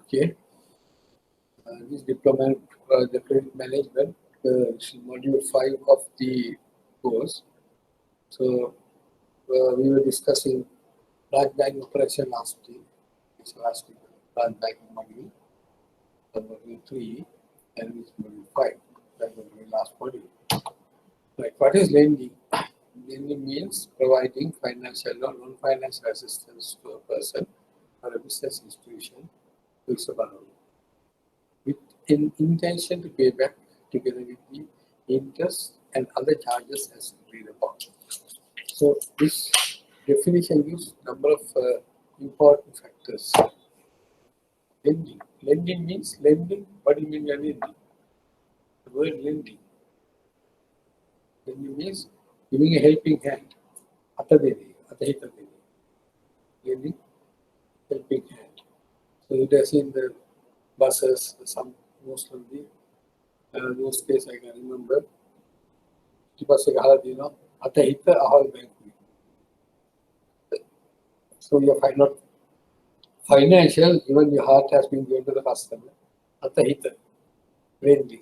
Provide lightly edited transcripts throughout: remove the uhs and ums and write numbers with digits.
Okay. This diploma, the credit management, module 5 of the course. So we were discussing branch bank operation last week. This last week, branch banking module, module 3, and this module 5. That was the last module. Right. What is lending? Lending means providing financial or non-financial assistance to a person or a business institution who is a borrower, with an intention to pay back together with the interest and other charges as agreed upon. So this definition gives number of important factors. Lending. Lending means lending. What do you mean by lending? The word lending. Lending means giving a helping hand. Lending, helping hand. So you have seen the buses, most of the those cases I can remember. So you find out financial, even your heart has been given to the customer. Lending.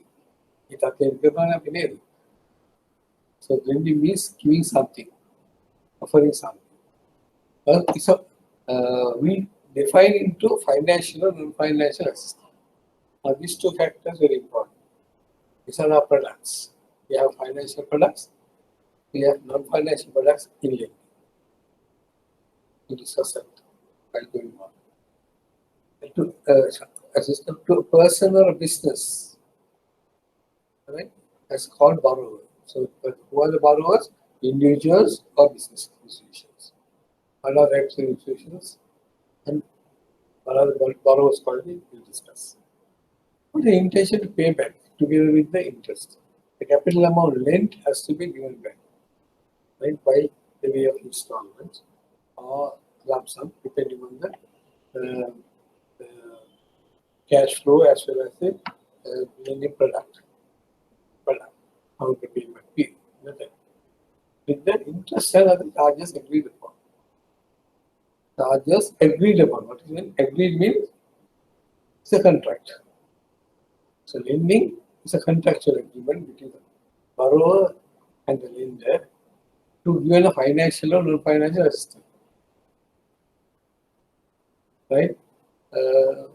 So lending means giving something, offering something. We define into financial or non-financial assistance. Now these two factors are very important. These are our products. We have financial products, we have non-financial products in lending. To discuss that while going on. To assistance to a person or a business, right? That's called borrower. So who are the borrowers? Individuals or business institutions. What are the actual institutions? And what are the borrowers called? We'll discuss. What is the intention to pay back together with the interest? The capital amount lent has to be given back, right, by the way of installments or lump sum, depending on the cash flow as well as the lending product. How the payment be. With the interest and other charges agreed upon. Charges agreed upon. What is it? Agreed means it's a contract. So lending is a contractual agreement between the borrower and the lender to give a financial or non-financial assistance. Right?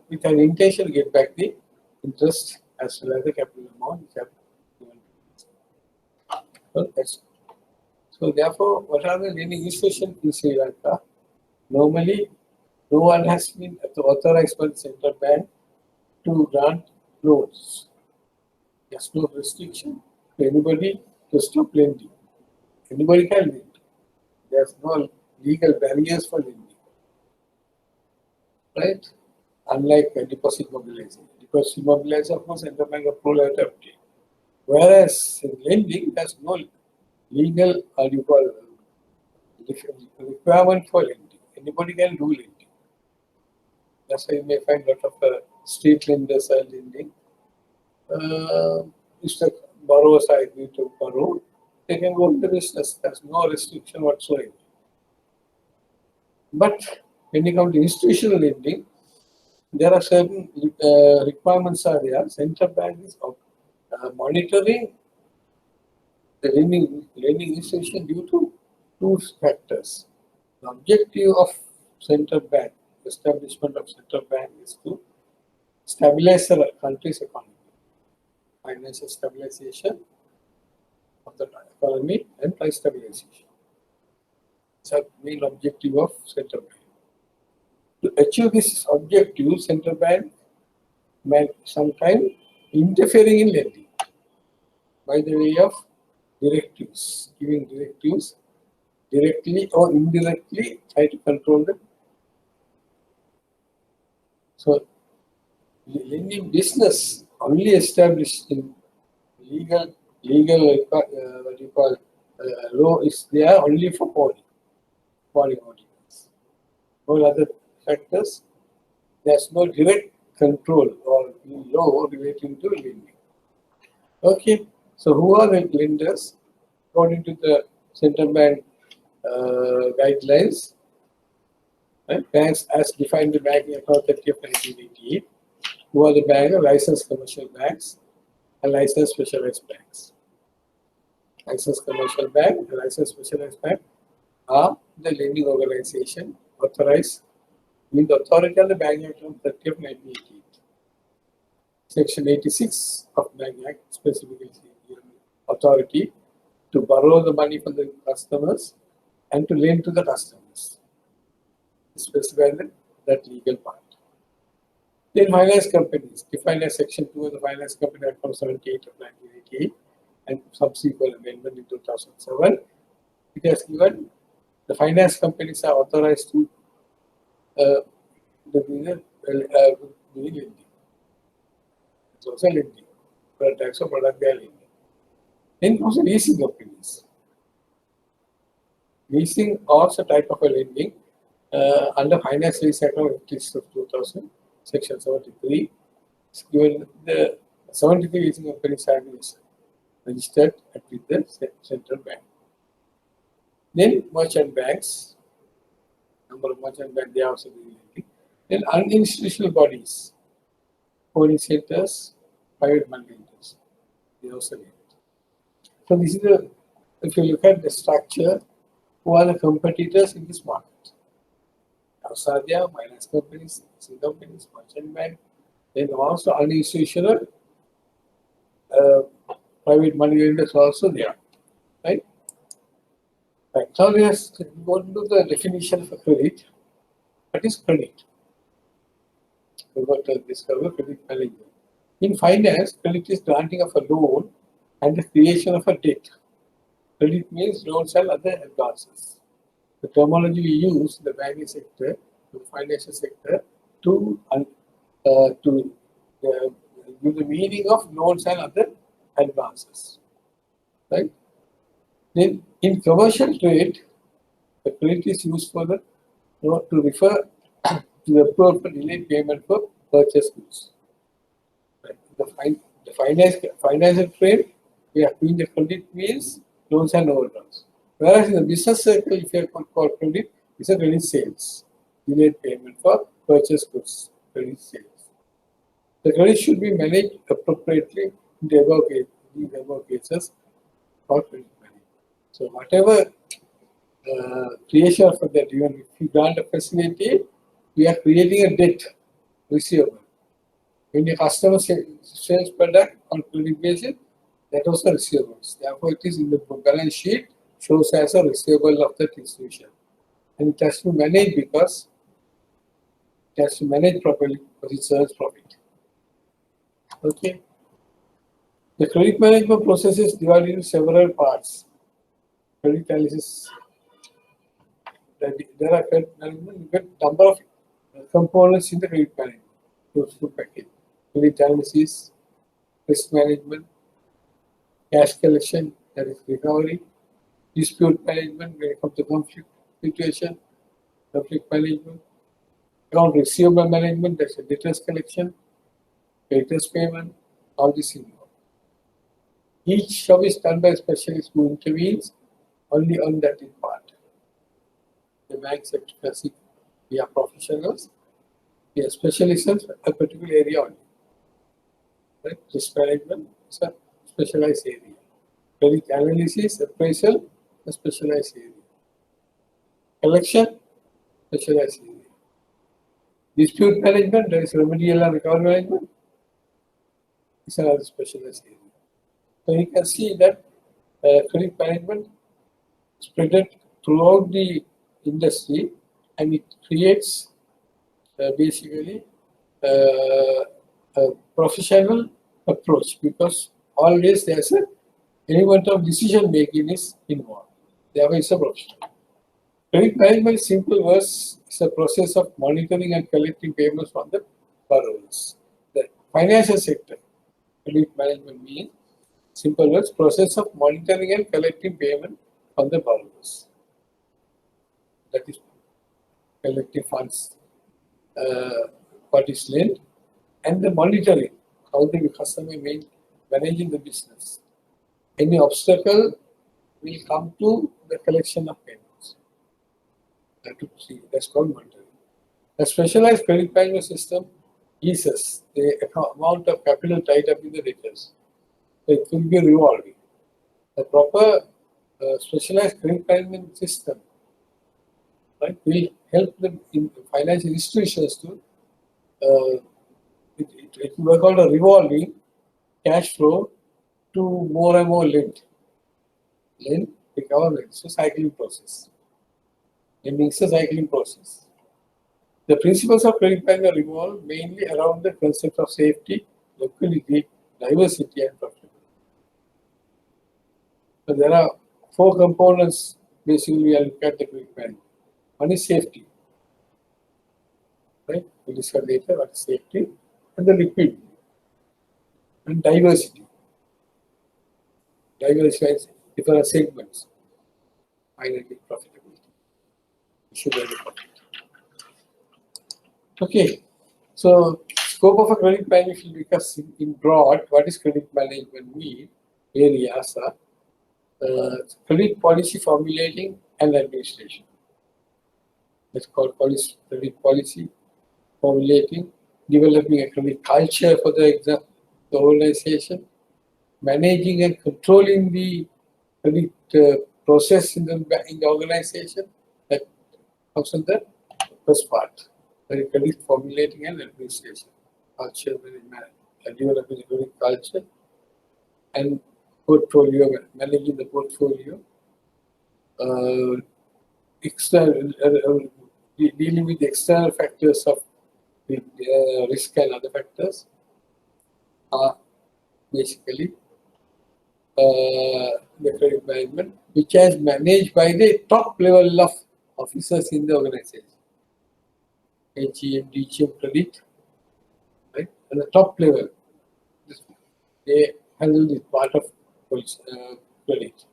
With an intention to get back the interest as well as the capital amount which have given. So therefore, what are the lending institutions in Sri Lanka? Normally, no one has been authorized by the central bank to grant loans. There's no restriction to anybody to stop lending. Anybody can lend. There's no legal barriers for lending. Right? Unlike deposit mobilization. Deposit mobilization, of course, central bank approval at FD. Whereas in lending, there's no legal requirement for lending. Anybody can do lending. That's why you may find a lot of street lenders are lending. If the borrowers are agreed to borrow, they can go into business. There's no restriction whatsoever. But when you come to institutional lending, there are certain requirements are there. Central bank is monitoring the lending institution due to two factors. The objective of central bank, establishment of central bank, is to stabilize the country's economy, financial stabilization of the economy and price stabilization. It's the main objective of central bank. To achieve this objective, central bank may sometimes interfering in lending by the way of directives, giving directives directly or indirectly, try to control them. So, lending business only established in legal what you call law is there only for falling ordinance. All other factors, there's no direct control or law relating to lending. Okay, so who are the lenders? According to the central bank guidelines, right? Banks as defined in the Banking Authority of 1988, Who are the banks? Licensed commercial banks and licensed specialized banks. Licensed commercial bank and licensed specialized bank are the lending organization authorized with the authority of the Banking Act of 30 of 1988. Section 86 of Banking Act specifically gives authority to borrow the money from the customers and to lend to the customers. Specify that legal part. Then finance companies, defined as Section 2 of the Finance Company Act of 78 of 1988 and subsequent amendment in 2007, it has given the finance companies are authorized to do lending. It's also lending, but types of product they are lending. Then comes the leasing companies. Leasing also type of a lending under Finance Lease Act of 2000, Section 73. It's given the 73 leasing companies are registered with the central bank. Then merchant banks, number of merchant banks, they are also doing lending. Then uninstitutional bodies, holding centers, private money lenders, they also lend. So this is the, if you look at the structure, who are the competitors in this market? Sadia, finance companies, leasing companies, merchant bank, then also uninstitutional private money lenders also there, right? Right. Now we have to go to the definition of credit. What is credit? We got to discover credit management. In finance, credit is granting of a loan and the creation of a debt. Credit means loans and other advances. The terminology we use in the banking sector, the financial sector, to give the meaning of loans and other advances. Right? Then in commercial trade, the credit is used for the to refer to the approval for delayed payment for purchase goods. Right? The financial trade, we are doing the credit means loans and overdrafts. Whereas in the business circle, if you call credit, it's a credit sales, delayed payment for purchase goods, credit sales. The credit should be managed appropriately in the above cases for credit management. So whatever creation for that, even if we grant a facility, we are creating a debt receivable. When the customer sells product on credit basis, that also receivables. Therefore, it is in the balance sheet, shows as a receivable of that institution. And it has to manage because it has to manage properly because it serves profit. Okay. The credit management process is divided into several parts. Credit analysis. There are credit management, you get number of components in the credit management. Those two package. Credit analysis, risk management, cash collection, that is recovery, dispute management when it comes to conflict situation, conflict management, account receivable management, that's a debtors collection, creditors payment, all this involved. Each job is done by a specialist who intervenes only on that part. The bank sector, we are professionals, we are specialists in a particular area only. Right? Risk management is a specialized area. Credit analysis, appraisal, a specialized area. Collection, specialized area. Dispute management, there is remedial and recovery management, it's another specialized area. So you can see that credit management spread throughout the industry and it creates basically a professional approach because always there's an element of decision making is involved. Therefore, it's a professional. Credit management, simple words, is a process of monitoring and collecting payments from the borrowers. The financial sector, credit management means, simple words, process of monitoring and collecting payment from the borrowers. That is collecting funds, what is lent, and the monitoring, how the customer is managing the business. Any obstacle will come to the collection of payments. That's called monitoring. A specialized credit management system leases, the amount of capital tied up in the debtors. So it will be revolving. The proper specialized credit management system, right, will help the financial institutions to it will work out a revolving cash flow to more and more lend. Lend, recover, it's a cycling process. Lending is a cycling process. The principles of credit management revolve mainly around the concept of safety, liquidity, diversity, and profitability. So there are four components basically we look at the credit management. One is safety, right? We'll discuss later what is safety, and the liquidity, and diversity. Diversity means different segments. Finally, profitability. Should be profit. Okay, so scope of a credit management will discuss in broad what is credit management mean. Areas are credit policy formulating and administration. That's called credit policy formulating, developing a credit culture for the organization, managing and controlling the credit process in the organization. That comes in the first part. Credit formulating and administration, culture management, developing a credit culture, and portfolio, managing the portfolio, dealing with the external factors of the risk and other factors are basically the credit management, which is managed by the top level of officers in the organization. HEM, DGM credit, right? And the top level, they handle this part of policy, credit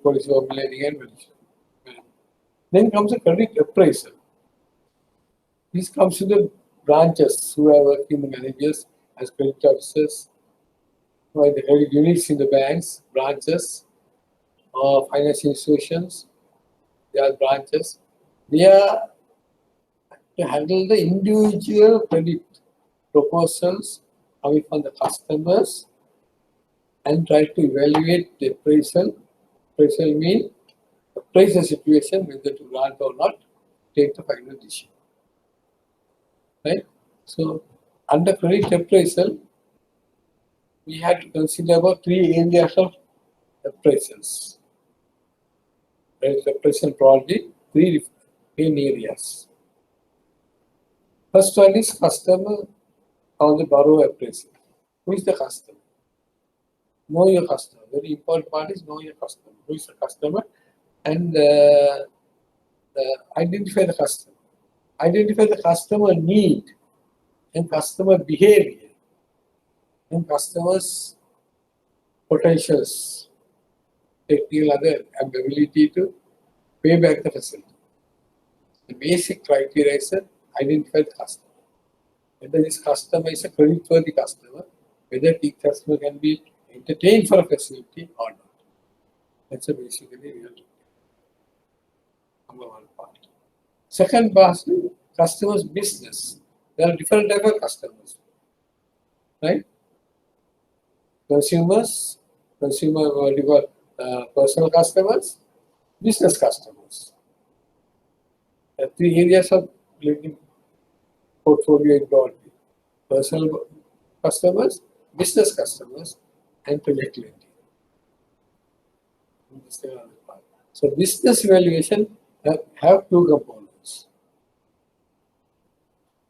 policy formulating and management. Then comes the credit appraisal. This comes to the branches who are working the managers as credit officers, or the credit units in the banks, branches, or financial institutions. They are branches. They are to handle the individual credit proposals coming from the customers and try to evaluate the appraisal. Appraisal means appraise the situation, whether to grant or not, take the final decision. Right? So, under credit appraisal, we had to consider about three areas of appraisals. Credit appraisal broadly, three main areas. First one is customer or the borrower appraisal. Who is the customer? Know your customer. Very important part is know your customer. Who is the customer? And identify the customer. Identify the customer need and customer behavior and customers' potentials, technical other ability to pay back the facility. The basic criteria is identify the customer. Whether this customer is a credit-worthy customer, whether the customer can be entertained for a facility or not. That's basically real. Number one part. Second part, customers' business. There are different types of customers, right? Consumers, personal customers, business customers. There are three areas of lending portfolio broadly: personal customers, business customers, and project lending. So business evaluation have two components.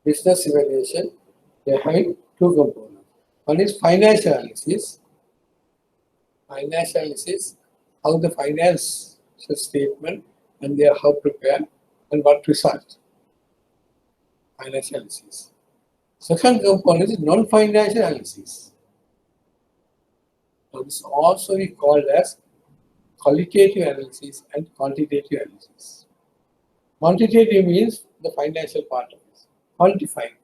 Business evaluation, they have two components. One is financial analysis. Financial analysis, how the finance statement and they are how prepared and what result. Financial analysis. Second component is non-financial analysis. So this also is called as qualitative analysis and quantitative analysis. Quantitative means the financial part of it. Quantifying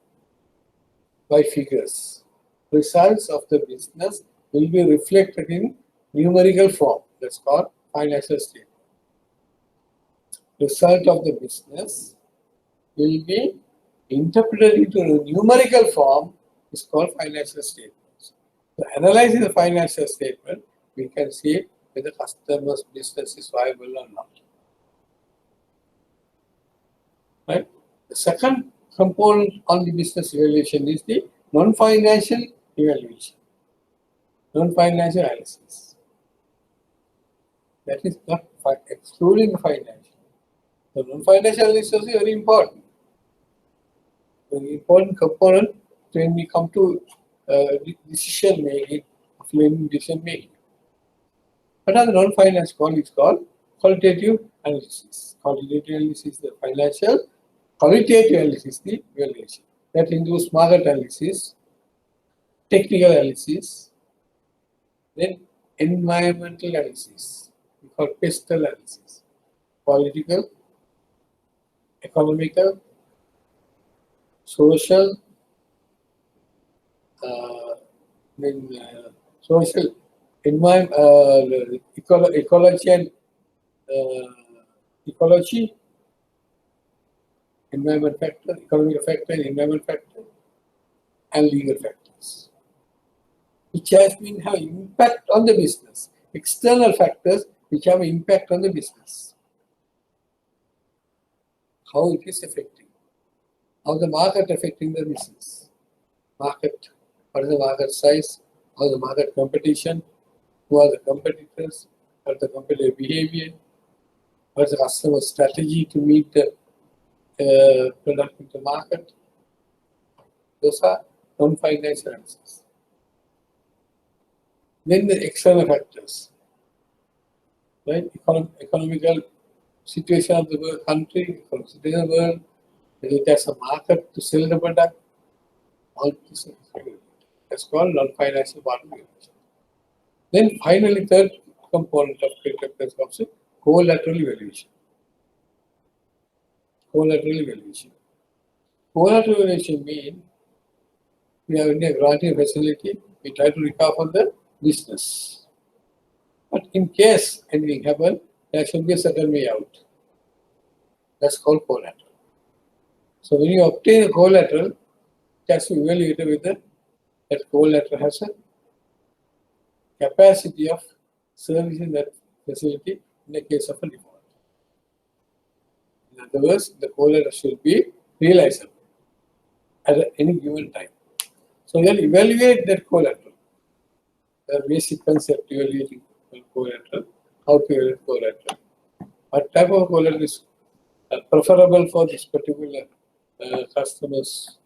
by figures. Results of the business will be reflected in numerical form. That's called financial statement. Result of the business will be interpreted into a numerical form is called financial statements. So analyzing the financial statement, we can see whether the customer's business is viable or not. Right? The second component on the business evaluation is the non-financial evaluation, non-financial analysis. That is not excluding the financial. The non-financial analysis is very important. Very important component when we come to decision making, of lending decision making. What are the non-finance called? It's called qualitative analysis. Qualitative analysis is the financial, qualitative analysis is the evaluation. That includes market analysis, technical analysis, then environmental analysis, we call pestle analysis, political, economical, social, social, ecology and ecology, environment factor, economic factor, environment factor, and legal factors, which has been have impact on the business. External factors which have impact on the business. How it is affecting. How the market affecting the business. Market, what is the market size? How the market competition? Who are the competitors? What is the competitive behavior? What is the customer strategy to meet the product in the market? Those are non-financial analysis. Then the external factors, right? Economical situation of the country, economic situation of the world, whether it has a market to sell the product, all this is that's called non-financial part of the evaluation. Then finally, third component of credit factors comes in collateral evaluation. Collateral evaluation. Collateral evaluation means we have in a granting facility, we try to recover from the business. But in case anything happens, there should be a certain way out. That's called collateral. So when you obtain a collateral, it has to be evaluated whether that collateral has a capacity of servicing that facility in the case of a default. In other words, the collateral should be realizable at any given time. So you evaluate that collateral. The basic concept evaluating collateral, how to evaluate collateral. What type of collateral is preferable for this particular customer's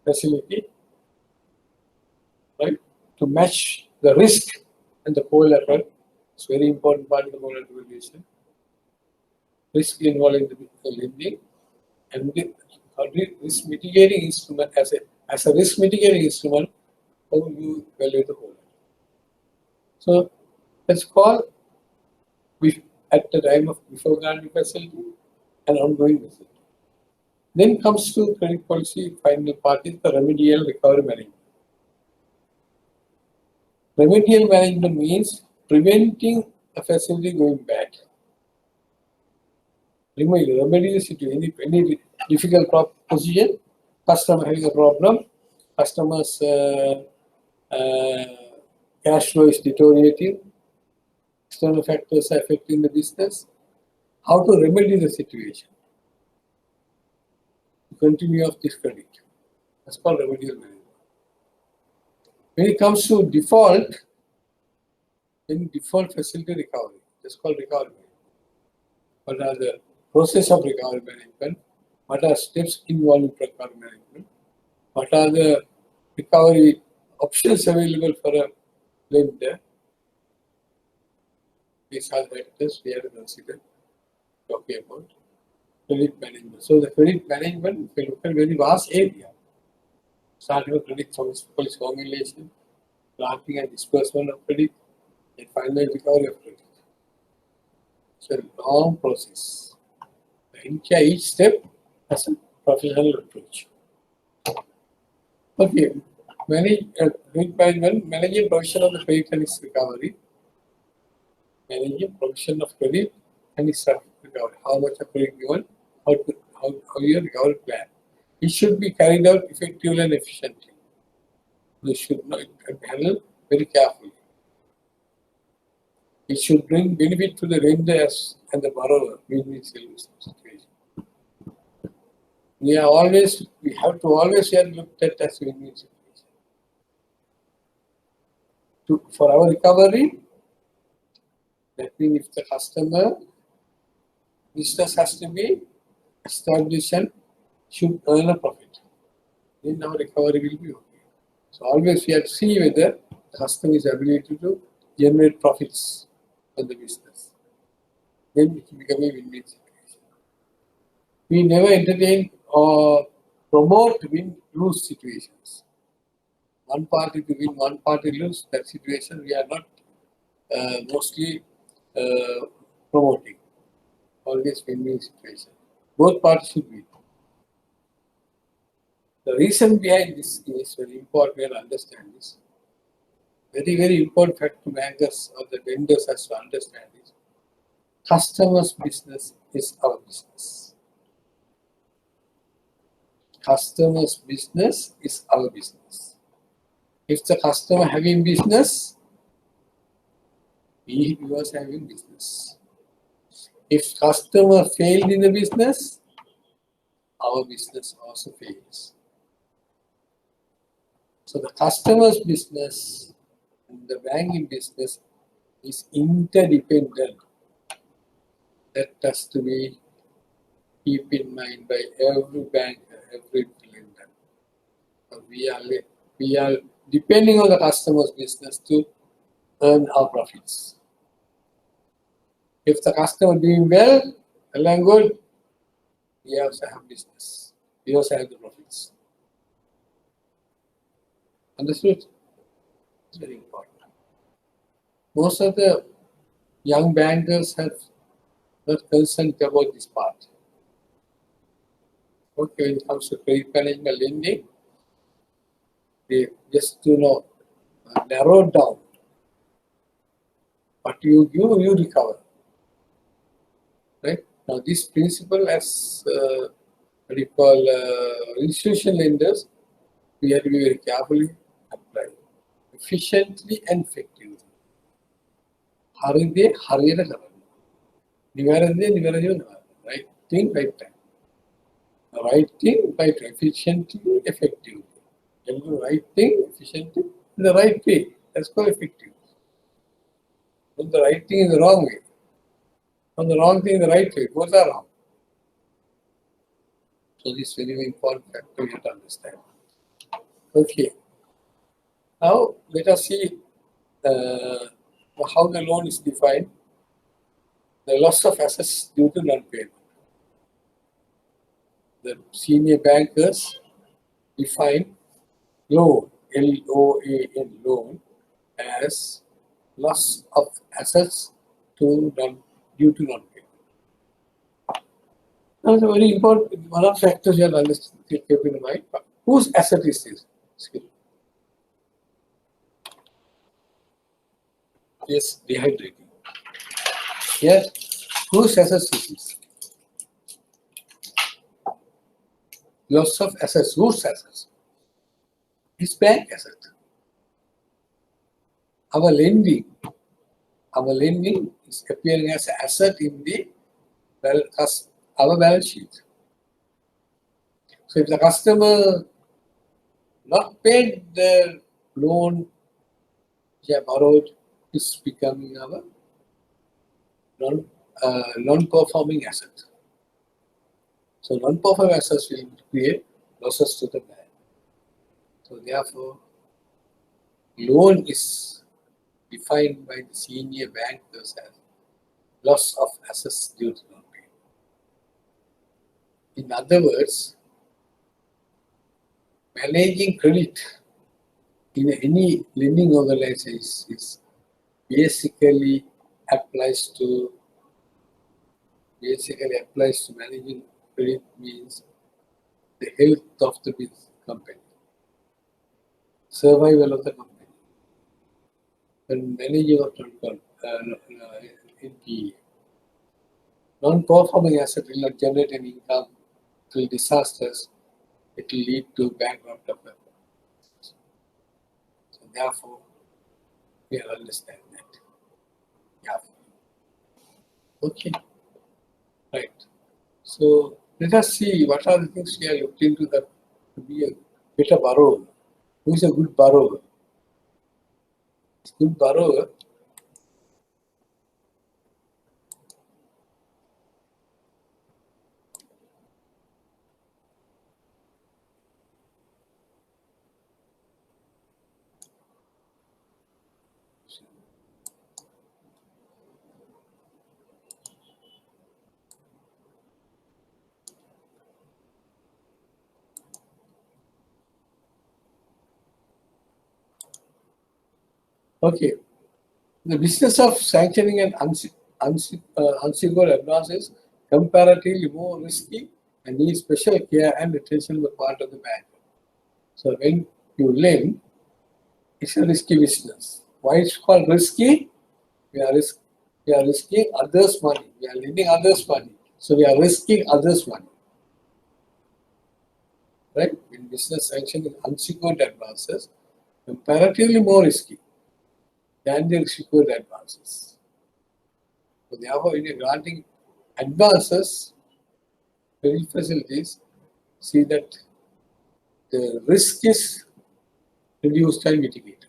facility, right? To match the risk and the collateral. It's very important part of the collateral evaluation. Risk involved in the lending and the risk mitigating instrument as a risk mitigating instrument, how you evaluate the collateral. So that's called at the time of before granting facility and ongoing facility. Then comes to credit policy, final part is the remedial recovery management. Remedial management means preventing a facility going bad. Remedy the situation. Any difficult position, customer having a problem, customer's cash flow is deteriorating, external factors are affecting the business. How to remedy the situation? Continue of this credit. That's called remedial management. When it comes to default, then default facility recovery. That's called recovery management. What are the process of recovery management? What are steps involved in recovery management? What are the recovery options available for a lender? These are the factors we have to consider talking about credit management. So the credit management, if you look at very vast area, starting with credit policy formulation, granting and disbursement of credit, and finally recovery of credit. It's a long process. Each step has a professional approach. Okay, credit management, managing provision of the credit and its recovery, managing provision of credit and its recovery. How much of credit given, how your recovery plan. It should be carried out effectively and efficiently. You should not handle very carefully. It should bring benefit to the lenders and the borrower win-win situation. We have to always look at as win-win situation. For our recovery, that means if the customer business has to be established and should earn a profit, then our recovery will be okay. So always we have to see whether the customer's ability to generate profits for the business. Then it will become a win-win situation. We never entertain or promote win-lose situations. One party to win, one party lose, that situation we are not mostly promoting. Always win-win situation. Both parties should win. The reason behind this is very important to understand this. Very, very important fact to bankers or the vendors has to understand this. Customer's business is our business. Customer's business is our business. If the customer having business, he was having business. If customer failed in the business, our business also fails. So the customer's business and the banking business is interdependent. That has to be keep in mind by every banker, every lender. So we are depending on the customer's business to earn our profits. If the customer doing well and good, we also have business. We also have the profits. Understood? It's very important. Most of the young bankers have not concerned about this part. Okay, when it comes to credit management lending, they just narrow down. What you give, you recover. Right? Now, this principle, as what you call institutional lenders, we have to be very carefully apply, efficiently and effectively. Haride, hariyada karana. Nivarade, right thing, right time. The right thing, right time. Efficiently, effectively. You do the right thing, efficiently, in the right way. That's called effective. But the right thing in the wrong way. On the wrong thing in the right way, both are wrong. So this is very, very important factor you have to understand. Okay. Now let us see how the loan is defined. The loss of assets due to non-payment. The senior bankers define loan, L-O-A-N, loan, as loss of assets due to non-payment. Now, it's a very important, one of the factors you have to keep in mind. Whose asset is this? Yes, dehydrating. Yes, whose asset is this? Loss of assets, whose assets? It's bank asset. Our lending is appearing as an asset in the our balance sheet. So if the customer not paid the loan he borrowed, is becoming our non-performing asset. So non-performing assets will create losses to the bank. So therefore, loan is defined by the senior bankers as loss of assets due to non-payment. In other words, managing credit in any lending organization is basically applies to managing credit means the health of the business company, survival of the company. When managing of NPE, non-performing asset will not generate any income, will disasters, it will lead to bankrupt of the. So therefore, we have to understand that. Yeah. Okay. Right. So let us see what are the things we are looking to be a better borrower. Who is a good borrower? Good borrower. Okay. The business of sanctioning and unsecured advances comparatively more risky and needs special care and attention on the part of the bank. So when you lend, it's a risky business. Why it's called risky? We are risking others' money. We are lending others' money. So we are risking others' money. Right? In business sanctioning unsecured advances, comparatively more risky than the secured advances. So therefore, when you're granting advances, credit facilities, see that the risk is reduced and mitigated.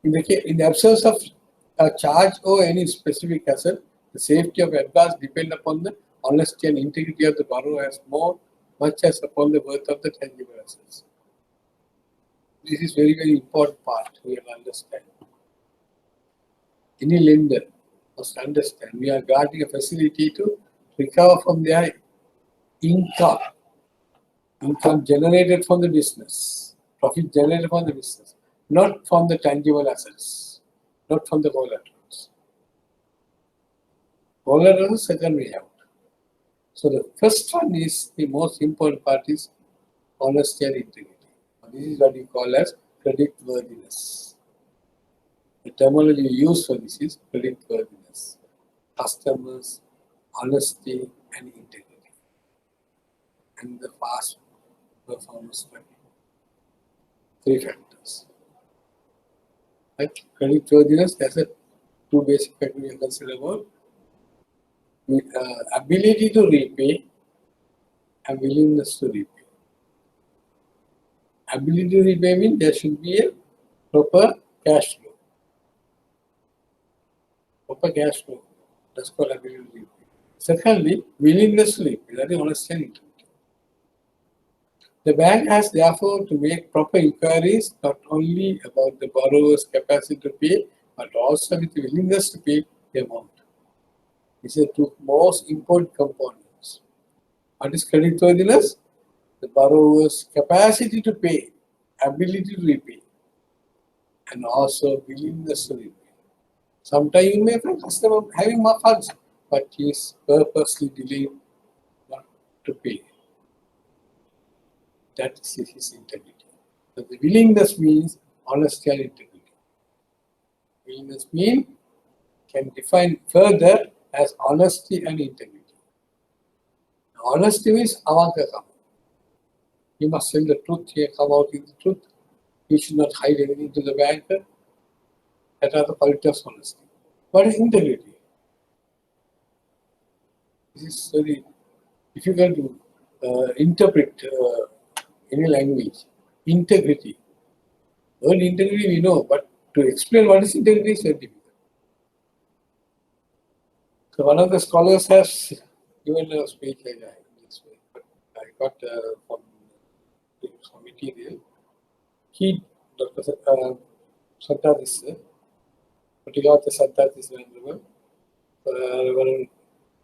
In the absence of a charge or any specific asset, the safety of advance depends upon the honesty and integrity of the borrower as much as upon the worth of the tangible assets. This is very, very important part we have to understand. Any lender must understand we are granting a facility to recover from their income generated from the business, profit generated from the business, not from the tangible assets, not from the collaterals. Collateral is secondary out. So the first one is the most important part is honesty and integrity. This is what we call as credit worthiness. The terminology used for this is credit worthiness. Customers, honesty and integrity. And the past performance value. 3 factors. Right? Credit worthiness, that's a 2 basic factors we consider about. Ability to repay and willingness to repay. Ability to repay means there should be a proper cash flow. Proper cash flow. That's called ability to repay. Secondly, willingness to repay. That is honesty and integrity. The bank has therefore to make proper inquiries not only about the borrower's capacity to pay, but also with the willingness to pay the amount. These are the 2 most important components. What is creditworthiness? The borrower's capacity to pay, ability to repay, and also willingness to repay. Sometimes you may find customer having more funds, but he is purposely delaying not to pay. That is his integrity. So the willingness means honesty and integrity. Willingness means can define further as honesty and integrity. Honesty means avanka come. He must tell the truth, he come out with the truth. He should not hide anything to the banker. That are the qualities of honesty. What is integrity? This is very difficult to interpret any language. Integrity. Word integrity we know, but to explain what is integrity is very difficult. So one of the scholars has given a speech like that in this way, but I got from some material. He, Dr. Saddadis, Patigata Saddadis Reverend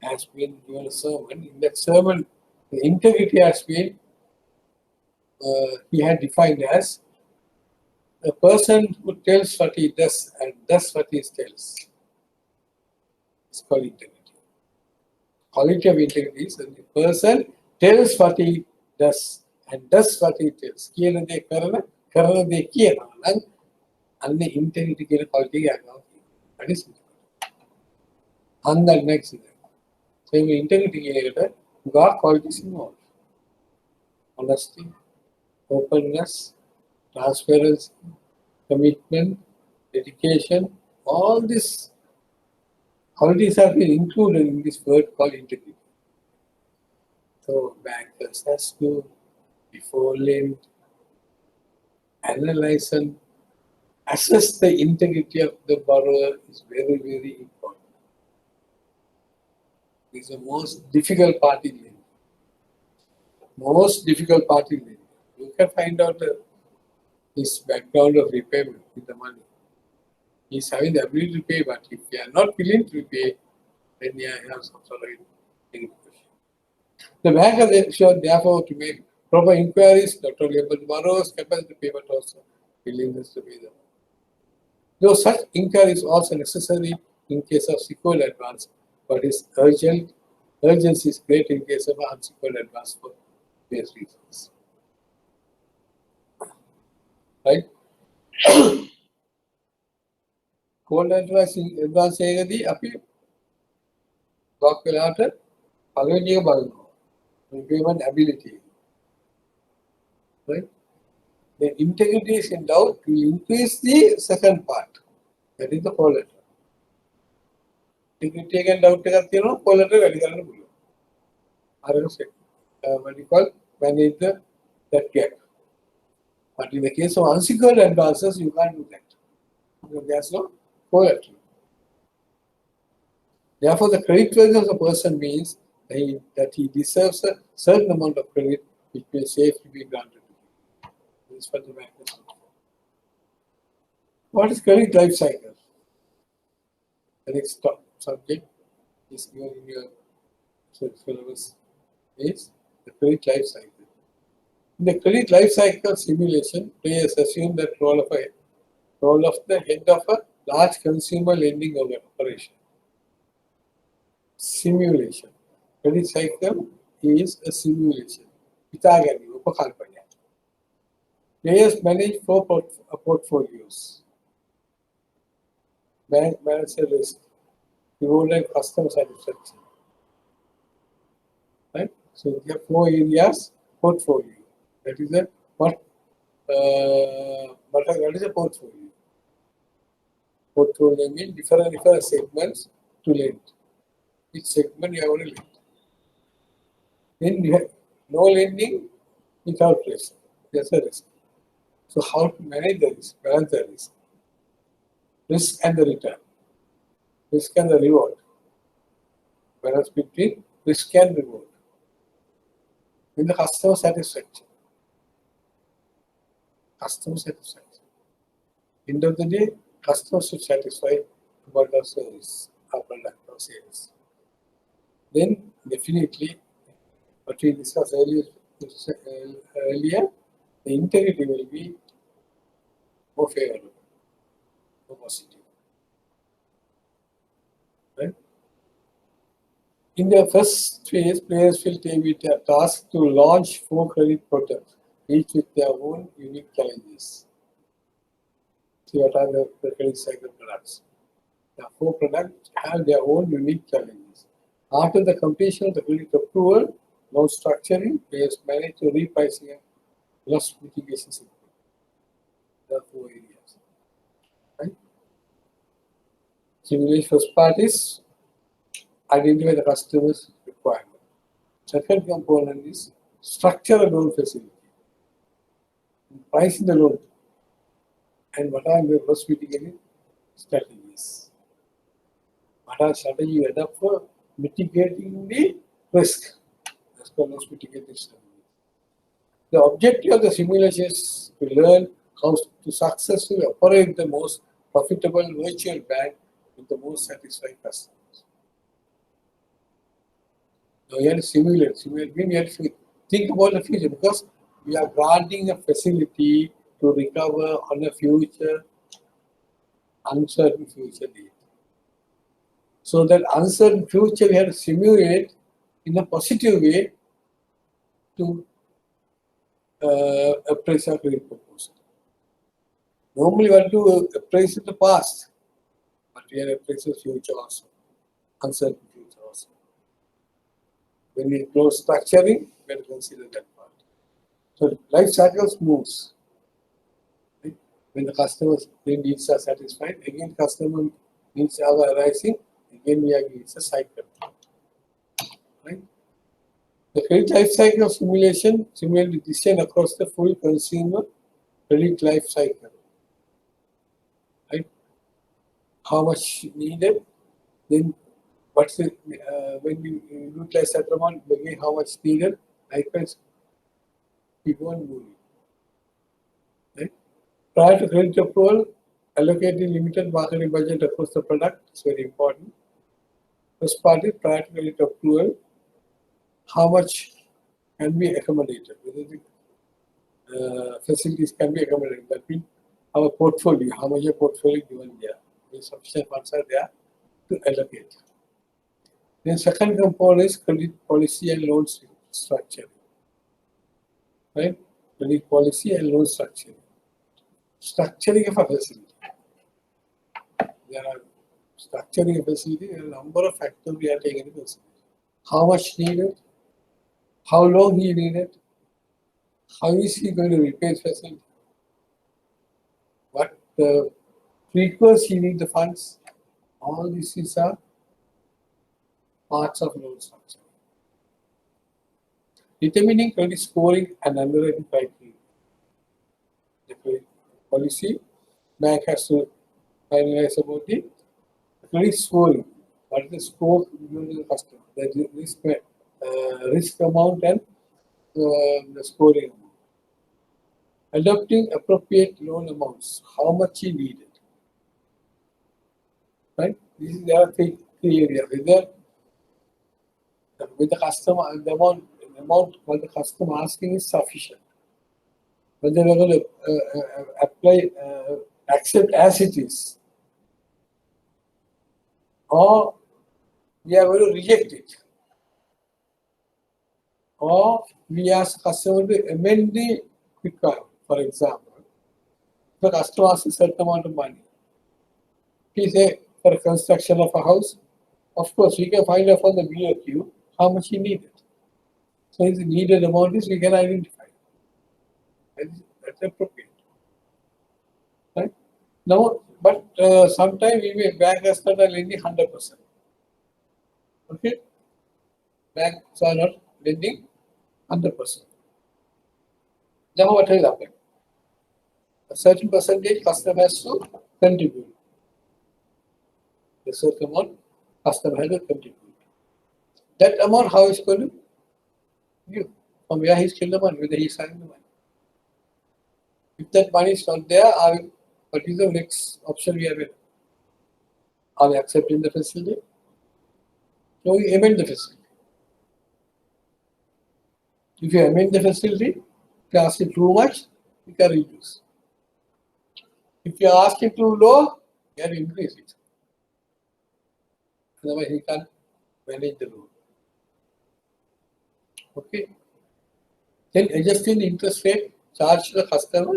has been given a sermon. In that sermon, the integrity has been, he had defined as a person who tells what he does and does what he tells. It's called integrity. Quality of integrity is when the person tells what he does and does what he tells. Kiyana de kiyana. And the integrity kiyana quality that is integrity. And the next. So integrity kiyana got qualities involved. Honesty, openness, transparency, commitment, dedication, all these qualities have been included in this word called integrity. So bankers has to, before lend, analyze and assess the integrity of the borrower is very, very important. It's the most difficult part in lending. Most difficult part in lending. You can find out his background of repayment with the money. He's having the ability to pay, but if you are not willing to pay, then you have some sort of integrity question. The bank has ensured, therefore, to make proper inquiries, not only about the borrower's capacity to pay, but also willingness to pay them. Though such inquiry is also necessary in case of secured advance, but its urgency is great in case of unsecured advance for various reasons. Right? Cold advance එකදී අපි block වෙලාට පළවෙනි එක බලනවා. Repayment ability. Right? The integrity is in doubt, will increase the second part. That is the collateral. Integrity again doubt එකක් තියෙනවා collateral වැඩි කරන්න පුළුවන්. What you call manage that gap. But in the case of unsecured advances, you can't do that. Because there's no collateral. Therefore, the creditworthiness of a person means that he deserves a certain amount of credit which may safely be granted to him. This is what the bank is looking for. What is credit life cycle? The next subject is given in your syllabus is the credit life cycle. In the credit life cycle simulation, players assume that role of the head of a large consumer lending operation. Simulation. Credit cycle is a simulation. Players manage 4 portfolios. Bank manages risk, reward and customer satisfaction. Right? So we have 4 areas, portfolio. That is what is a portfolio? Portfolio means different segments to lend. Each segment you have to lend. Then you have no lending without risk. That's a risk. So how to manage the risk, balance the risk? Risk and the return. Risk and the reward. Balance between risk and reward. In the customer satisfaction. Customer satisfaction. End of the day, customers should satisfy about our service, our product, our sales. Then definitely, what we discussed earlier, the integrity will be more favorable, more positive. Right? In the first phase, players will take it a task to launch 4 credit products, each with their own unique challenges. See what are the credit cycle products. The 4 products have their own unique challenges. After the completion of the credit approval, loan structuring, players manage to repricing and loss mitigation system. There are 4 areas. Right? Simulation first part is identify the customer's requirement. Second component is structure a loan facility. Pricing the loan. And what are the loss mitigating strategies? What are strategies you adopt for mitigating the risk? That's called loss mitigating strategies. The objective of the simulation is to learn how to successfully operate the most profitable virtual bank with the most satisfied customers. Now you have to simulate. Simulate means you have to think about the future because we are granting a facility to recover on a future, uncertain future date. So that uncertain future we have to simulate in a positive way to appraise our credit proposal. Normally we have to appraise the past, but we have to appraise the future also, uncertain future also. When we close structuring, we have to consider that part. So life cycles moves. Right? When the customer's needs are satisfied, again customer needs are arising, again we agree it's a cycle. Right? The credit life cycle simulation simulates decision across the full consumer credit life cycle. Right? How much needed, then what's the when you utilize that amount, again how much needed, likewise keep on moving. Right? Prior to credit approval, allocating limited marketing budget across the product is very important. First part is prior to credit approval, how much can be accommodated, whether the facilities can be accommodated. That means our portfolio, how much your portfolio given there, the sufficient funds are there to allocate. Then second component is credit policy and loan structure. Right? Credit policy and loan structure. Structuring of a facility. There are structuring a facility, there are a number of factors we are taking into consideration. How much needed, how long he needed, how is he going to repay his facility, what frequency he need the funds, all these are parts of loan structure. Determining credit scoring and underwriting criteria. The credit policy, bank has to finalize about the credit scoring. What is the score given to the customer? The risk amount and the scoring amount. Adopting appropriate loan amounts. How much he needed. Right? There are three areas. Whether with the customer, the amount what the customer asking is sufficient. Whether we're going to accept as it is, or we are going to reject it, or we ask customer to amend the requirement. For example, the customer asks a certain amount of money. He say for construction of a house, of course we can find out from the BOQ how much he needed. So if the needed amount is, we can identify. That's appropriate. Right? Now, but sometimes we may bank has not lending 100%. Okay? Banks are not lending 100%. Now what will happen? A certain percentage customer has to contribute. A certain amount customer has to contribute. That amount how is going to give? From where he's still the money, whether he's signing the money. If that money is not there, what is the next option we have? Are we accepting the facility? So we amend the facility. If you amend the facility, if you ask it too much, you can reduce. If you ask it too low, you can increase it. Otherwise, he can't manage the loan. Okay. Then adjusting the interest rate charged to the customer,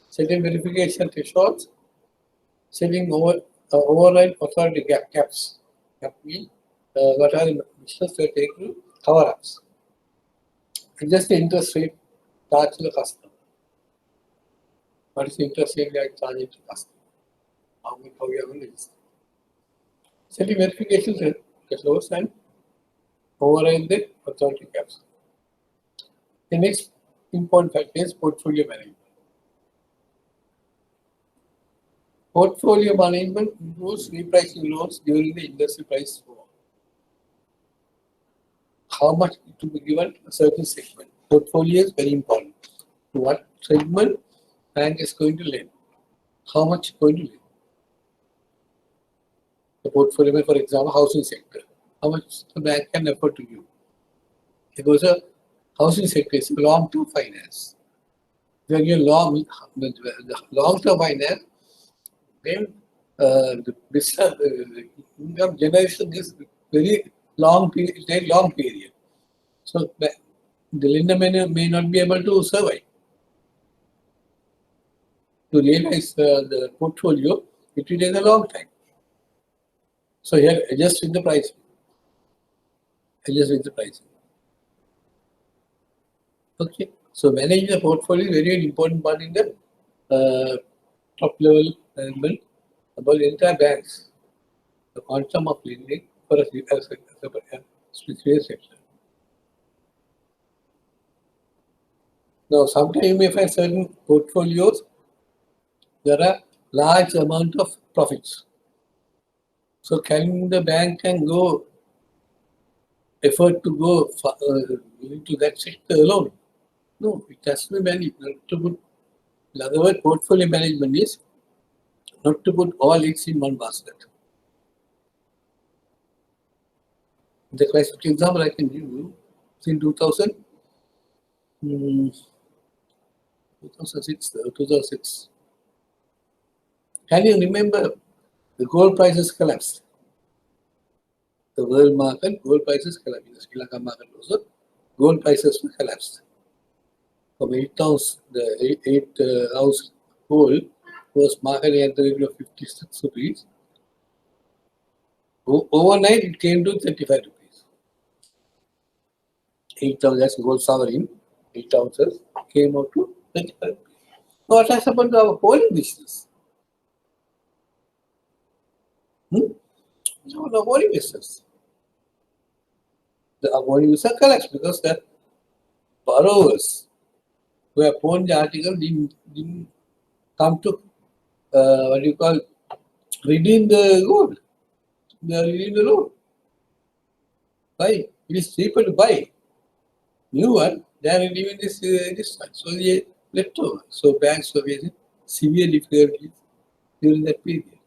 setting verification thresholds, setting override authority caps. That means what are the measures we take to cover ups. Adjust the interest rate charged to the customer. What is the interest rate we are charging to the customer? How we are going to adjust. Setting verification thresholds and override the authority caps. The next important factor is portfolio management. Portfolio management includes repricing loans during the industry price war. How much to be given a certain segment. Portfolio is very important. To what segment bank is going to lend. How much is going to lend. The portfolio, for example, housing sector. How much the bank can afford to give. Because a housing sector is long-term finance. When you long-term finance, then the business income generation is very long period. So the lender may not be able to survive. To realize the portfolio, it will take a long time. So here, adjust with the pricing. Adjust with the pricing. Okay, so managing the portfolio is very, very important part in the top level management about the entire banks, the quantum of lending for a specific sector. Now, sometimes you may find certain portfolios, there are large amount of profits. So can the bank can go effort to go into that sector alone? No, it has to be managed. Not to put, in other words, portfolio management is not to put all eggs in one basket. The classic example I can give you is in 2006. Can you remember the gold prices collapsed? The world market, gold prices collapsed. In the Sri Lanka market also, gold prices were collapsed. From 8 ounce, the 8 ounce gold was marketed at the rate of 56 rupees. Overnight, it came to 35 rupees. 8 ounces, that's gold sovereign, 8 ounces came out to 35 rupees. So what has happened to our whole business? No, the whole business. The whole business collapsed because the borrowers who have pawned the article didn't come to redeem the gold. They are redeem the loan. Why? It is cheaper to buy new one than redeeming this one. So they left over. So banks were facing severe difficulties during that period.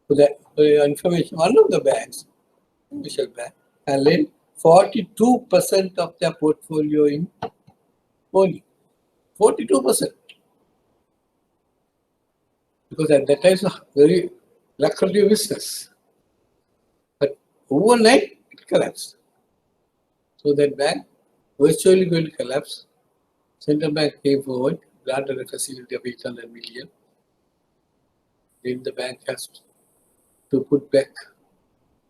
For that information, one of the banks, commercial bank, had lent 42% of their portfolio in only 42%. Because at that time it's a very lucrative business. But overnight it collapsed. So that bank virtually going to collapse. Central bank came forward, granted a facility of 800 million. Then the bank has to put back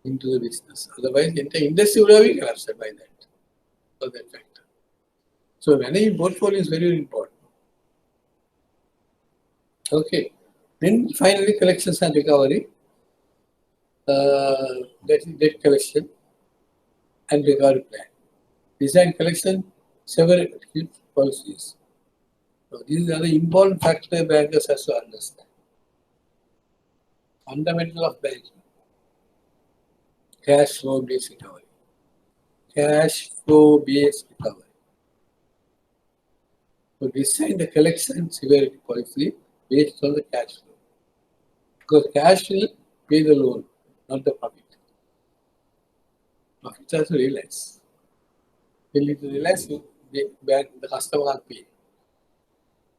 into the business. Otherwise, the entire industry would have been collapsed by that, for that factor. So managing portfolio is very, very important. Okay. Then finally, collections and recovery. That is debt collection and recovery plan. Design collection, several policies. So these are the important factors bankers have to understand. Fundamental of banking. Cash flow based recovery. Cash flow based recovery. So design the collection severity policy based on the cash flow. Because cash will pay the loan, not the profit. Profit has to realize. When you realize, the customer can't pay.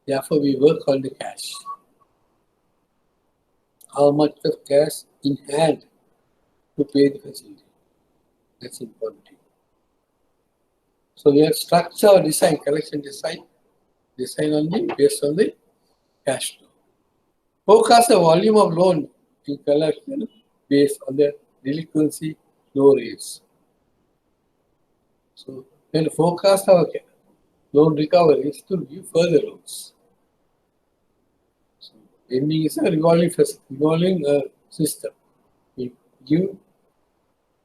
Therefore, we work on the cash. How much of cash in hand to pay the facility? That's important. So we have structure or design, collection design only based on the cash flow. Forecast the volume of loan in collection based on the delinquency flow rates. So when forecast our loan recovery is to give further loans. So lending is a revolving system. We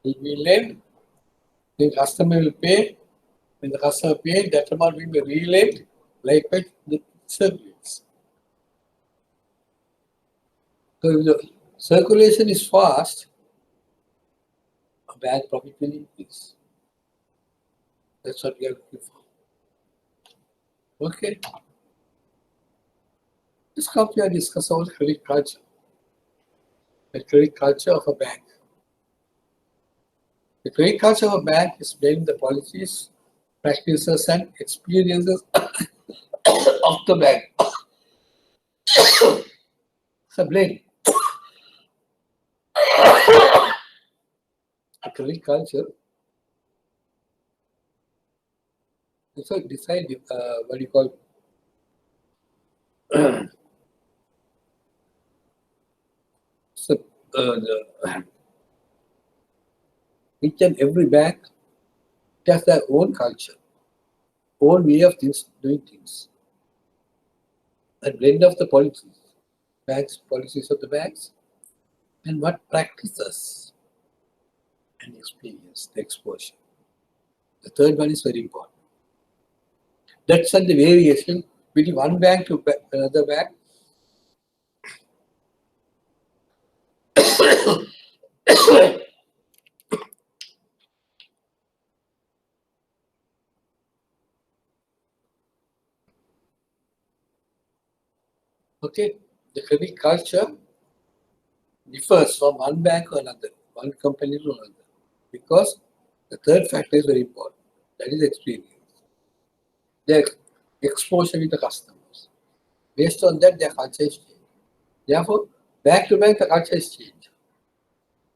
lend, the customer will pay. When the customer pays, that amount will be relent, likewise the circulates. So if the circulation is fast, a bank profit will increase. That's what we are looking for. Okay. This company I discuss about credit culture. The credit culture of a bank. The credit culture of a bank is based the policies, practices, and experiences of the bank. So blame. The credit culture is a decide what you call so, each and every bank has their own culture. own way of doing things. A blend of the policies, policies of the banks, and what practices and experience, the exposure. The third one is very important. That's the variation between one bank to another bank. Okay, the credit culture differs from one bank to another, one company to another, because the third factor is very important. That is experience. Their exposure with the customers. Based on that, their culture is changed. Therefore, bank to bank, the culture is changed.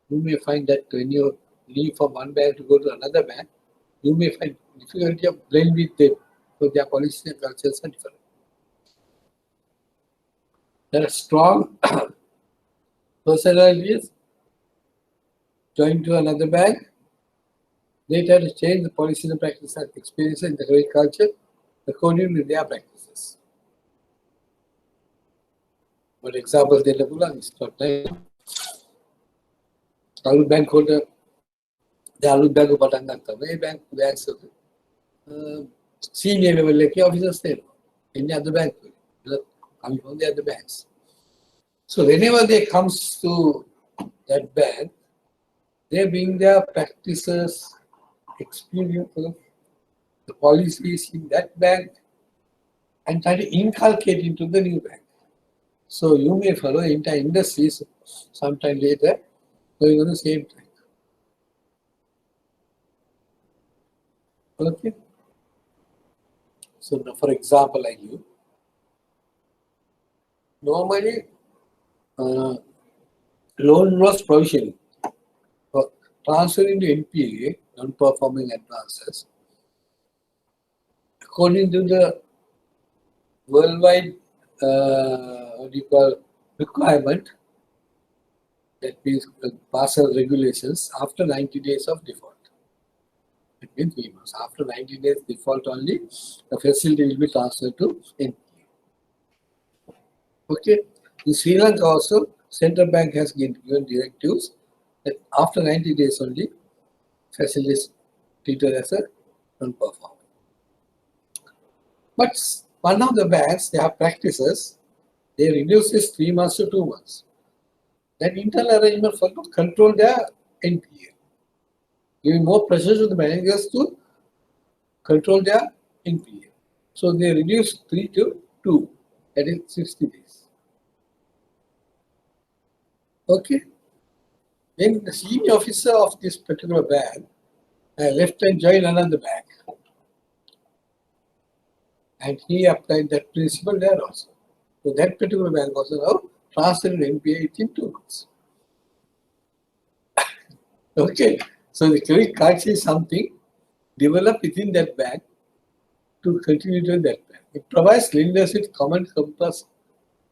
You may find that when you leave from one bank to go to another bank, you may find difficulty of blend with them, because their policies and cultures are different. There are strong personalities join to another bank. They try to change the policies and practices and experiences in the credit culture according to their practices. For example, they is not like Alud Bank holder, the Alud Bank of Patanga, banks senior level officers there. Any other bank, coming from the other banks. So whenever they comes to that bank, they bring their practices, experiences, the policies in that bank, and try to inculcate into the new bank. So you may follow entire industries sometime later going on the same track. Okay. So now, for example, I give normally loan loss provision for transferring to NPA, non-performing advances, according to the worldwide requirement, that means Basel regulations, after 90 days of default. It means 3 months. After 90 days default only, the facility will be transferred to NPA. Okay. In Sri Lanka also, Central Bank has given directives that after 90 days only, facility is treated as a non-performing. But one of the banks, they have practices, they reduce this 3 months to 2 months. That internal arrangement for to control their NPA, giving more pressure to the managers to control their NPA. So they reduce 3 to 2, that is 60 days. Okay. Then the senior officer of this particular bank left and joined another bank. And he applied that principle there also. So that particular bank also now transferred NPA within 2 months. Okay. So the credit culture is something developed within that bank to continue doing that bank. It provides lenders with common compass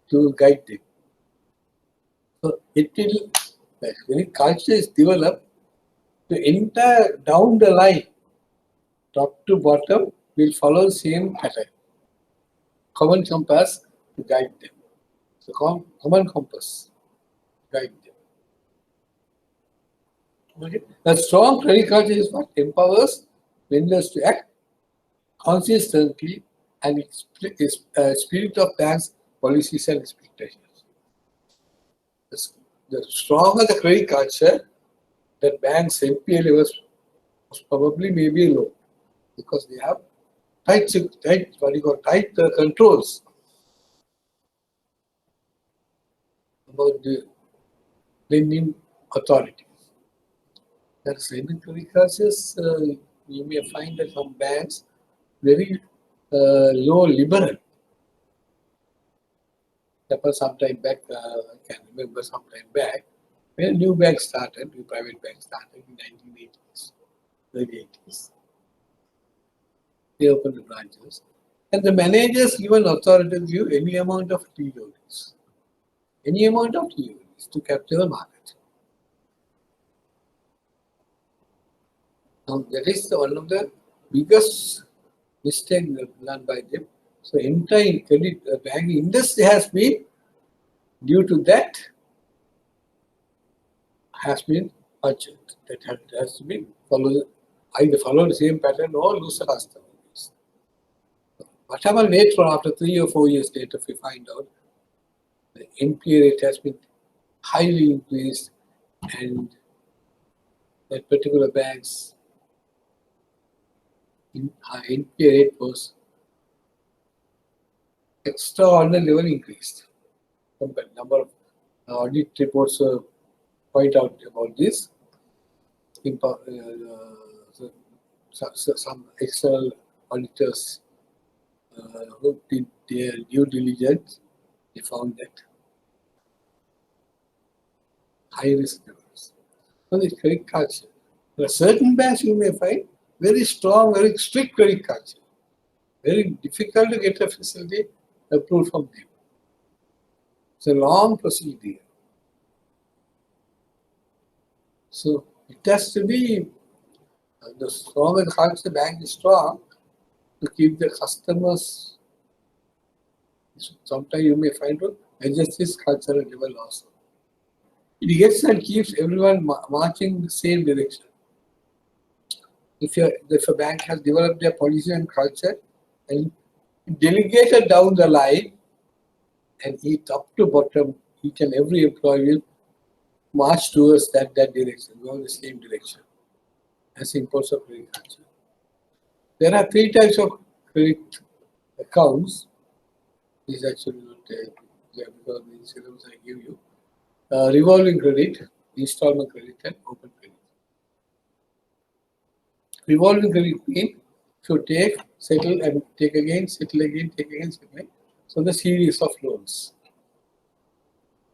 to guide them. So it will, the credit culture is developed to enter down the line, top to bottom, will follow the same pattern. Common compass to guide them. So common compass guide them. Okay. The strong credit culture is what empowers lenders to act consistently and spirit of banks' policies and expectations. The stronger the credit culture, the bank's NPA levels probably may be low because they have tight controls about the lending authorities. That's lending credit cultures. You may find that some banks very low liberal. That was some time back, I can remember some time back, when a new bank started, new private bank started in 1980s, early 80s. They opened the branches. And the managers given authority to give any amount of TODs. Any amount of TODs to capture the market. Now that is one of the biggest mistake done by them. So entire credit banking industry has been, due to that, has been urgent. That has to be followed, either follow the same pattern or lose the customer base. Whatever later on, after 3 or 4 years later, if we find out the NPA rate has been highly increased and that particular bank's NPA rate was extraordinary level increased. Compared number of audit reports point out about this. Some external auditors who did their due diligence, they found that high risk levels. So the credit culture. There are certain banks you may find very strong, very strict credit culture. Very difficult to get a facility approved from them. It's a long procedure. So it has to be the stronger the culture bank is strong to keep the customers. Sometimes you may find out adjust this cultural level also. It gets and keeps everyone marching in the same direction. If a bank has developed their policy and culture and delegated down the line, and top to bottom, each and every employee will march towards that direction, go in the same direction. As impulse of credit culture. There are 3 types of credit accounts. This is actually not there because the syllabus I give you. Revolving credit, installment credit, and open credit. Revolving credit means to take, settle, and take again, settle again, take again, settle again. So the series of loans.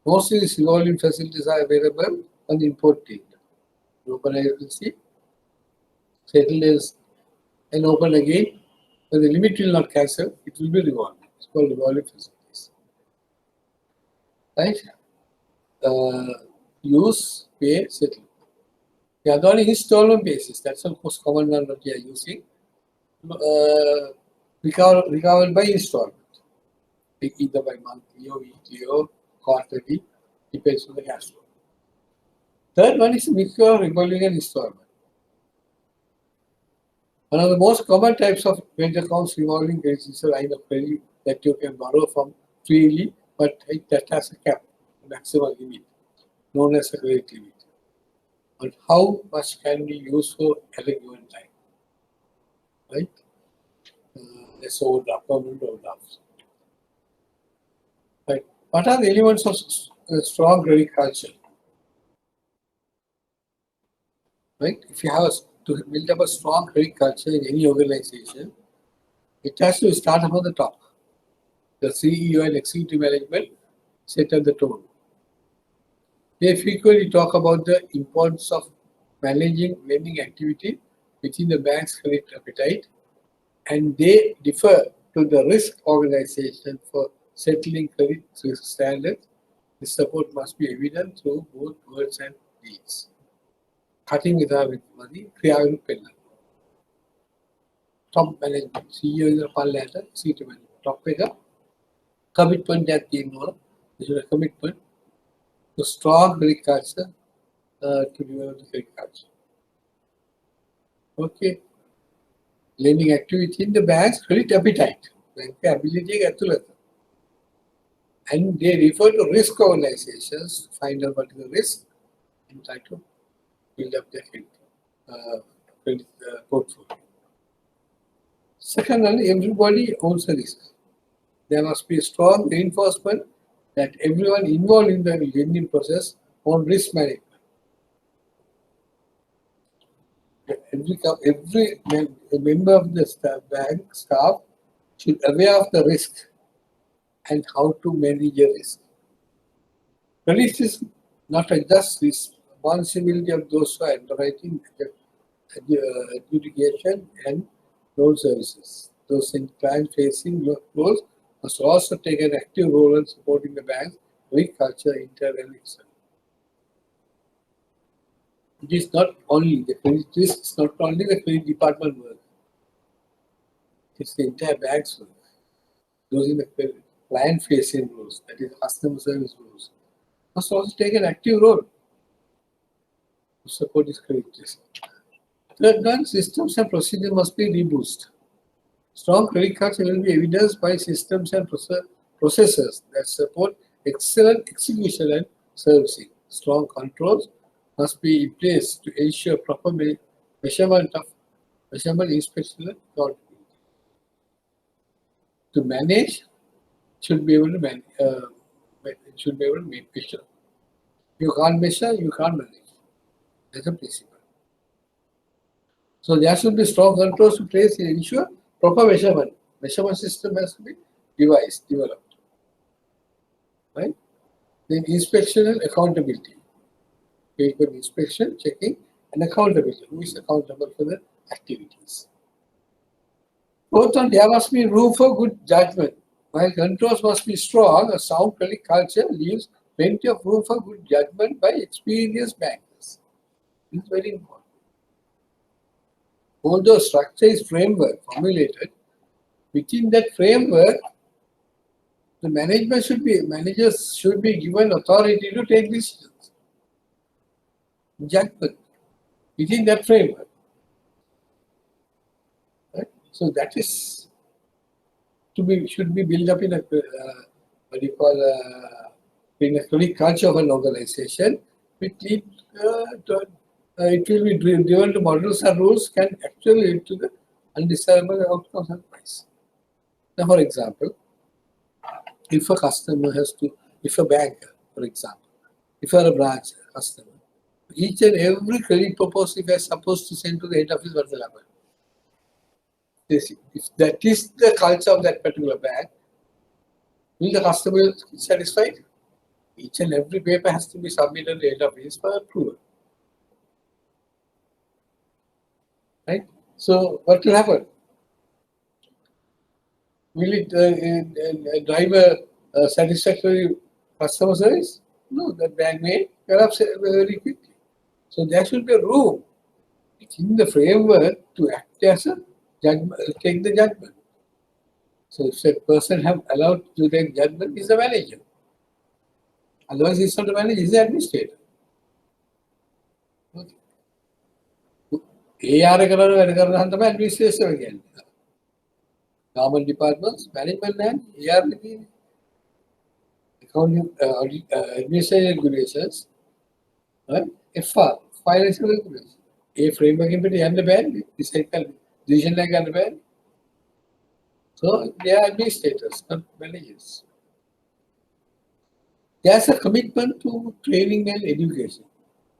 Most of these revolving facilities are available on the import date. Open IFC, settle is and open again. When the limit will not cancel, it will be revolving. It's called revolving facilities. Right? Use, pay, settle. They are on installment basis. That's the most common one that we are using. Recovered by installment. Either by monthly or weekly or quarterly, depends on the cash flow. Third one is mixture of revolving and installment. One of the most common types of credit accounts revolving credit is a line of credit that you can borrow from freely, but that has a cap, a maximum limit, known as a credit limit. But how much can be used for at a given time? Right? That's overdraft, permanent overdrafts. Right. What are the elements of strong credit culture? Right? If you have to build up a strong credit culture in any organization, it has to start from the top. The CEO and executive management set the tone. They frequently talk about the importance of managing lending activity within the bank's credit appetite, and they defer to the risk organization for settling credit risk standards. The support must be evident through both words and deeds. Cutting with money, creating penalty. Top management, CEO is a letter, executive management. Top figure, commitment that they know, this is a commitment to strong credit culture to develop the credit culture. Okay. Lending activity in the bank's credit appetite. Bank ability and they refer to risk organizations to find out what is the risk and try to build up their credit portfolio. Secondly, everybody owns a risk. There must be a strong reinforcement that everyone involved in the lending process on risk management. Every member of the bank staff should be aware of the risk and how to manage a risk. Credit is not just responsibility of those who are underwriting, adjudication, and loan services. Those in client-facing roles must also take an active role in supporting the bank's credit culture internally and externally. It is not only the credit risk, it's not only the credit department work. It's the entire bank's work. Those in the client-facing roles, that is customer service roles, must also take an active role to support this credit risk. Third one, systems and procedures must be reboosted. Strong credit culture will be evidenced by systems and processes that support excellent execution and servicing. Strong controls must be in place to ensure proper measurement, inspection, and accountability. To manage, should be able to measure. You can't measure, you can't manage. That's a principle. So there should be strong controls to place to ensure proper measurement. Measurement system has to be developed. Right? Then inspection and accountability. Frequent inspection, checking, and accountability. Who is accountable for the activities? Fourth one, there must be room for good judgment. While controls must be strong, a sound credit culture leaves plenty of room for good judgment by experienced bankers. This is very important. Although structure is framework formulated, within that framework, the managers should be given authority to take decisions. Judgment within that framework. Right? So that is should be built up in a in a credit culture of an organization, which lead it will be driven to models and rules can actually lead to the undesirable outcomes and price. Now, for example, if a customer if a banker, for example, if you are a branch customer, each and every credit proposal you are supposed to send to the head office, what will happen? If that is the culture of that particular bank, will the customer be satisfied? Each and every paper has to be submitted to the head office for approval. Right? So, what will happen? Will it drive a satisfactory customer service? No, the bank may collapse very quickly. So, there should be a room within the framework to act as a judgment, take the judgment. So, if a person have allowed to take judgment, is the manager. Otherwise, he's not the manager, he's the administrator. Okay. AR administration again. Government departments, management and AR accounting, administrative regulations, right? FR, financial regulations. A framework implement and the ban, decision like and the ban. So they are administrators, not managers. There's a commitment to training and education.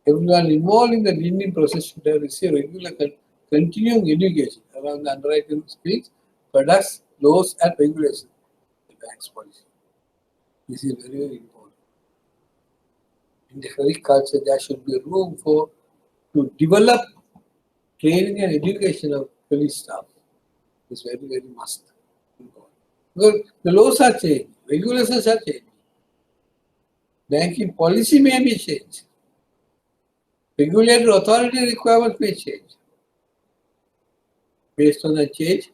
Everyone involved in the lending process should have received regular continuing education around the underwriting skills, products, laws, and regulations. The bank's policy. This is very, very important. In the credit culture, there should be room to develop training and education of credit staff. It's very, very must. Because the laws are changed, regulations are changed. Banking policy may be changed. Regulatory authority requirements may change. Based on the change,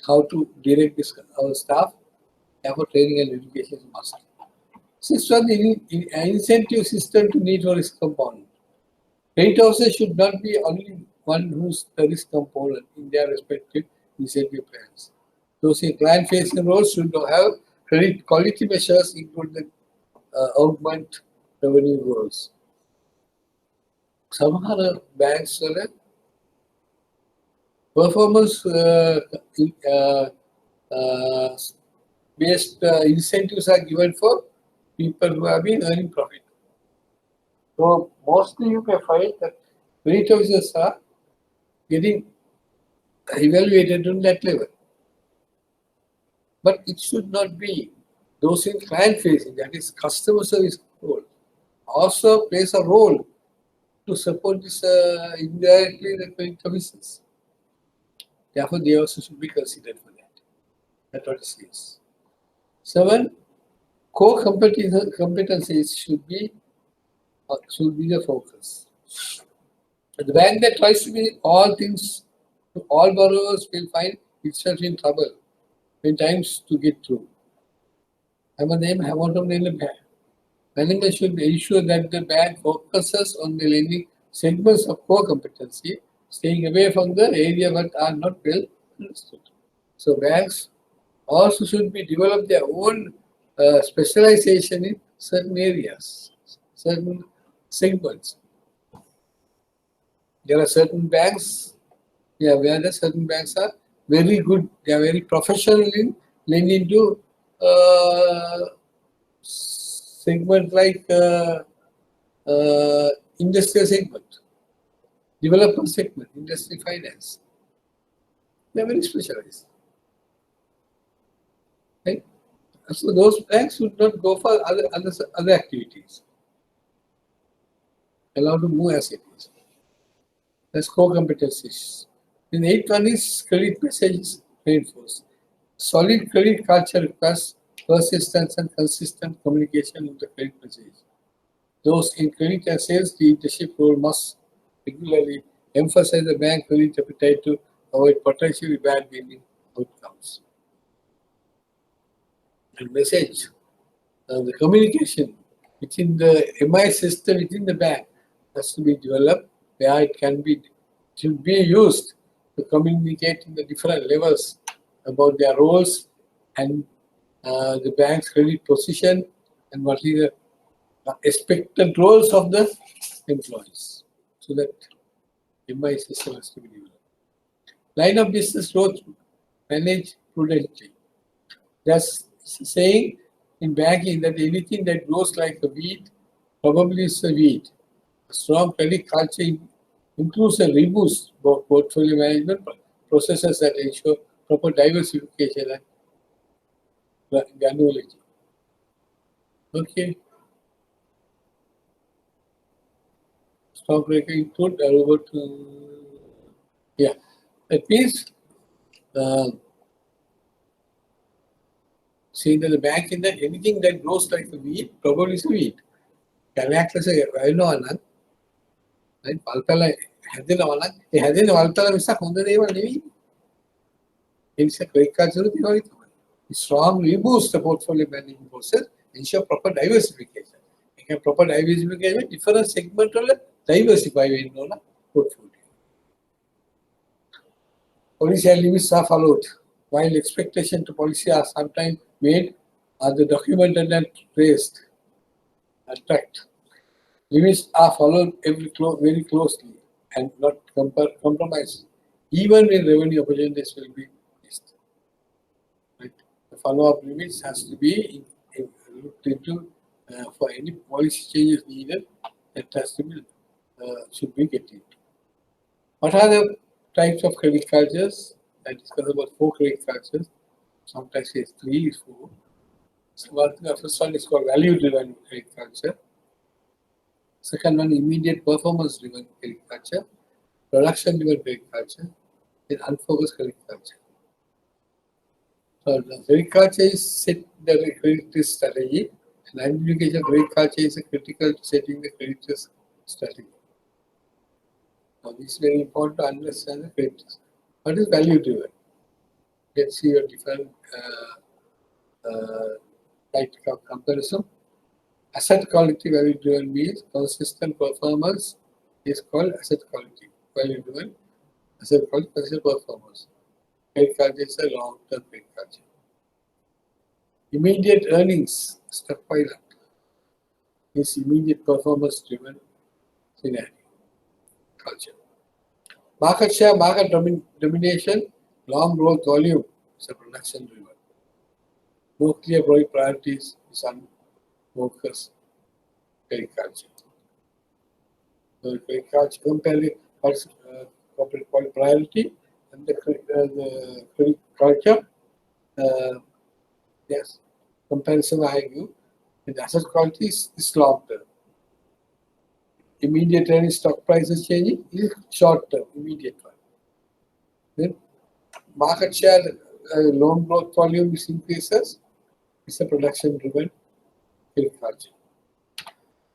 how to direct our staff, therefore training and education is must. Sixth one, the incentive system to need for risk component. Credit houses should not be only one who's the risk component in their respective incentive plans. Those in client-facing roles should have credit quality measures, including augment revenue goals. Some other banks performance based incentives are given for people who have been earning profit. So mostly you may find that credit officers are getting evaluated on that level. But it should not be. Those in client facing, that is customer service role, also plays a role to support this indirectly the credit officers. Therefore, they also should be considered for that. That's what it says. 7. Core competencies should be the focus. The bank that tries to be all things to all borrowers will find itself in trouble when times to get through. Management should ensure that the bank focuses on the lending segments of core competency, staying away from the area that are not well understood. So banks also should be develop their own specialization in certain areas, certain segments. There are certain banks, where the certain banks are very good. They are very professional in lending to segment like industrial segment, developer segment, industry finance. They are very specialized. Right? So those banks would not go for other activities. Allowed to move as it is. That's core competencies. The eighth one is credit messages reinforced. Solid credit culture requires persistence and consistent communication with the credit message. Those in credit and sales leadership role must regularly emphasize the bank credit appetite to avoid potentially bad lending outcomes. And message, the communication within the MI system within the bank has to be developed where it should be used to communicate in the different levels about their roles and the bank's credit position and what is the expected roles of the employees. So that MI system has to be developed. Line of business growth, manage prudently. That's saying in banking that anything that grows like a weed probably is a weed. A strong credit culture includes and removes portfolio management processes that ensure proper diversification and granularity. Okay. Stock breaker input, over to, that means saying that the bank in that anything that grows like a weed probably is a weed. Can act as a right? Valpala හැදෙනවා නම් ඒ හැදෙන වල්පල මිසක් හොඳ දේවල් නෙවෙයි. ඒ නිසා credit card වල තියෙනවා තමයි. Strongly boost the portfolio management process, ensure proper diversification. ඒක proper diversification different segment වල diversify වෙන්න ඕන portfolio. Policy limits are followed. While expectation to policy are sometimes made, are the documented and traced and tracked. Limits are followed very closely and not compromised, even when revenue opportunities will be missed. Right? The follow-up limits has to be looked into for any policy changes needed. That has to be should be getting. What are the types of credit cultures? I discussed about 4 credit cultures. Sometimes it's 3, 4. So the first one is called value-driven credit culture. Second one, immediate performance-driven credit culture. Production-driven credit culture. Then unfocused credit culture. So the credit culture is set the credit risk strategy, and identification of credit culture is critical to setting the credit risk strategy. Now, this is very important to understand the credit risk. What is value-driven? Let's see a different type of comparison. Asset quality value-driven means consistent performance is called asset quality. Value-driven asset quality consistent performance. Credit culture is a long-term credit culture. Immediate earnings, stockpile up, is immediate performance-driven scenario culture. Market share, market domination, long growth volume is a production-driven. No clear priorities is unfocused credit culture. The credit culture comparing corporate priority and the credit culture. Yes, comparison I give. The asset quality is long term. Immediate earning stock prices changing is short term, immediate one. Then market share, loan growth volume is increases. It's a production driven credit culture.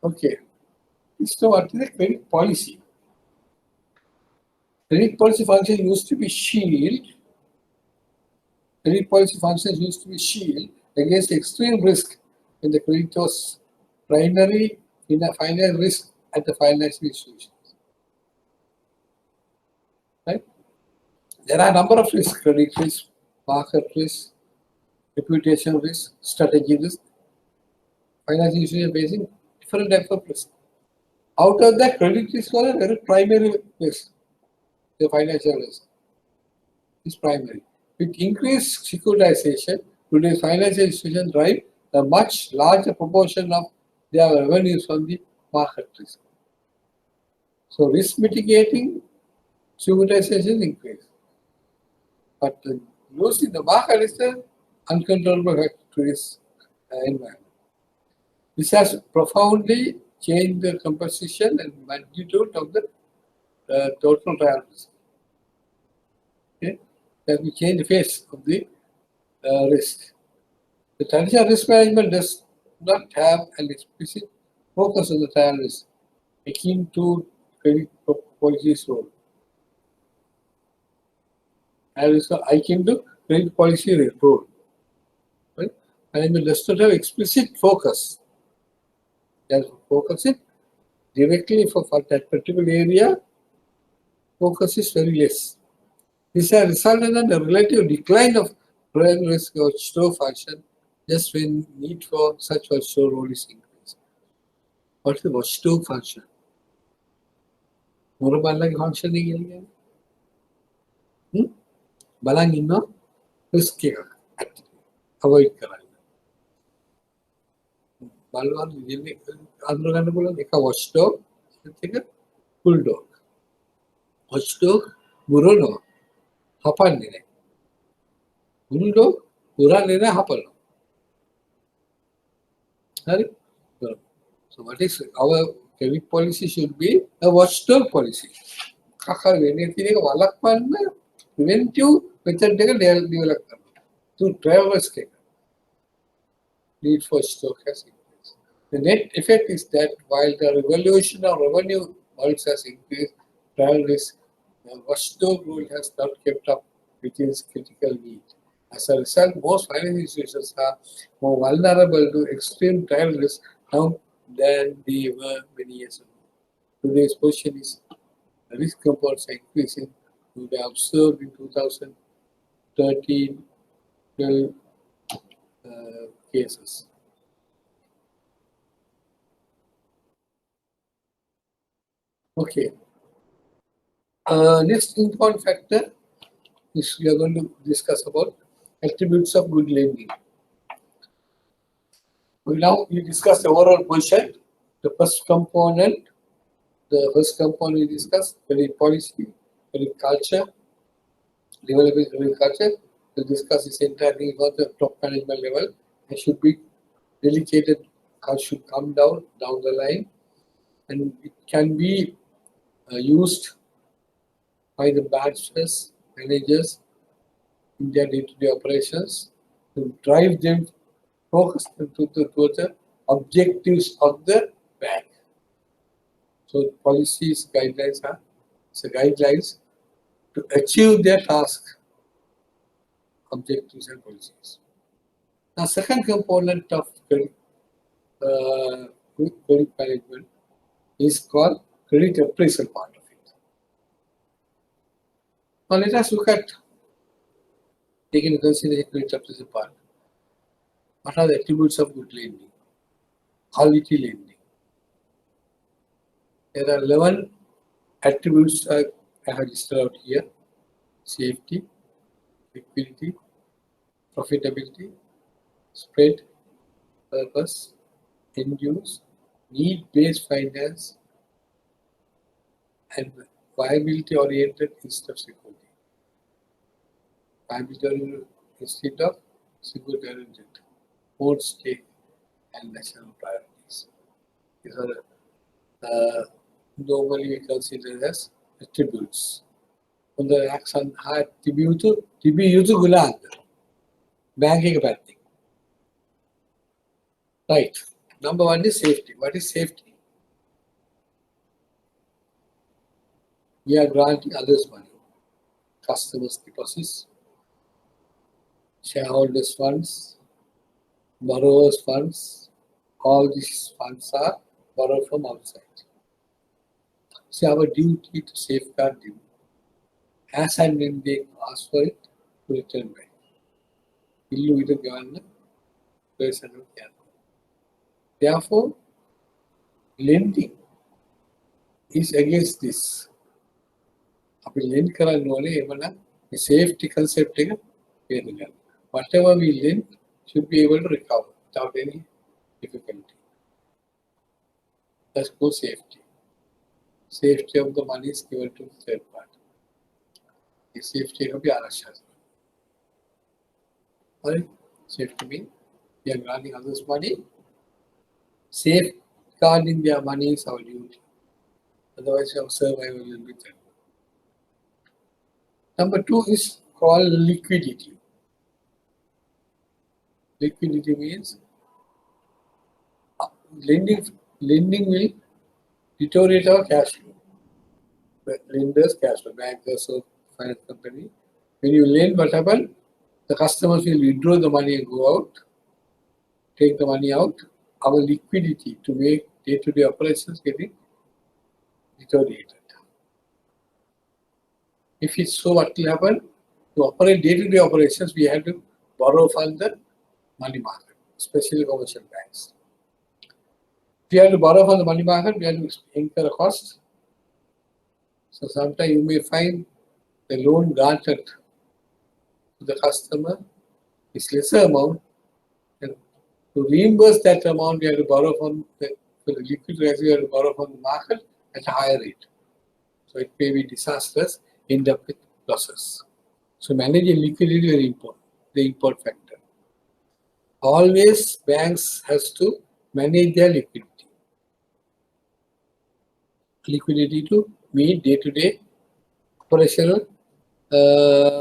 Okay. So what is the credit policy? Credit policy function used to be shield credit policy functions used to be shield against extreme risk when the creditor's primary finance risk at the financial institution. Right? There are a number of risks: credit risk, market risk, reputation risk, strategy risk. Financial institutions facing different types of risk. Out of that, credit risk was a very primary risk. The financial risk is primary. With increased securitization, today's financial institutions drive a much larger proportion of their revenues from the market risk. So risk mitigating securitization increase. But losing the market is an uncontrollable risk environment. This has profoundly changed the composition and magnitude of the total trial risk. Okay? That we change the face of the risk. The traditional risk management does not have an explicit focus on the trial risk, akin to credit policy's role. Akin to credit policy role. Right? Management does not have explicit focus. That focus it directly for that particular area, focus is very less. This has resulted in a relative decline of prime risk watchdog function just when need for such watchdog role is increased. What is the watchdog function? More balang function again? Balang inno risk avoid කරන්න. බලවන්න ඉන්නේ අඳුර ගන්න පුළුවන් එක watchdog එක bulldog. Watchdog බුරනවා. හපන්නේ නැහැ. bulldog බුරන්නේ නැහැ හපනවා. හරි? So what is our credit policy should be a watchdog policy. කකර වෙන්නේ තියෙන එක වළක්වන්න preventive method එක develop කරනවා. To drive risk එක. Need for stock has increased. The net effect is that while the revaluation of revenue also has increased, trial risk, the watchdog rule has not kept up with its critical need. As a result, most financial institutions are more vulnerable to extreme trial risk now than they were many years ago. Today's position is the risk components are increasing. We observed in 2013 12 cases. Okay. Next important factor is we are going to discuss about attributes of good lending. We discuss the overall position. The first component we discuss credit policy, credit culture, developing credit culture. We'll discuss this entire thing about the top management level. It should be delegated, should come down the line, and it can be used by the bankers, managers in their day-to-day operations to drive them, focus them towards the objectives of the bank. So policies, guidelines are guidelines to achieve their task, objectives and policies. Now, second component of credit management is called credit appraisal part of it. Now, let us look at taking into consideration credit appraisal part. What are the attributes of good lending? Quality lending. There are 11 attributes I have listed out here: safety, liquidity, profitability, spread, purpose, end use, need-based finance, and viability-oriented instead of security. Viability-oriented instead of security-oriented. Board stake and national priorities. These are normally considered as attributes. On the action high TBU to Guland. Banking pathing. Right. Number one is safety. What is safety? We are granting others money. Customers' deposits. shareholders' funds, borrowers' funds, all these funds are borrowed from outside. It's our duty to safeguard them as and when they ask for it to return back. Therefore, lending is against this. අපි lend කරන්න ඕනේ එවනම් මේ safety concept එක තේරුම් ගන්න. Whatever we lend should be able to recover without any difficulty. That's called safety. Safety of the money is given to the third party. The safety of the arashas. Right? Safety means we are granting others money. Safeguarding their money is our duty. Otherwise, our survival will be threatened. Number 2 is called liquidity. Liquidity means lending will deteriorate our cash flow. Lenders, cash flow, bankers or finance company. When you lend, what happens? The customers will withdraw the money and go out, take the money out. Our liquidity to make day-to-day operations getting deteriorated. If it's so, what will happen? To operate day-to-day operations, we have to borrow from the money market, especially commercial banks. If you have to borrow from the money market, we have to incur a cost. So sometimes you may find the loan granted to the customer is lesser amount, and to reimburse that amount, we have to borrow from the liquid reserve, we have to borrow from the market at a higher rate. So it may be disastrous, end up with losses. So managing liquidity is very important, the important factor. Always banks has to manage their liquidity. Liquidity to meet day-to-day operational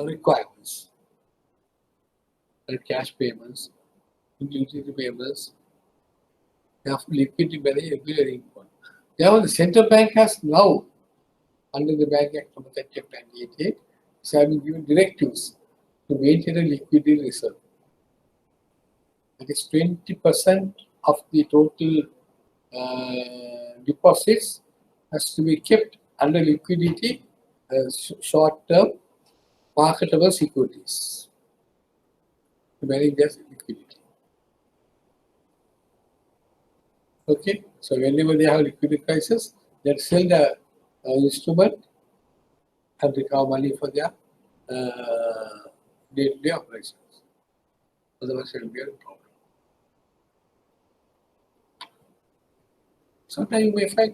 requirements. And cash payments, utility payments. Therefore, liquidity management is very important. Therefore, the central bank has now, under the Bank Act number 30 of 1988, is having given directives to maintain a liquidity reserve. That is 20% of the total deposits has to be kept under liquidity short-term marketable securities to manage their liquidity. Okay, so whenever they have liquidity crisis, they sell the instrument and recover money for their day-to-day operations. Otherwise, it will be a problem. Sometimes you may find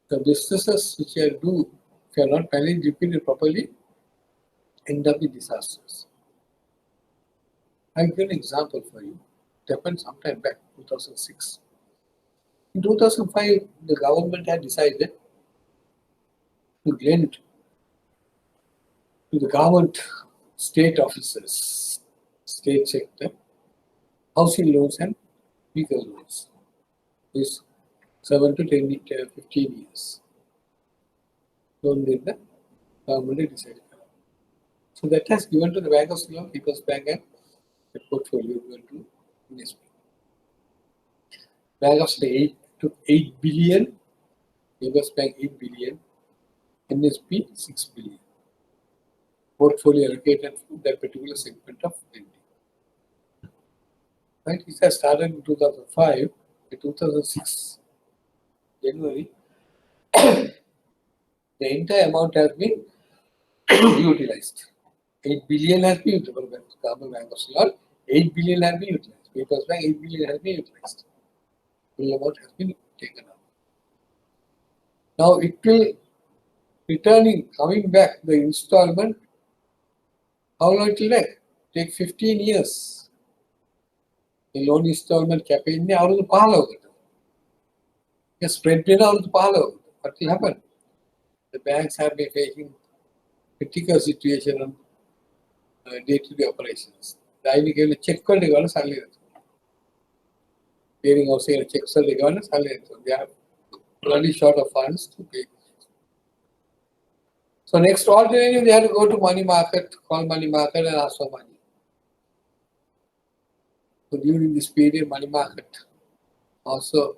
the businesses which you do, if you are not managing liquidity properly, end up with disasters. I'll give an example for you. It happened sometime back, 2006. In 2005, the government had decided to lend to the government state officers, state sector, housing loans and vehicle loans. Is 7 to 10, 15 years. Loan in the government decided. So that has given to the Bank of Sri Lanka, People's Bank, and the portfolio given to NSP. Bank of Sri Lanka took 8 billion, People's Bank 8 billion, NSP 6 billion. Portfolio allocated for that particular segment of lending. Right? It has started in 2005. In 2006, January, the entire amount has been utilized. 8 billion has been utilized. Government Bank of Sri Lanka, 8 billion has been utilized. People's Bank, 8 billion has been utilized. Full amount has been taken up. Now it will coming back the installment. How long it will take? 15 years. The loan installment cap in the out of the palo. The spread rate out of the palo. What will happen? The banks have been facing critical situation on day-to-day operations. I will give a check call the government. Paying also a check call the government. They are really short of funds to pay. So next alternative, they have to go to money market, call money market and ask for money. So during this period, money market also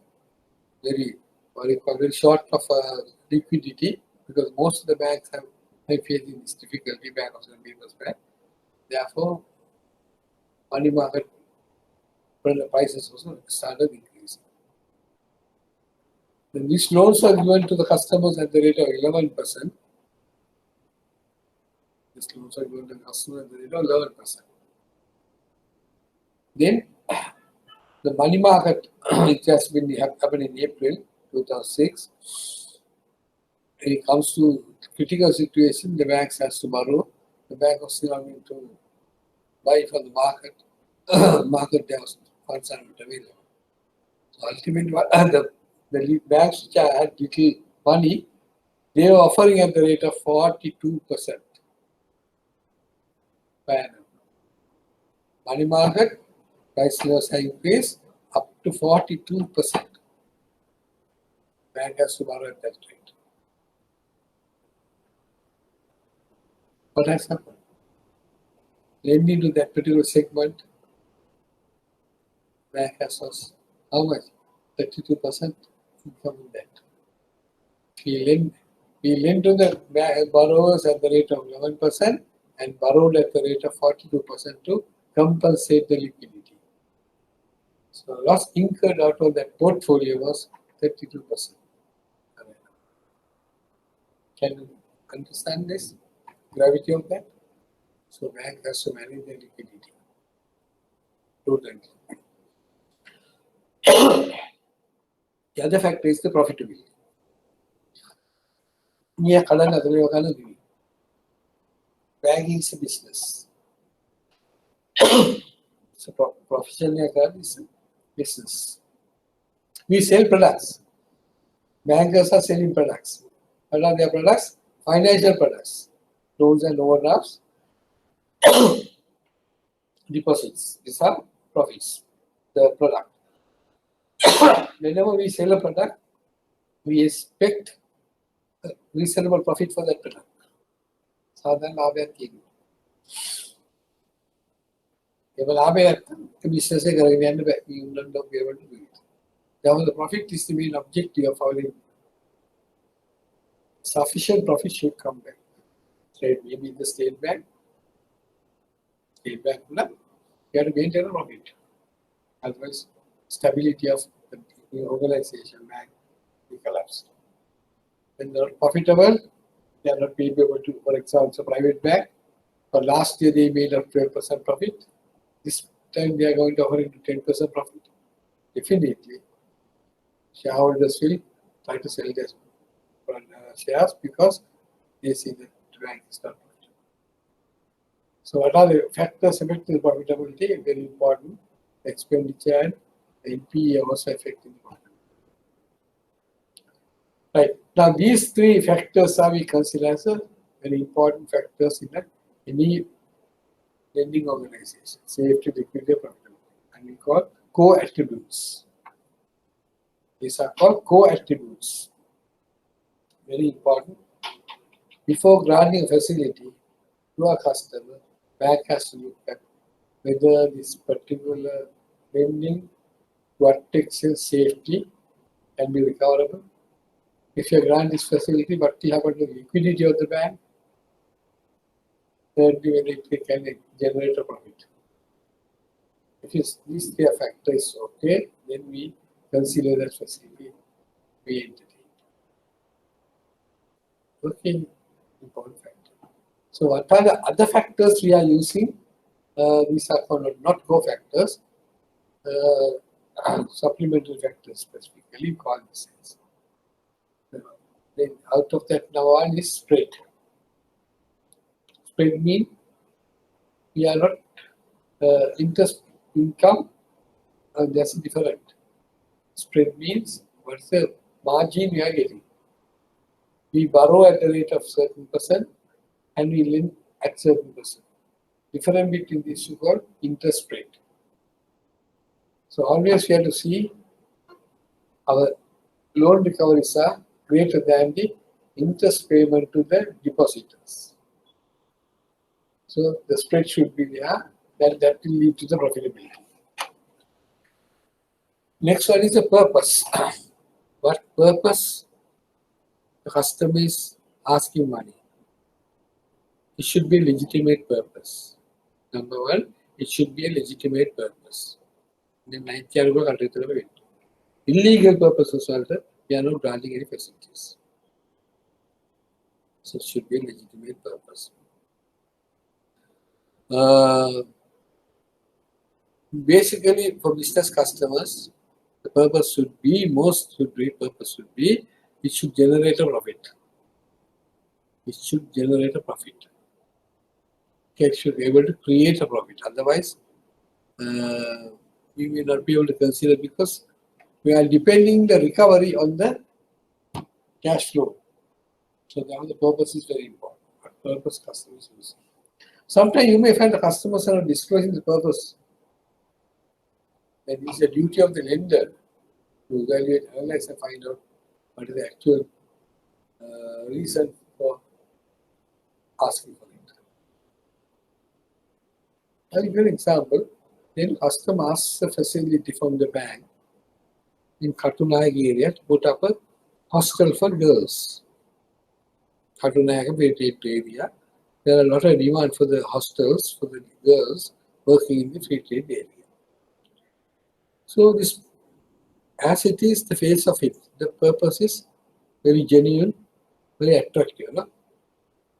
very short of liquidity, because most of the banks are facing this difficulty, Bank of St. Peter's Bank. Therefore, money market prices also started increasing. Then these loans are given to the customers at the rate of 11%. These loans are given to the customer at the rate of 11%. Then the money market, which has been happened in April 2006, when it comes to critical situation, the banks has to borrow. The bank was still going to buy from the market. Market there was funds are not available. So ultimately, the banks which had little money, they were offering at the rate of 42% per annum. Money market price levels have increased up to 42%. Bank has to borrow at that rate. What has happened? Lending to that particular segment, bank has lost how much? 32% income in that. We lend to the borrowers at the rate of 11% and borrowed at the rate of 42% to compensate the liquidity. So loss incurred out of that portfolio was 32%. Can you understand this? Gravity of that? So bank has to manage the liquidity. Totally. The other factor is the profitability. Banking is a business. So profession is a business. We sell products. Bankers are selling products. What are their products? Financial products. Loans and overdrafts. Deposits. These are profits. The product. Whenever we sell a product, we expect a reasonable profit for that product. Sadhan ලාභයක් තියෙනවා. If ලාභයක් the business එක කරගෙන යන්න බෑ. We will not be able to do it. Therefore, the profit is the main objective of our lending. Sufficient profit should come back. Right? Maybe the state bank, you have to maintain a profit. Otherwise, stability of the organization, bank, will collapse. When they are profitable, they are not able to, for example, private bank. For last year, they made a 12% profit. This time, they are going to offer into 10% profit. Definitely, shareholders will try to sell their shares because they see that the bank is not profitable. So, what are the factors affecting profitability? Very important. Expenditure and NPE also affecting the profitability. Right. Now, these three factors are we consider as very important factors in any lending organization: safety, liquidity, profitability, and we call co-attributes. These are called co-attributes. Very important. Before granting a facility to a customer, bank has to look at whether this particular lending to attraction safety can be recoverable. If you grant this facility, what will happen to the liquidity of the bank? Thirdly, whether it can generate a profit. If these three factors okay, then we consider that facility we entertain. Okay, important factor. So, what are the other factors we are using? These are called not co-factors, supplementary factors specifically called this. Then out of that, now one is spread. Spread means we are not interest income, that's different. Spread means what's the margin we are getting. We borrow at the rate of certain percent and we lend at certain percent. Difference between these two called interest spread. So always we have to see our loan recoveries are greater than the interest payment to the depositors. So the spread should be there, that will lead to the profitability. Next one is the purpose. What purpose the customer is asking money? It should be a legitimate purpose. Number one, it should be a legitimate purpose. Then illegal purposes also, we are not granting any facilities. So it should be a legitimate purpose. Basically, for business customers, the purpose should be, it should generate a profit. It should generate a profit. Okay, it should be able to create a profit. Otherwise, we may not be able to consider, because we are depending the recovery on the cash flow. So now the purpose is very important. What purpose customers use. Sometimes you may find the customers are not disclosing the purpose. That is the duty of the lender to evaluate, analyze, and find out what is the actual reason for asking for it. I'll give you an example. Then customer asks a facility from the bank in Katunayake area to put up a hostel for girls. Katunayake area, there are a lot of demand for the hostels for the girls working in the free trade area. So this, as it is the face of it, the purpose is very genuine, very attractive. No?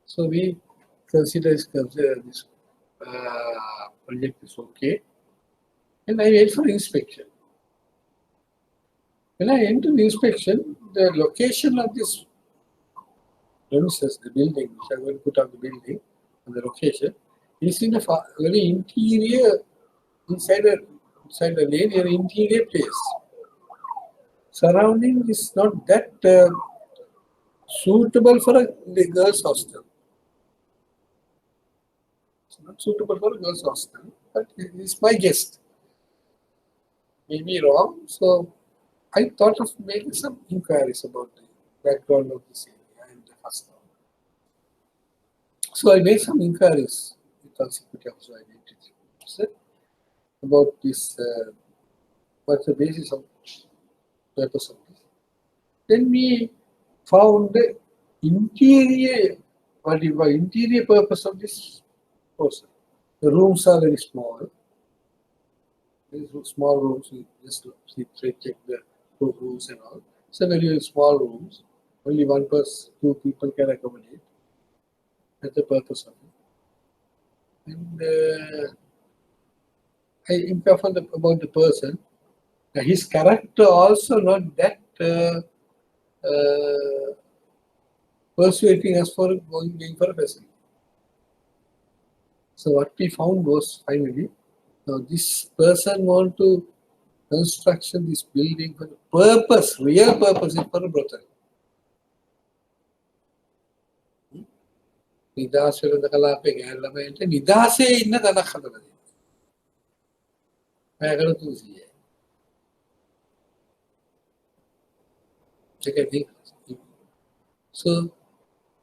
So we consider this project is okay. And I wait for inspection. When I enter the inspection, the location of this premises, the building, which I'm going to put on the building, and the location, is in a very interior, inside the lane, an interior place. Surrounding is not that suitable for the girls' hostel. It's not suitable for a girls' hostel, but it's my guess. Maybe wrong, so I thought of making some inquiries about the background of this area and the hostel. So I made some inquiries with our security officer identity about this, what's the basis of purpose of this. Then we found the interior, interior purpose of this person. The rooms are very small. These small rooms, we just check the rooms and all. So very, very small rooms. Only one person, two people can accommodate. That's the purpose of it. And I inquired about the person. His character also not that persuading us for going for a facility. So what we found was finally, now this person want to construction this building for the purpose, real purpose is for a brothel. නිදාස් වෙන කලාපේ ගෑන් ළමයින්ට නිදාසේ ඉන්න තැනක් හදලා දෙන්න. පැයකට 200යි. Check I think. So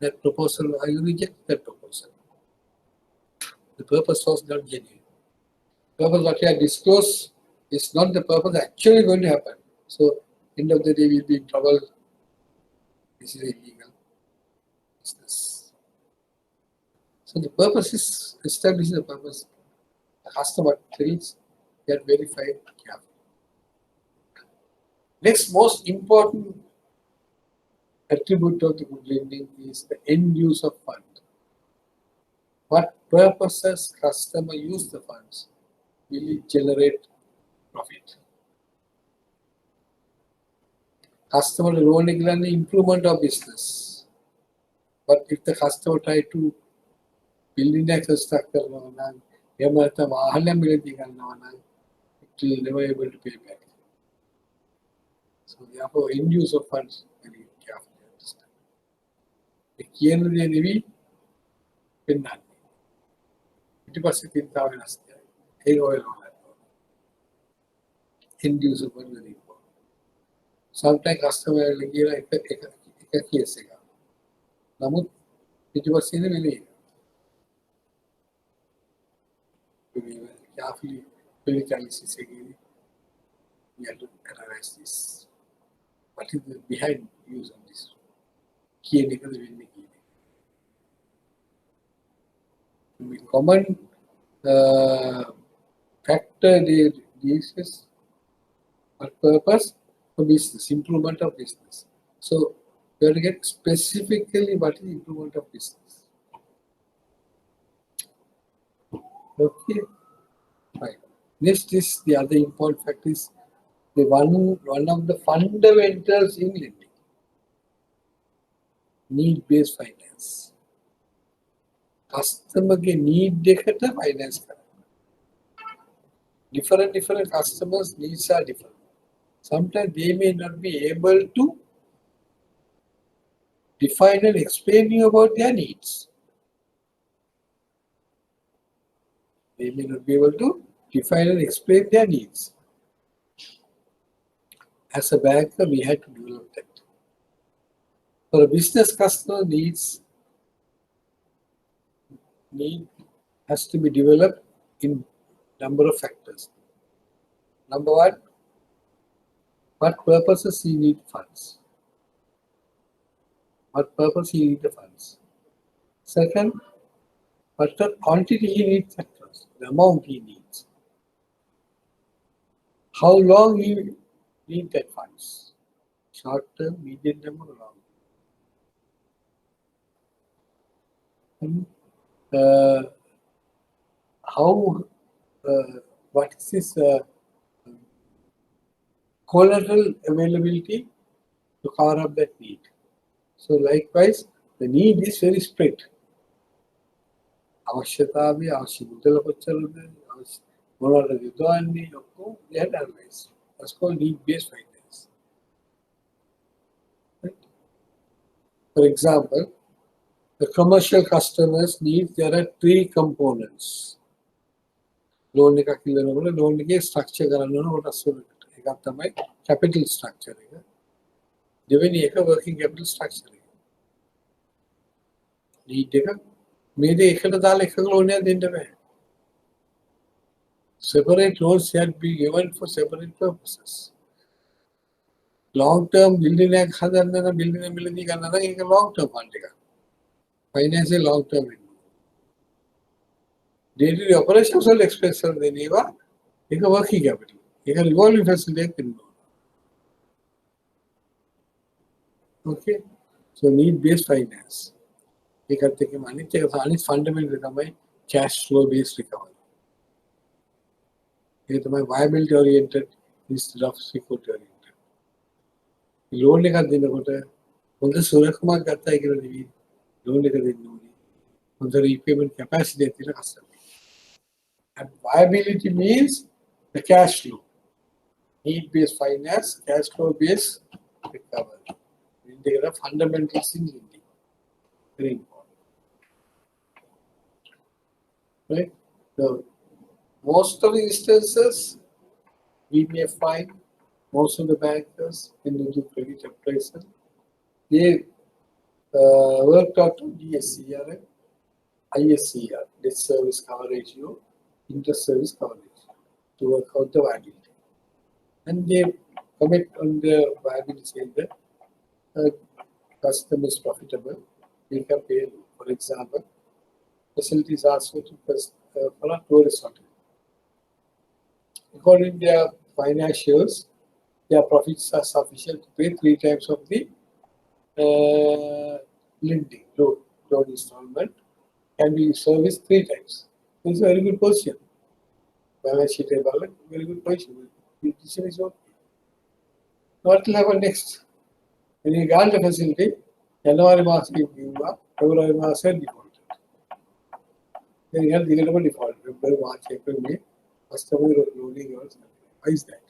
that proposal, I reject that proposal. The purpose was not genuine. The purpose what you have disclosed is not the purpose actually going to happen. So end of the day we'll be in trouble. This is illegal business. So the purpose is establishing the purpose. The customer treats, get verified carefully. Next most important attribute of the good lending is the end use of fund. What purposes customer use the funds will it generate profit. Customer loan is improvement of business. But if the customer try to building a construct it will never be able to pay back. So therefore end use of funds very carefully understand. The key and the nevi pennan. It was a $10,000. Egg oil on that. End use of funds very important. Sometimes customer will give a case. නමුත් පිටිපස්සේ ඉන්න වෙලේ. Carefully build analysis again. We have to analyze this. What is the behind use of this? Key common factor they uses for purpose for business, improvement of business. So we have to get specifically what is improvement of business. Okay. Right. Next is the other important fact is the one of the fundamentals in lending. Need-based finance. Customer ke need dekata finance kara. Different customers' needs are different. Sometimes they may not be able to define and explain you about their needs. They may not be able to define and explain their needs. As a banker, we had to develop that. For a business customer, need has to be developed in number of factors. Number one, what purposes he need funds? What purpose he need the funds? Second, what the quantity he needs factors, the amount he needs. How long he need that funds? Short term, medium term, or long term. What is this collateral availability to cover up that need? So likewise, the need is very spread. අවශ්‍යතාවය අවශ්‍ය මුදල කොච්චරද මොනවද යොදවන්නේ ඔක්කොම we had analyzed. That's called need-based finance. Right? For example, the commercial customers need, there are three components. Loan එකක් ඉල්ලනකොට loan එකේ structure කරන්න ඕන කොටස් වලට. එකක් තමයි capital structure එක. දෙවෙනි එක working capital structure එක. Need එක මේ දෙක එකට දාලා එකක loan එකක් දෙන්න බෑ. Separate loans had be given for separate purposes. Long term building එකක් හදන්න නම් building එක මිලදී ගන්න නම් ඒක long term fund එකක්. Finance long term. Day-to-day operations will express a working capital. You can revolving facility. Okay, so need-based finance. You can take money. It's fundamental cash flow-based recovery. It's viability-oriented instead of security-oriented. Loan लेकर देना होता है. उनसे सुरक्षा करता है कि नहीं loan लेकर देना होगी. उनसे repayment capacity देती है customer. And viability means the cash flow. Need-based finance, cash flow-based recovery. There are fundamentals in lending. Very important. Right? So, most of the instances, we may find most of the bankers in the credit appraisal, they worked out to DSCR and ISCR, debt service cover ratio, interest service coverage, to work out the viability. And they comment on the viability saying that customer is profitable, we can pay. For example, facilities asked for a tourist hotel. According to their financials, their profits are sufficient to pay 3 times of the lending loan installment can be serviced 3 times. It's a very good position. Balance sheet very good position. Decision is okay. What will happen next? When you got the facility, January month February month defaulted. Then you have the default. February, March, April, May. Customer loaning yours. Why is that?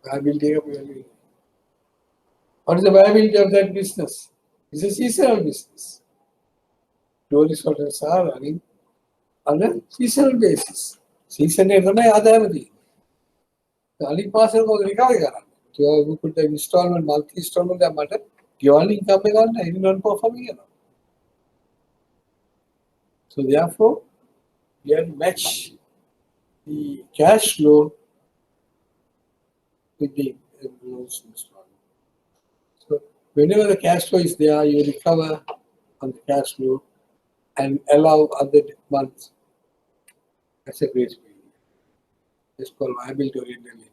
Viability of value. What is the viability of that business? It's a seasonal business. Tourist hotels are running on a seasonal basis. Season is not the other. The only person who recover. you put the installment, monthly installment, that matter. Your income is non-performing. So therefore, we have to match the cash flow with the loans installment. So whenever the cash flow is there, you recover on the cash flow and allow other months as a grace period. It's called liability oriented lending.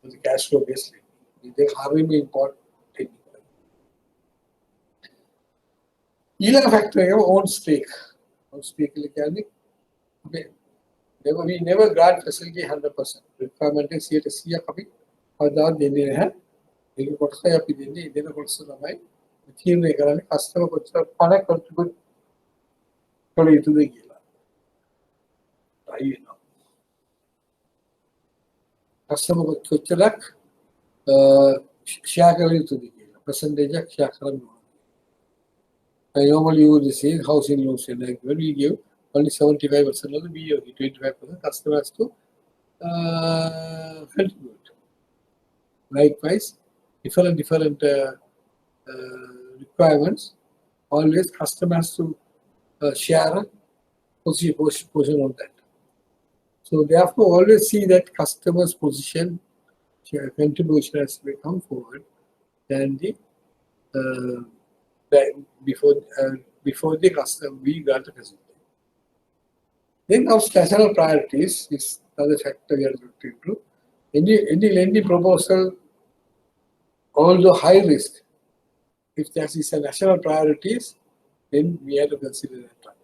The cash flow based lending. They hardly be important. ඊළඟ factor එක own stake. Own stake we never grant facility 100%. Requirement is 100% අපි කවදාවත් දෙන්නේ නැහැ. ඒක කොටසයි අපි දෙන්නේ. දෙන කොටස තමයි තීරණය කරන්නේ customer කොච්චර පණ contribute කළ යුතුද කියලා. customer කොච්චරක් share කළ යුතුද කියලා. percentage එක share කරන්න ඕනේ. Normally you would say housing loans and when we give only 75% of the BOD, 25% customers to contribute. Likewise, different requirements, always customers to share a portion of that. So therefore, always see that customers' position, contribution has to come forward than the before the customer we got the facility. Then our national priorities is another factor we are looking into. Any lending proposal, although high risk, if that is a national priorities, then we have to consider that.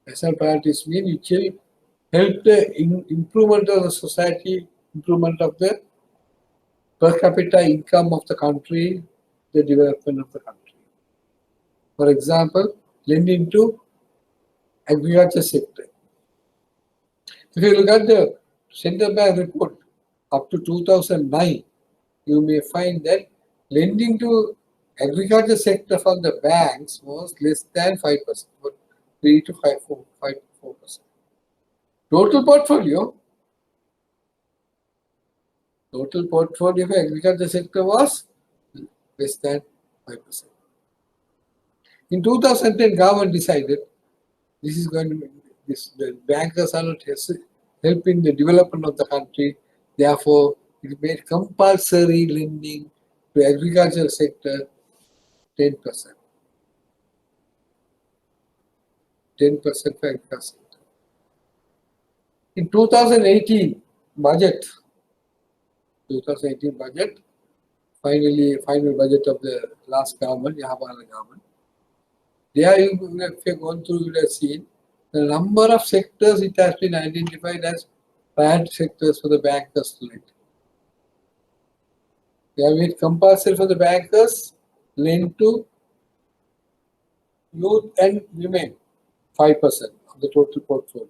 National priorities mean it will help the improvement of the society, improvement of the per capita income of the country, the development of the country. For example, lending to agriculture sector. If you look at the Central Bank report up to 2009, you may find that lending to agriculture sector from the banks was less than 5%, but 3 to 4%. Total portfolio for agriculture sector was less than 5%. In 2010, government decided this is going to be the bankers are not helping the development of the country. Therefore, it made compulsory lending to agricultural sector 10%. 10% for agriculture sector. In 2018 budget, final budget of the last government, Yahabala government. There, if you have gone through, you would have seen the number of sectors it has been identified as bad sectors for the bankers to lend. They have made compulsory for the bankers lend to youth and women, 5% of the total portfolio.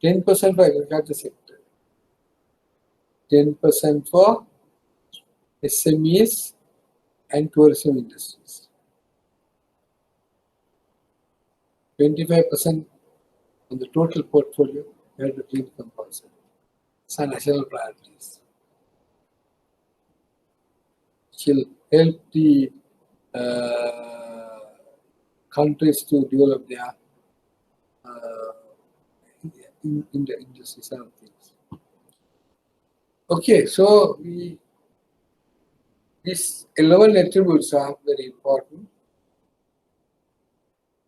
10% for agriculture sector. 10% for SMEs and tourism industries. 25% on the total portfolio, we have to treat compulsory. It's a national priorities. It will help the countries to develop their in the industries and things. Okay, so these 11 attributes are very important.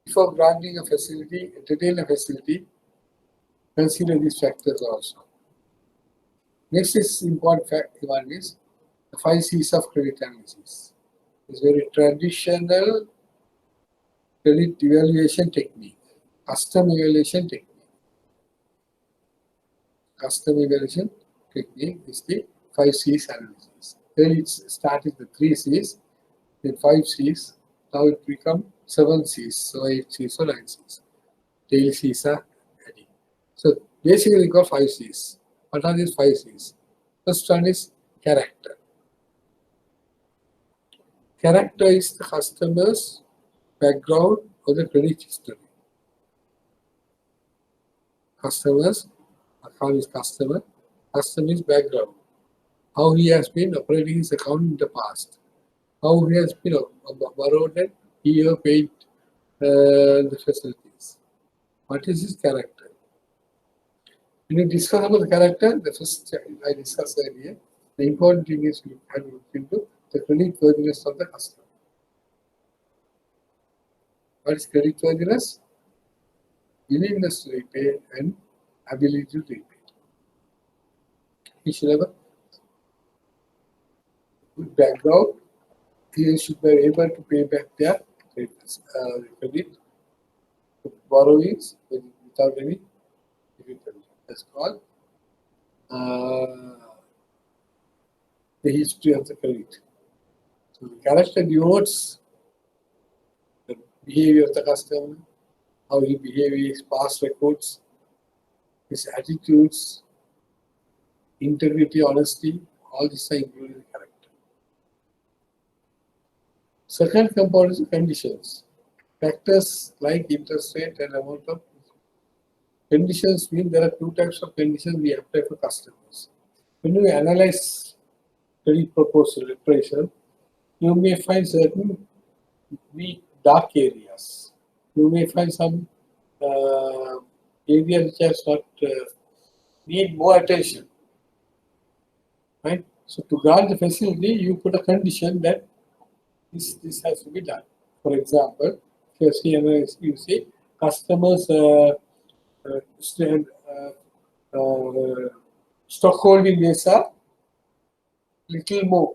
Before granting a facility, entertain a facility, consider these factors also. Next is important fact one is the 5 C's of credit analysis. It's very traditional credit evaluation technique, custom evaluation technique. Custom evaluation technique is the 5 C's analysis. Then it started with 3 C's, then 5 C's, now it becomes 7 C's, so 8 C's or 9 C's. Tail C's are adding. So basically we got 5 C's. What are these 5 C's? First one is character. Character is the customer's background or the credit history. Customers, account is customer, customer's background, how he has been operating his account in the past, how he has been borrowed and he or paid the facilities. What is his character? When you discuss about the character, the first I discussed earlier, the important thing is you have to look into the creditworthiness of the customer. What is creditworthiness? Willingness to repay and ability to repay. He should have a good background. He should be able to pay back their credit borrowings without any difficulty. That's called the history of the credit. So the character denotes the behavior of the customer, how he behaves, his past records, his attitudes, integrity, honesty, all these are included in the character. Second component is conditions. Factors like interest rate and amount of conditions mean there are two types of conditions we apply for customers. When you analyze credit proposal preparation, you may find certain weak, dark areas. You may find some areas which are not need more attention. Right? So to grant the facility, you put a condition that this has to be done. For example, if you see customers stockholding days are little more.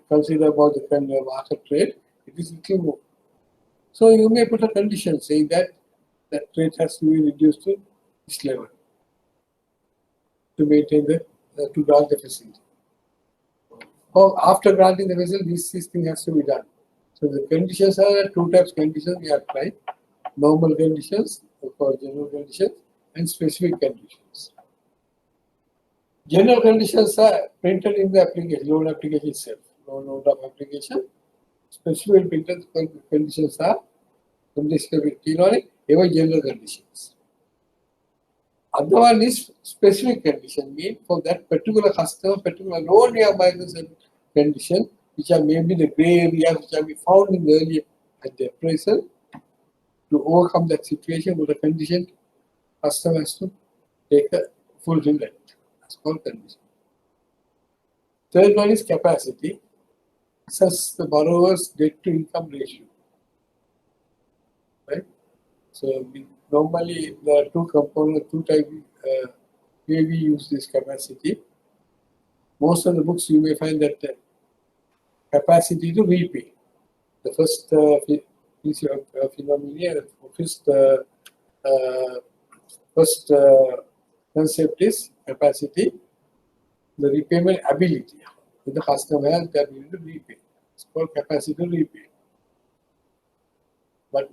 Consider about the market rate, it is little more. So you may put a condition saying that that rate has to be reduced to this level to maintain to grant the facility. Or after granting the facility, this thing has to be done. So the conditions are two types of conditions we apply: normal conditions, or general conditions, and specific conditions. General conditions are printed in the application, loan application itself, loan note of application. Specific printed conditions are even general conditions. Other one is specific condition, mean for that particular customer, particular loan we have by the condition, which are maybe the gray areas which have been found in the earlier at the appraisal. To overcome that situation with a condition, customer has to take a fulfill that. That's called condition. Third one is capacity. Assess the borrower's debt to income ratio. Right? So normally there are two components, two types way we use this capacity. Most of the books you may find that capacity to repay. The first phenomenon, first concept is capacity, the repayment ability. The customer has the ability to repay. It's called capacity to repay. But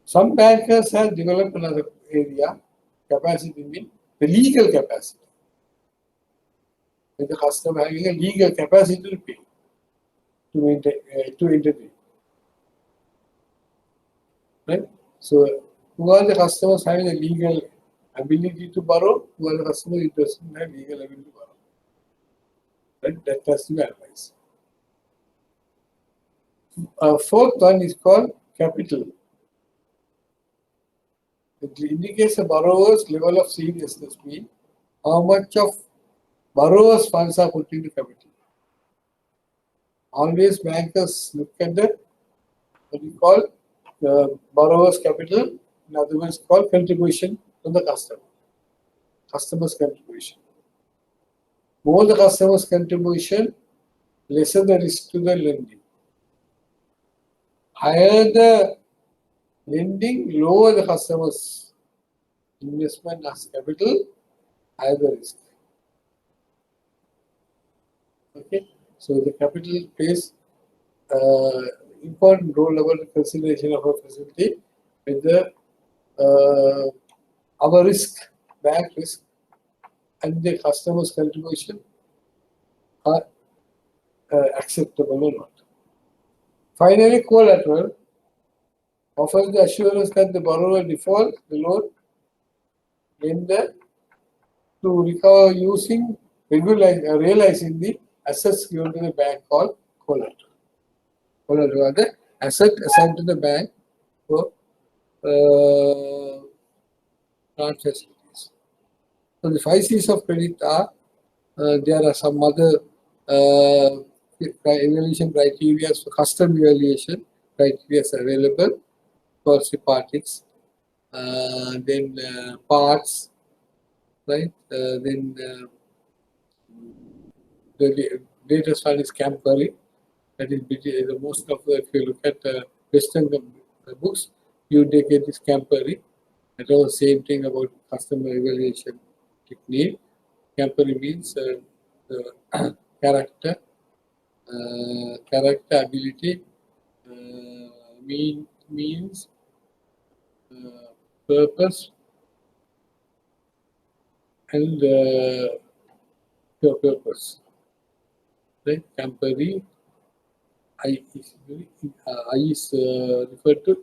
some bankers have developed another area, capacity means the legal capacity. When the customer having a legal capacity to pay, to entertain. Right? So, who are the customers having a legal ability to borrow? Who are the customers who doesn't have legal ability to borrow? Right? That has to be analyzed. Fourth one is called capital. It indicates a borrower's level of seriousness, means how much of borrower's funds are put into capital. Always bankers look at the what we call the borrower's capital, in other words called contribution from the customer. Customer's contribution. More the customer's contribution, lesser the risk to the lending. Higher the lending, lower the customer's investment as capital, higher the risk. Okay, so the capital plays important role about the consideration of a facility with the our risk, bank risk, and the customer's contribution are acceptable or not. Finally, collateral offers the assurance that the borrower default the loan when the to recover using realizing the assets given to the bank called collateral. Collateral are the asset assigned to the bank for grant facilities. So the 5 C's of credit are, there are some other evaluation criteria for custom evaluation criteria available for parties, then parts, right? Then the latest one is Campari. That is the most of the, if you look at Western books, you get this Campari. That was the same thing about customer evaluation technique. Campari means character, ability, means, purpose, and purpose. Right? Campari, I is referred to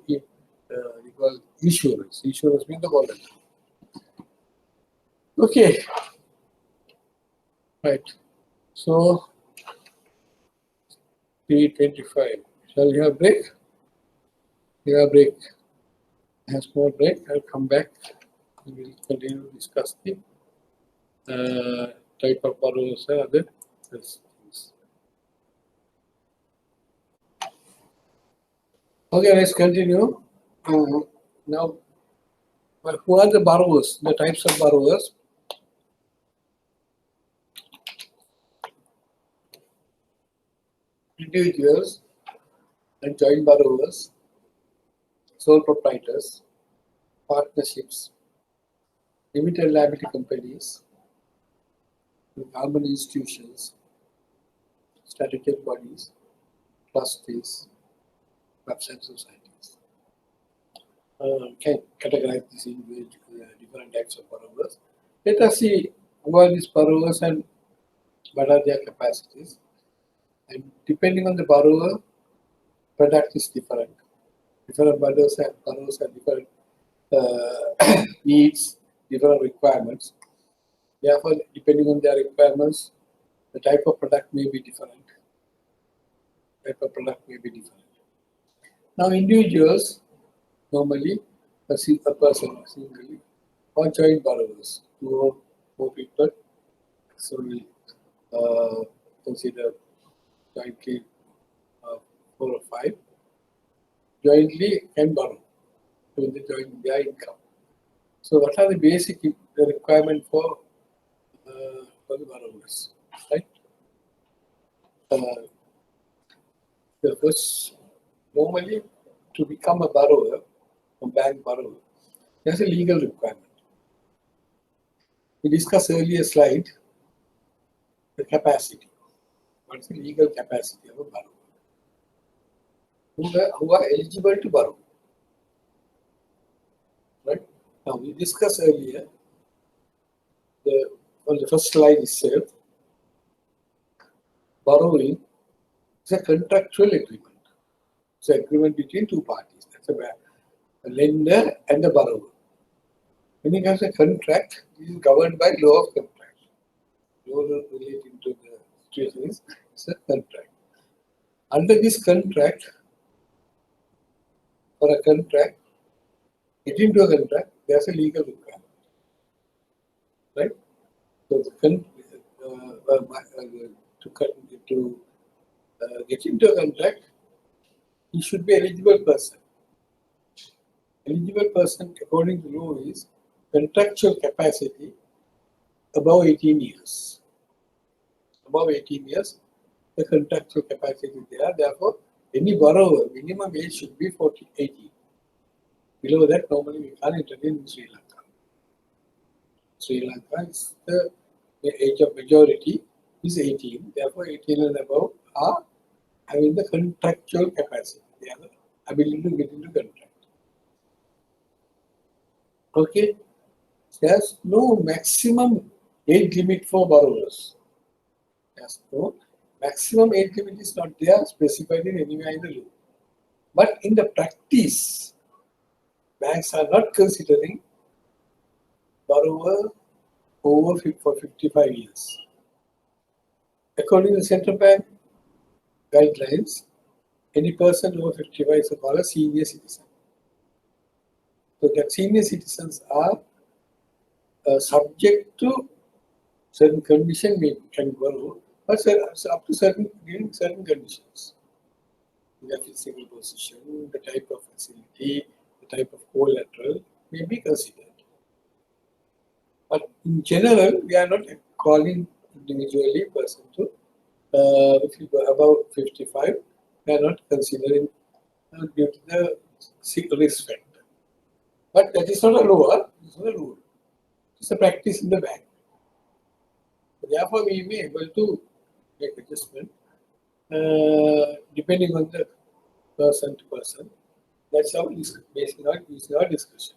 insurance. Insurance means the wallet. Okay. Right. So 3:25. Shall we have break? We have break. Has more break. I'll come back. We will continue to discuss the type of borrowers and other things. Okay, let's continue. Now, who are the borrowers? The types of borrowers. Individuals and joint borrowers, sole proprietors, partnerships, limited liability companies, government institutions, statutory bodies, trustees, clubs and societies. Can categorize this in different types of borrowers. Let us see who are these borrowers and what are their capacities. And depending on the borrower, product is different. Different borrowers have different needs, different requirements. Therefore, depending on their requirements, the type of product may be different. Now, individuals normally perceive a person singly or joint borrowers, 2 or 4 people. So we consider jointly 4 or 5. Jointly can borrow to join their income. So, what are the basic requirement for the borrowers, right? The first, normally, to become a borrower, a bank borrower, there's a legal requirement. We discussed earlier slide the capacity. What's the legal capacity of a borrower? Who are eligible to borrow? Right? Now we discussed earlier on the first slide itself, borrowing is a contractual agreement. It's an agreement between 2 parties. That's a lender and a borrower. When it comes to a contract, it is governed by law of contract. Law relating to the situation is a contract. Under this contract, for a contract, get into a contract, there's a legal requirement. Right? So to get into a contract, he should be eligible person. Eligible person according to law is contractual capacity above 18 years. Above 18 years, the contractual capacity is there. Therefore, any borrower, minimum age should be 18. Below that, normally we can't entertain in Sri Lanka. Sri Lanka is the age of majority is 18. Therefore, 18 and above are having the contractual capacity. They have the ability to get into contract. Okay. There's no maximum age limit for borrowers. There's no maximum age limit is not there specified in anywhere in the law. But in the practice, banks are not considering borrower for 55 years. According to Central Bank guidelines, any person over 55 is called a senior citizen. So that senior citizens are subject to certain condition can borrow, but up to certain conditions. The physical position, the type of facility, the type of collateral may be considered. But in general, we are not calling individually person to if you are above 55, we are not considering due to the risk factor. But that is not a law, it's not a rule. It's a practice in the bank. Therefore, we may be able to make adjustment depending on the person to person. That's how it's based on our discussion.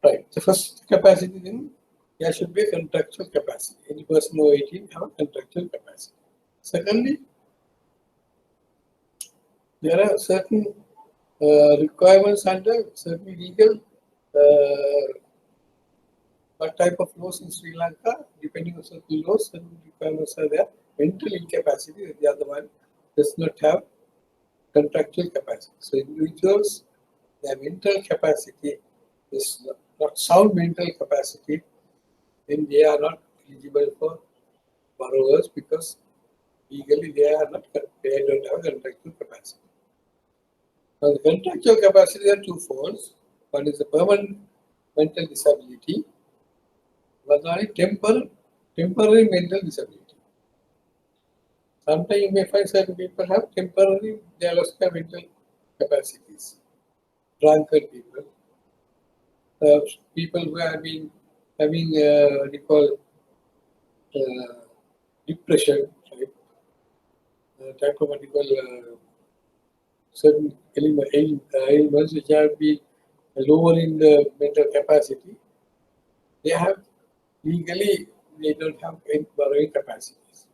Right. The first capacity then there should be a contractual capacity. Any person over 18 have a contractual capacity. Secondly, there are certain requirements under certain legal what type of laws in Sri Lanka, depending on certain laws, certain requirements are there. Mental incapacity, the other one, does not have contractual capacity. So individuals, their mental capacity is not sound mental capacity, then they are not eligible for borrowers because legally they don't have contractual capacity. Now the contractual capacity are two folds. One is the permanent mental disability, one is temporary mental disability. Sometimes you may find certain people have temporary, they lost their mental capacities. Drunkard people, people who have been having what you call depression, type of what you call certain ailments which have been lowering the mental capacity. They have legally they don't have any borrowing capacities.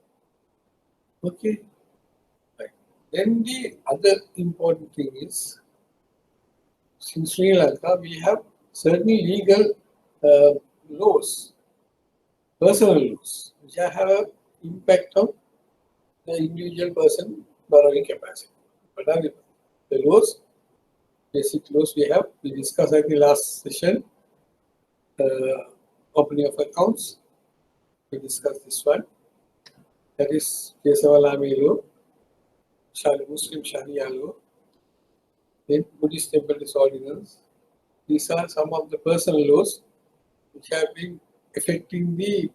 Okay. Right. Then the other important thing is, in Sri Lanka, we have certain legal laws, personal laws, which have an impact on the individual person borrowing capacity. What are the laws? Basic laws we discussed at the last session. Opening of accounts, we discussed this one. That is Kesavalami law, Muslim Sharia law, then Buddhist temple ordinance. These are some of the personal laws which have been affecting the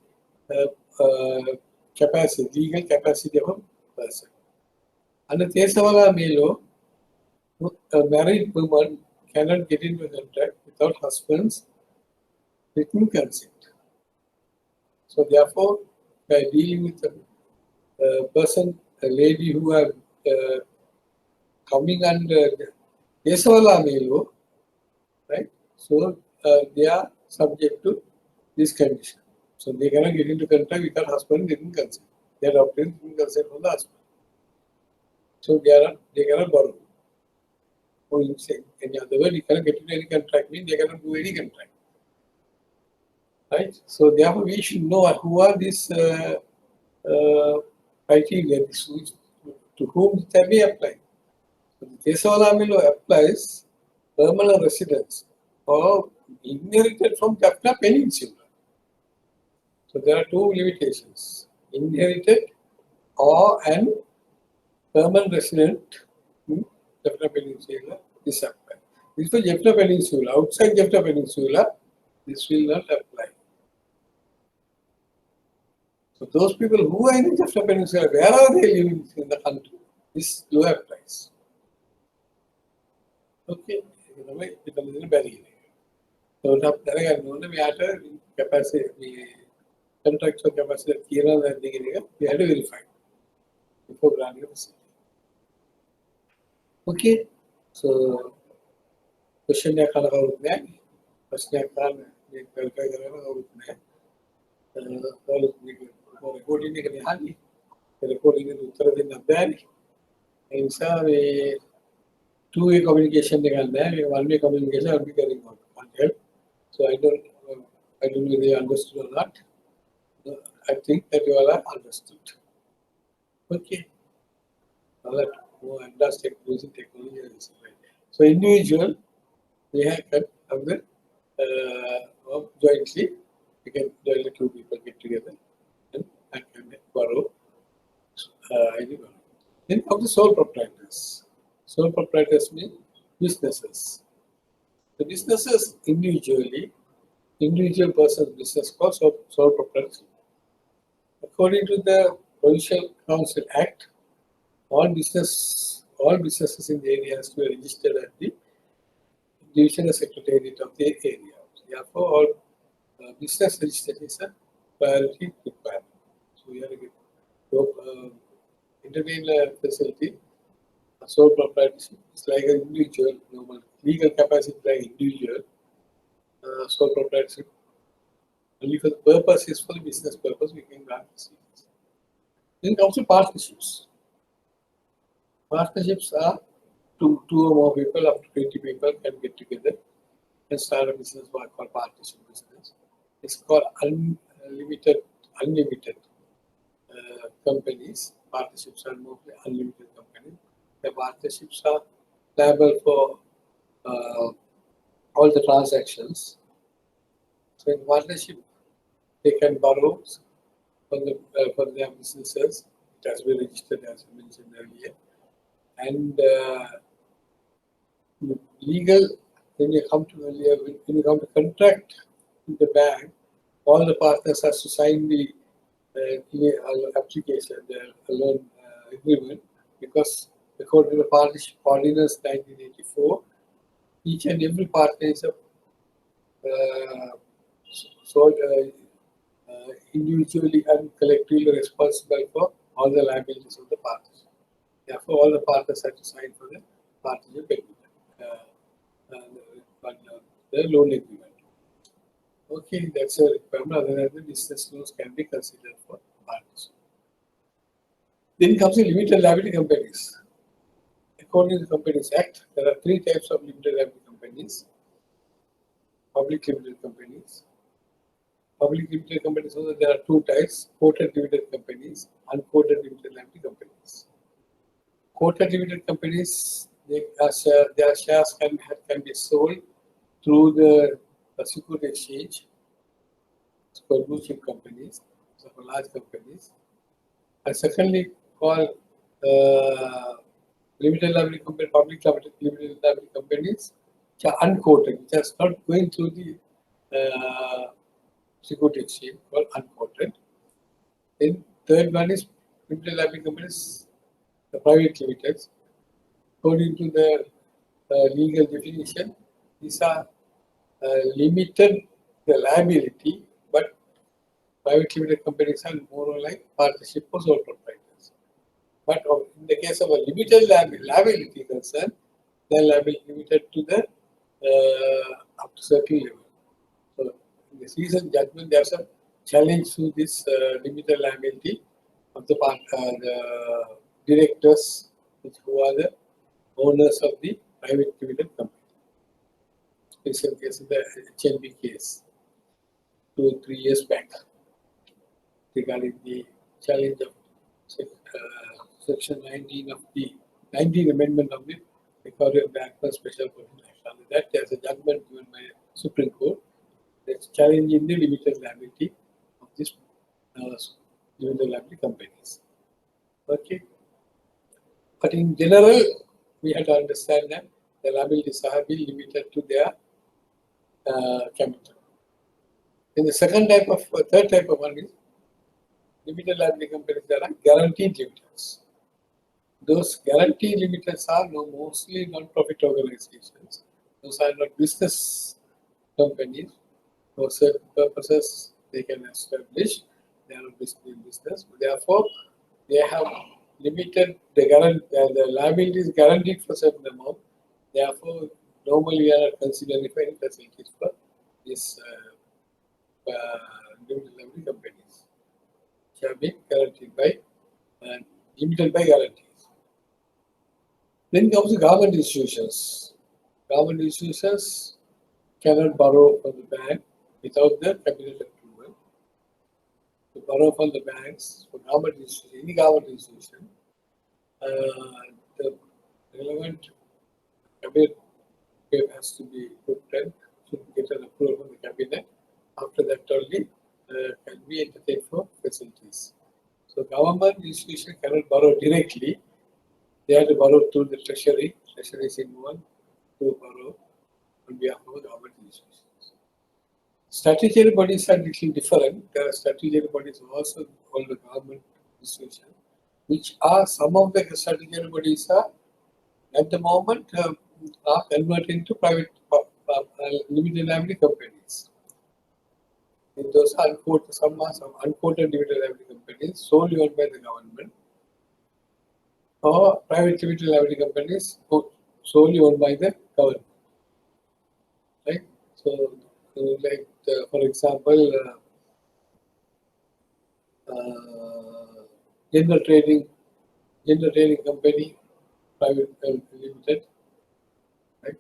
capacity, legal capacity of a person. Under Kesavalami law, a married woman cannot get into a contract without husband's written consent. So therefore, by dealing with a person, a lady who are coming under Kesavalami law, right? So they are subject to this condition. So they cannot get into contract without husband written consent. They are obtained written consent from the husband. So they cannot borrow. Or in any other word, you cannot get into any contract, means they cannot do any contract. Right? So therefore we should know who are these criteria, to whom it can be applied. So the Kesavalami law applies permanent residents or inherited from Jaffna Peninsula. So there are two limitations: inherited or an permanent resident in Jaffna Peninsula is applied. This is for Jaffna Peninsula. Outside Jaffna Peninsula, this will not apply. So those people who are in Jaffna Peninsula, wherever they live in the country, this law applies. Okay, it's a little barrier. So we have capacity, contractual capacity, we had to verify before granting a facility. Okay, so question ya kala kawut na, question ya kala verify karena kawut na. Kalau recording ni kena hali, recording ni utara din nabdani. Insa we two-way communication dengan one-way communication will be carrying on. So I don't I don't know whether you understood or not. I think that you all are understood. Okay. Now that more advanced using technology is right. So individual, we have the jointly, we can jointly two people get together and I can borrow any borrow. Then come the sole proprietors. Sole proprietors mean businesses. The businesses individual person's business called sole proprietorship. According to the Provincial Council Act, all businesses in the area has to be registered at the divisional secretariat of the area. Therefore, all business registration is a priority requirement. So we have to get entertain facility. Sole proprietorship is like an individual, normal legal capacity like individual. Sole proprietorship only for the purpose is for the business purpose we can grant facilities. Then comes to partnerships. Partnerships are two or more people, up to 20 people can get together and start a business called partnership business. It's called unlimited companies. Partnerships are mostly unlimited companies. The partnerships are liable for all the transactions. So in partnership, they can borrow for their businesses. It has been registered as I mentioned earlier. And legal, when you come to contract with the bank, all the partners have to sign the application, the loan agreement, because according to the Partnership Ordinance 1984, each and every partner is a individually and collectively responsible for all the liabilities of the partnership. Therefore, all the partners have to sign for the partnership agreement, the loan agreement. Okay, that's a requirement. Other than the business loans can be considered for partnership. Then comes the limited liability companies. According to the Companies Act, there are three types of limited liability companies. Public limited companies. Public limited companies, also there are two types: quoted limited companies, unquoted limited liability companies. Quoted limited companies, their shares can be sold through the security exchange. It's called blue chip companies, so for large companies. And secondly, called limited liability company, public limited liability companies, which are unquoted, which are not going through the security exchange, called unquoted. Then third one is limited liability companies, the private limiteds. According to the legal definition, these are limited the liability, but private limited companies are more like partnership or sole proprietors. But in the case of a limited liability concern, the liability limited to the up to certain level. So in the recent judgment, there's a challenge to this limited liability of the directors, who are the owners of the private limited company. Recent case in the HNB case, 2 or 3 years back, regarding the challenge of Section 19 of the 19th Amendment of the Recovery of Bank for Special Provision Act. Under that, there's a judgment given by Supreme Court that's challenging the limited liability of these limited liability companies. Okay. But in general, we have to understand that the liabilities have been limited to their capital. In the third type of one is limited liability companies that are guaranteed limiteds. Those guaranteed limiteds are mostly non-profit organizations. Those are not business companies. For certain purposes, they can establish their own business. Therefore, they have limited the liability is guaranteed for certain amount. Therefore, normally we are not considering any facilities for these limited liability companies, which have been guaranteed by limited by guarantees. Then comes the government institutions. Government institutions cannot borrow from the bank without the cabinet approval to borrow from the banks for government institution, any government institution. The relevant cabinet has to be put and should get an approval from the cabinet. After that only can be entertained for facilities. So government institution cannot borrow directly. They have to borrow through the treasury. Treasury is involved to borrow on behalf of government institutions. Statutory bodies are little different. There are statutory bodies also called the government institution, which are some of the statutory bodies are at the moment are converted into private limited liability companies. And those are unquoted, some are some unquoted limited liability companies solely owned by the government, or private limited liability companies solely owned by the government. Right? So, like for example, general trading company, private limited, right?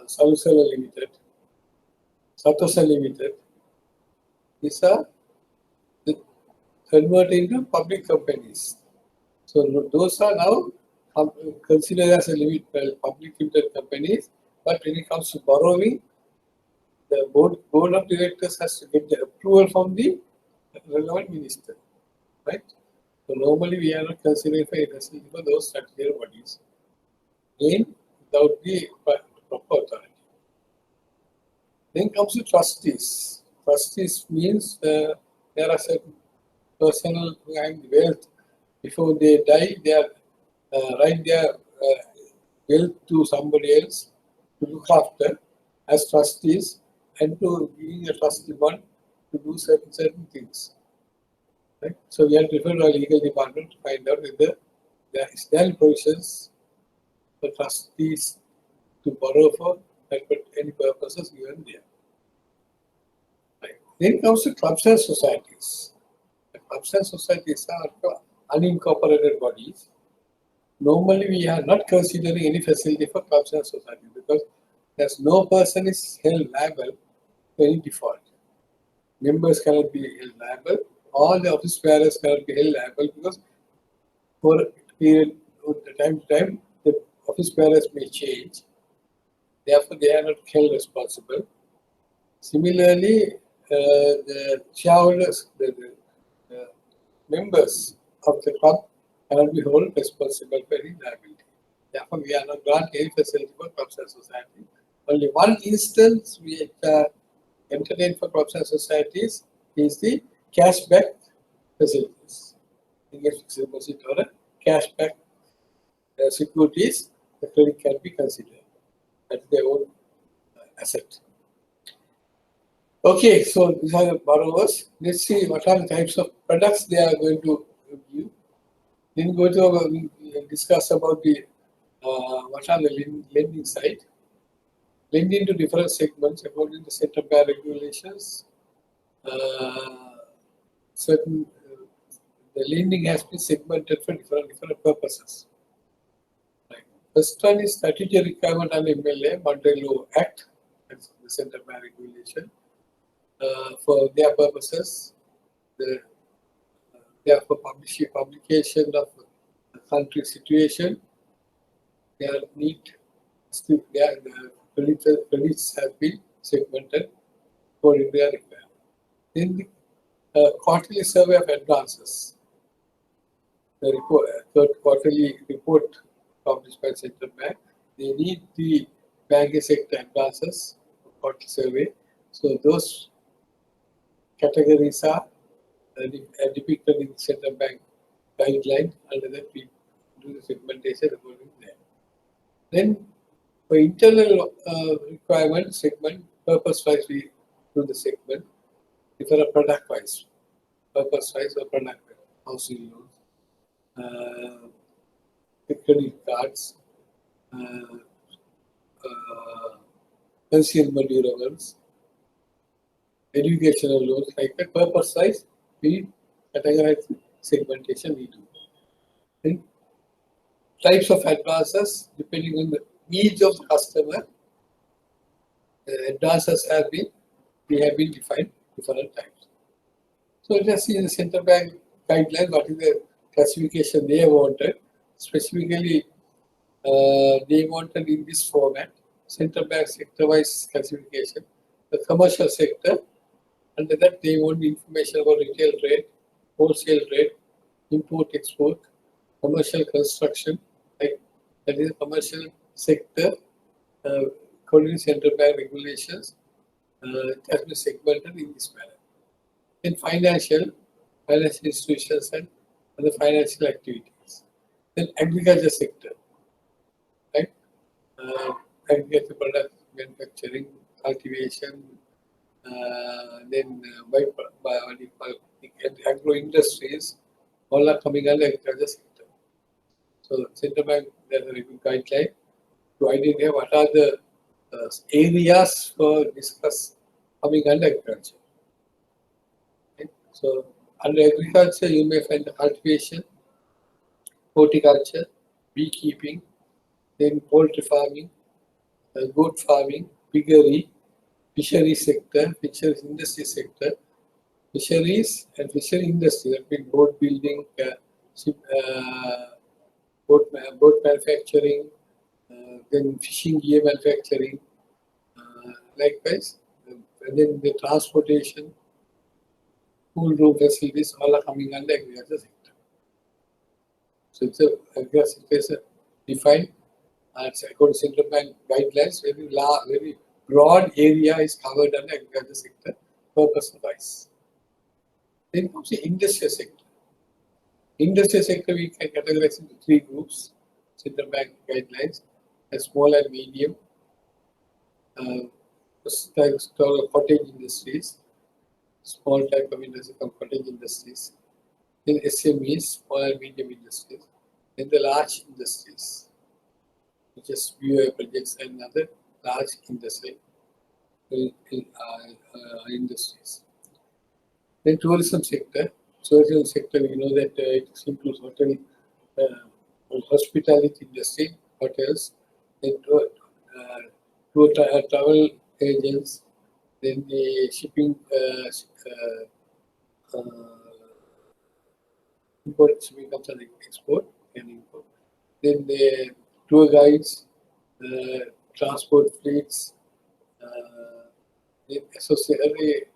Salusala Limited, Satosa Limited. These are converted into public companies. So those are now considered as a public limited companies. But when it comes to borrowing, the board of directors has to get the approval from the relevant minister, right? So normally we are not considering for investment for those statutory bodies, again without the proper authority. Then comes the trustees. Trustees means there are certain personnel who have wealth. Before they die, they are write their wealth to somebody else to look after as trustees and to be a trustee one to do certain things. Right? So we have to refer to our legal department to find out whether there is provisions for trustees to borrow for any purposes given there. Right. Then comes to clubs and societies. The clubs and societies are unincorporated bodies. Normally, we are not considering any facility for clubs and societies because there's no person is held liable for any default. Members cannot be held liable. All the office bearers cannot be held liable because for a period of time to time, the office bearers may change. Therefore, they are not held responsible. Similarly, the shareholders, the members of the club cannot be held responsible for any liability. Therefore, we are not granting any facility for clubs and society. Only one instance we entertain for clubs and societies is the cashback facilities. Fixed deposit or a cashback securities, the credit can be considered as their own asset. Okay, so these are the borrowers. Let's see what are the types of products they are going to give. Then go to discuss about the what are the lending side. Lending to different segments according to central bank regulations. Certain the lending has been segmented for different purposes. Right. First one is statutory requirement under MLA Montreal Act, that's the central bank regulation. For their purposes, they are for publication of the country situation. Their need, their credits have been segmented according to their requirement. Then the quarterly survey of advances. The quarterly report published by Central Bank. They need the banking sector advances, quarterly survey. So those categories are depicted in Central Bank guideline. Under that we do the segmentation according to that. Then for internal requirement segment, purpose-wise we do the segment. Different product-wise, purpose-wise or product-wise, housing loans, credit cards, consumer durables, educational loans, like that purpose-wise, we categorize segmentation we do. Then types of advances, depending on the needs of the customer, the advances have been they have been defined different types. So let us see the central bank guidelines, what is the classification they wanted. Specifically, they wanted in this format, central bank sector-wise classification, the commercial sector. Under that, they want information about retail trade, wholesale trade, import, export, commercial construction, like that is a commercial sector, according to central bank regulations, it has been segmented in this manner. Then financial institutions and other financial activities. Then agriculture sector, right? Agriculture product manufacturing, cultivation, then what do you call it, agro industries, all are coming under agriculture sector. So central bank has a very good guideline to identify what are the areas for discuss coming under agriculture. Okay. So under agriculture, you may find the cultivation, horticulture, beekeeping, then poultry farming, goat farming, piggery, fishery sector, fisheries industry sector, fisheries and fishery industry, that means boat building, ship, boat manufacturing, then fishing gear manufacturing, likewise, and then the transportation, cool room facilities, all are coming under agriculture sector. So it's a agriculture sector is defined as according to central bank guidelines, very broad area is covered under agriculture sector purpose-wise. Then comes the industrial sector. Industrial sector we can categorize into three groups, central bank guidelines, as small and medium, cottage industries, small type of industry called cottage industries, then SMEs, small and medium industries, then the large industries, which is BOI projects and other large industries. Then tourism sector. Tourism sector, we know that it includes hotel, hospitality industry, hotels, then travel agents, then the shipping, import, shipping comes under export and import. Then the tour guides, transport fleets, associated,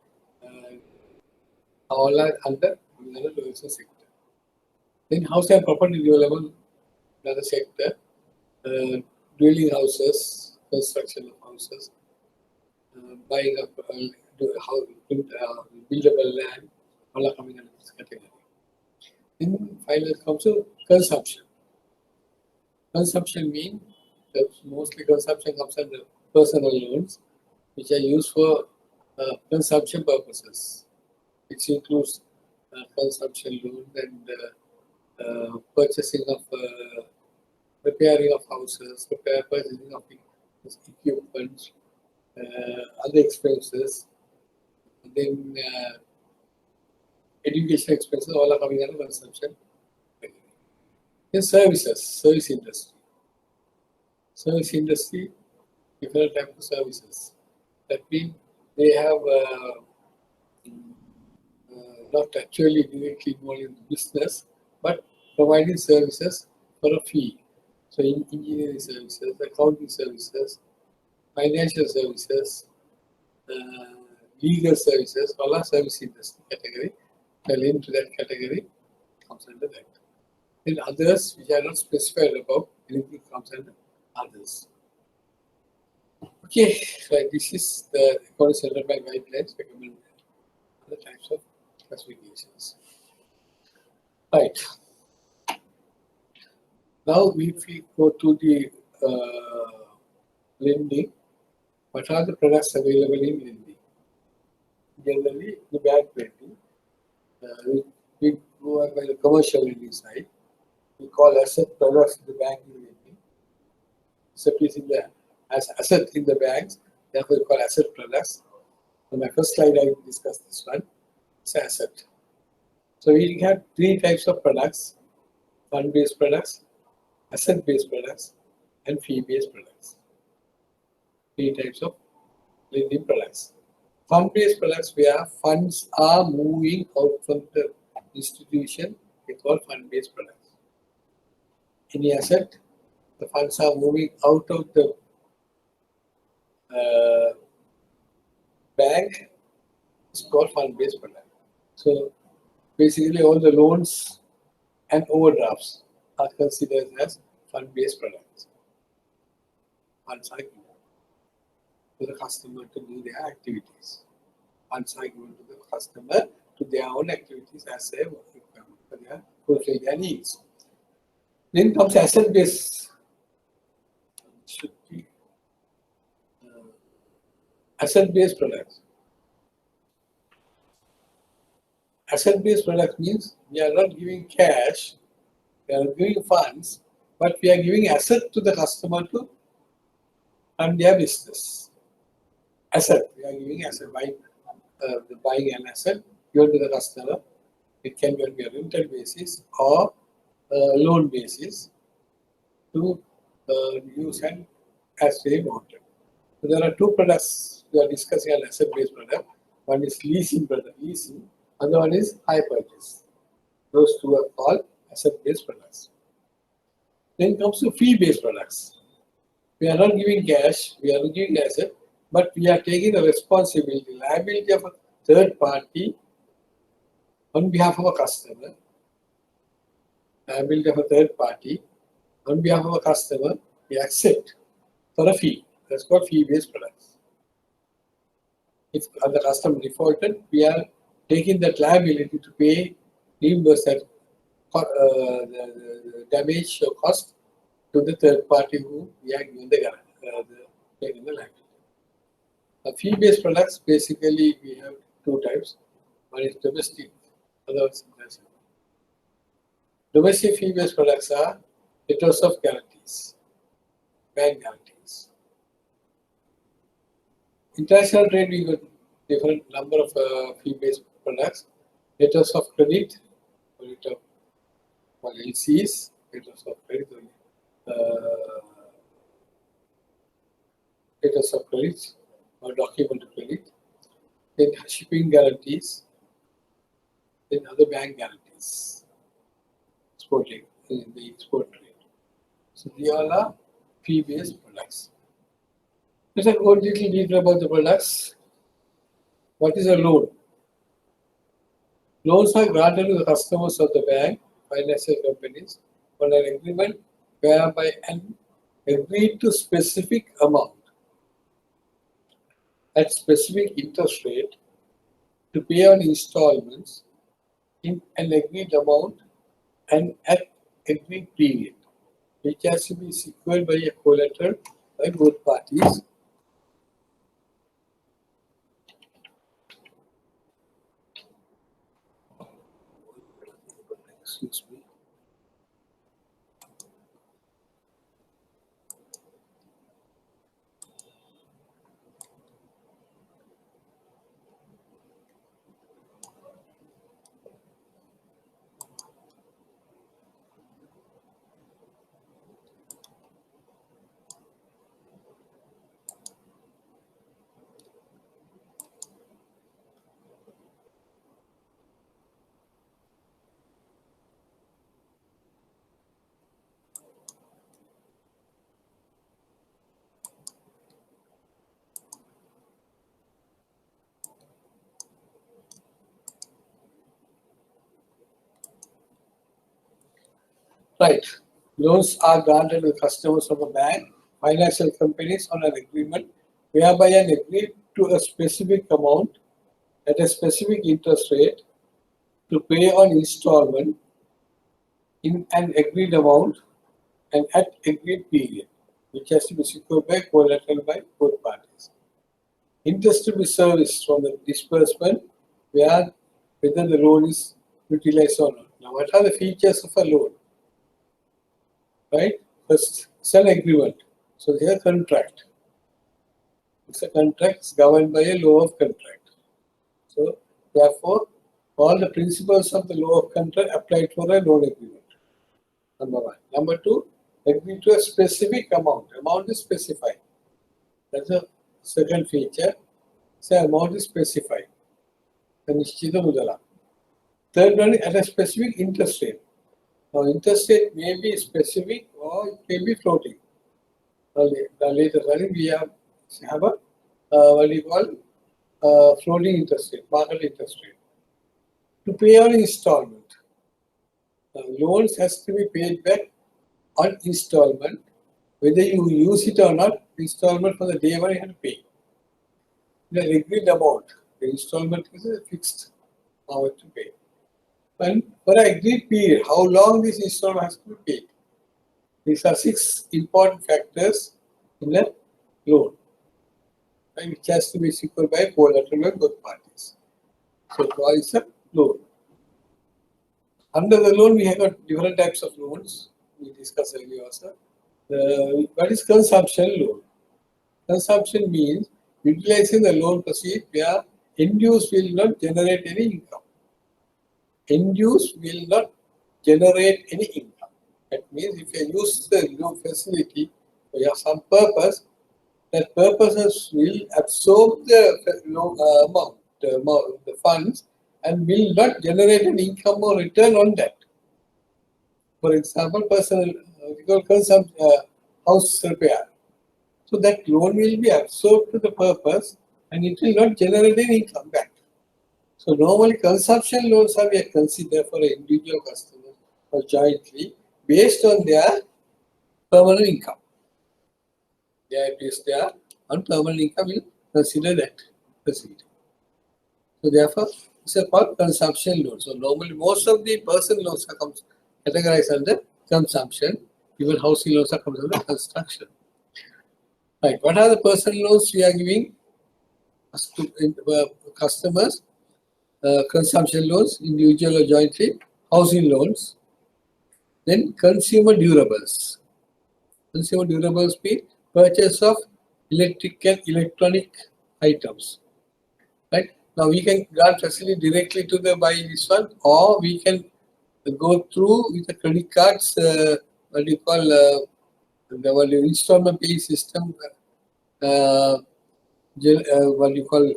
all are under tourism sector. Then house and property development, another sector, dwelling houses, construction of houses, buying of buildable land, all are coming under this category. Then finally comes to consumption. Consumption means that mostly consumption comes under personal loans, which are used for consumption purposes, which includes consumption loans and purchasing of repairing of houses, purchasing of equipment, other expenses, then education expenses, all are coming under consumption. Then service industry. Service industry, different types of services. That means they have not actually directly involved in business, but providing services for a fee. So engineering services, accounting services, financial services, legal services, all are service industry category. Fell into that category, comes under that. Then others, which are not specified above, anything comes under others. Okay, so this is the according to central bank guidelines recommend other types of classifications. Right. Now, if we go to the lending, what are the products available in lending? Generally, the bank lending, we go by the commercial lending side. We call asset products the banking lending. Asset is in the as asset in the banks, therefore we call asset products. On my first slide, I discussed this one. It's an asset. So we have three types of products: fund-based products, asset-based products, and fee-based products. Three types of lending products. Fund-based products where funds are moving out from the institution, they call fund-based products. Any asset, the funds are moving out of the bank, it's called fund-based product. So basically all the loans and overdrafts are considered as fund-based products. Funds are given to the customer to do their activities. Funds are given to the customer to their own activities as they fulfill their needs. Then comes asset-based. Should be asset-based products. Asset-based products means we are not giving cash, we are giving funds, but we are giving asset to the customer to run their business. Asset, we are giving asset, buying an asset given to the customer. It can be on a rental basis or loan basis to use and as they wanted. So there are two products we are discussing an asset-based product. One is leasing product, leasing. Other one is hire purchase. Those two are called asset-based products. Then comes to fee-based products. We are not giving cash, we are not giving asset, but we are taking the responsibility, liability of a third party on behalf of a customer. Liability of a third party on behalf of a customer, we accept for a fee. That's called fee-based products. If the customer defaulted, we are taking that liability to pay, reimburse that the damage or cost to the third party who we are given the liability. Fee-based products, basically we have two types. One is domestic, other one is international. Domestic fee-based products are letters of guarantees, bank guarantees. International trade, we got different number of fee-based products. Letters of credit, LCs, letters of credit, letters of credit or document credit, then shipping guarantees, then other bank guarantees, exporting in the export trade. So these all are fee-based products. Let's go a little deeper about the products. What is a loan? Loans are granted to the customers of the bank, financial companies, on an agreement whereby an agreed to specific amount at specific interest rate to pay on installments in an agreed amount and at agreed period, which has to be secured by a collateral by both parties. Excuse me. Right. Loans are granted to customers of a bank, financial companies on an agreement whereby an agreed to a specific amount at a specific interest rate to pay on installment in an agreed amount and at agreed period, which has to be secured by collateral by both parties. Interest to be serviced from the disbursement whether the loan is utilized or not. Now, what are the features of a loan? Right? First, it's an agreement. So, it's a contract. It's a contract governed by a law of contract. So, therefore, all the principles of the law of contract applied for a loan agreement. Number one. Number two, agree to a specific amount. Amount is specified. That's a second feature. So amount is specified. Nishchita mudala. Third one, at a specific interest rate. Now, interest rate may be specific or it may be floating. The later running, we have a what do you call floating interest rate, market interest rate. To pay on installment, loans has to be paid back on installment, whether you use it or not. Installment for the day one you have to pay. The agreed amount, the installment is a fixed amount to pay. And for an agreed period, how long this installment has to be paid. These are 6 important factors in a loan, and which has to be secured by collateral by both parties. So, what is a loan? Under the loan, we have got different types of loans. We discussed earlier also. What is consumption loan? Consumption means utilizing the loan proceeds where end use will not generate any income. End use will not generate any income. That means if you use the loan facility for some purpose, that purposes will absorb the amount, the funds, and will not generate an income or return on that. For example, personal house repair. So that loan will be absorbed to the purpose and it will not generate any income back. So normally consumption loans are considered for an individual customer or jointly based on their permanent income. They are based there on permanent income, will consider that facility. So therefore, it's a called consumption loan. So normally most of the personal loans are categorized under consumption, even housing loans are under construction. Right. What are the personal loans we are giving to customers? Consumption loans, individual or jointly, housing loans. Then consumer durables. Consumer durables mean purchase of electronic items. Right. Now we can grant facility directly to the buy this one, or we can go through with the credit cards. What do you call the installment pay system? What you call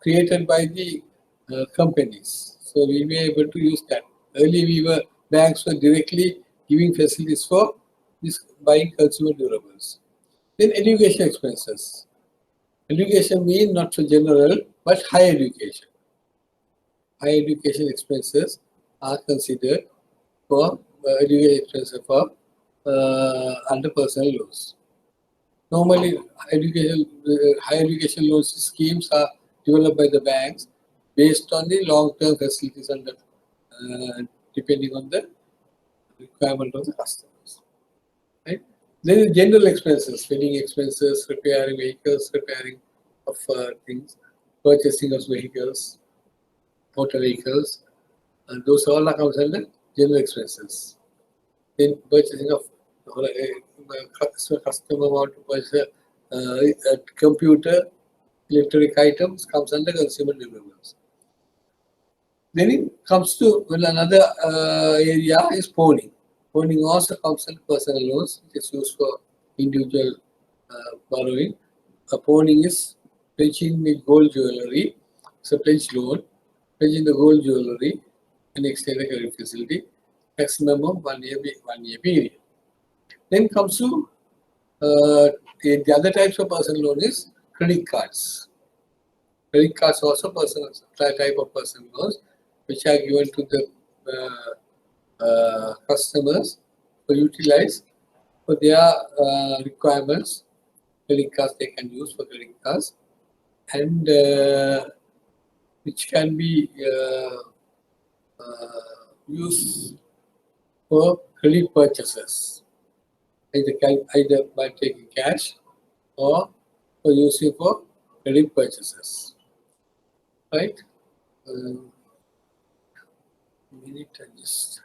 created by the companies. So we were able to use that. Earlier banks were directly giving facilities for this buying consumer durables. Then education expenses. Education means not so general, but higher education. Higher education expenses are considered for education expenses for under personal loans. Normally, higher education loan schemes are developed by the banks based on the long-term facilities and depending on the requirement of the customers. Right? Then the general expenses, wedding expenses, repairing vehicles, repairing of things, purchasing of vehicles, motor vehicles, and those all are considered general expenses. Then purchasing of customer want to purchase a computer, electronic items comes under consumer durables. Then it comes to another area is pawning. Pawning also comes under personal loans, which is used for individual borrowing. Pawning is pledging the gold jewelry. It's a pledge loan, pledging the gold jewelry and extend the credit facility, maximum 1 year period. Then comes to the other types of personal loan is credit cards. Credit cards also personal type of personal loans, which are given to the customers to utilize for their requirements. Credit cards they can use for credit cards, and which can be used for credit purchases. Either by taking cash or for using for credit purchases. Right? Minute and just.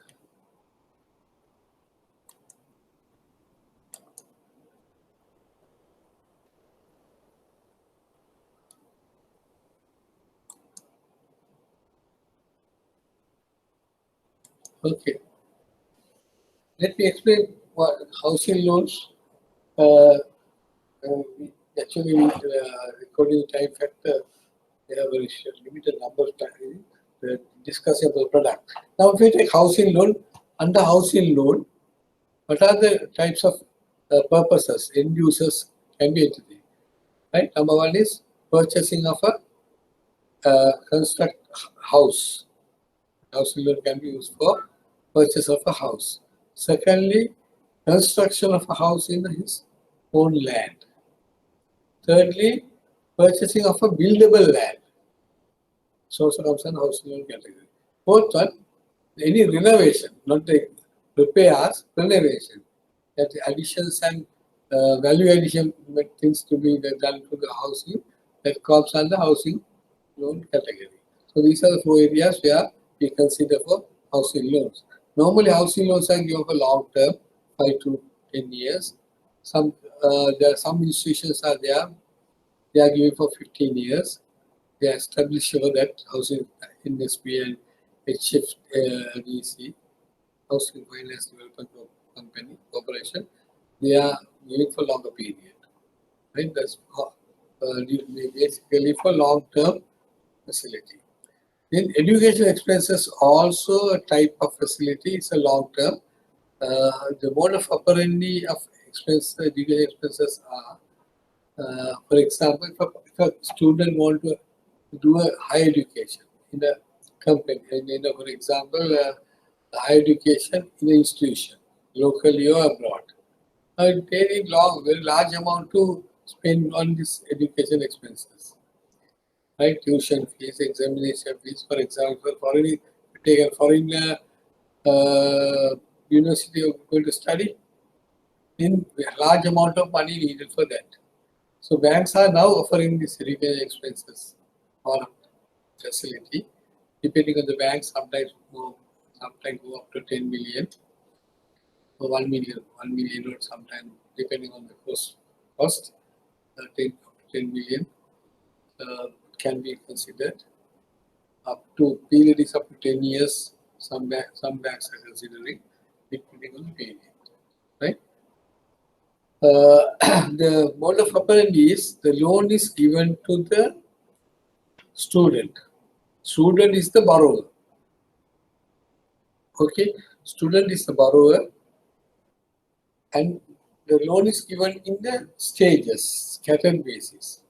Okay. Let me explain what housing loans. Actually, according to time factor, they have very limited number of time discussing about the product. Now, if we take housing loan, under housing loan, what are the types of purposes end users can be entity? Right. Number one is purchasing of a construct house. Housing loan can be used for purchase of a house. Secondly, construction of a house in his own land. Thirdly, purchasing of a buildable land. So also comes in housing loan category. Fourth one, any renovation, not the repairs, renovation. That additions and value addition things to be done to the housing, that comes under housing loan category. So these are the four areas where we consider for housing loans. Normally housing loans are given for long term, 5 to 10 years. There are some institutions are there, they are giving for 15 years. They are established over that housing industry and HFDC, Housing Finance Development Company Corporation. They are giving for longer period. Right? That's basically for long-term facility. Then education expenses also a type of facility. It's a long-term. The mode of operandi of education expenses are, for example, if a student want to do a higher education in a company, for example, higher education in an institution, locally or abroad. Very large amount to spend on this education expenses. Right, tuition fees, examination fees, for example, take a foreign university you're going to study, in a large amount of money needed for that. So banks are now offering this education expenses or facility, depending on the bank, sometimes go up to 10 million or 1 million, or sometimes depending on the cost 10 million can be considered. Up to period is up to 10 years. Some banks are considering, depending on the period. Right? The mode of operandi is the loan is given to the student. Student is the borrower. Okay, student is the borrower, and the loan is given in the stages, scattered basis.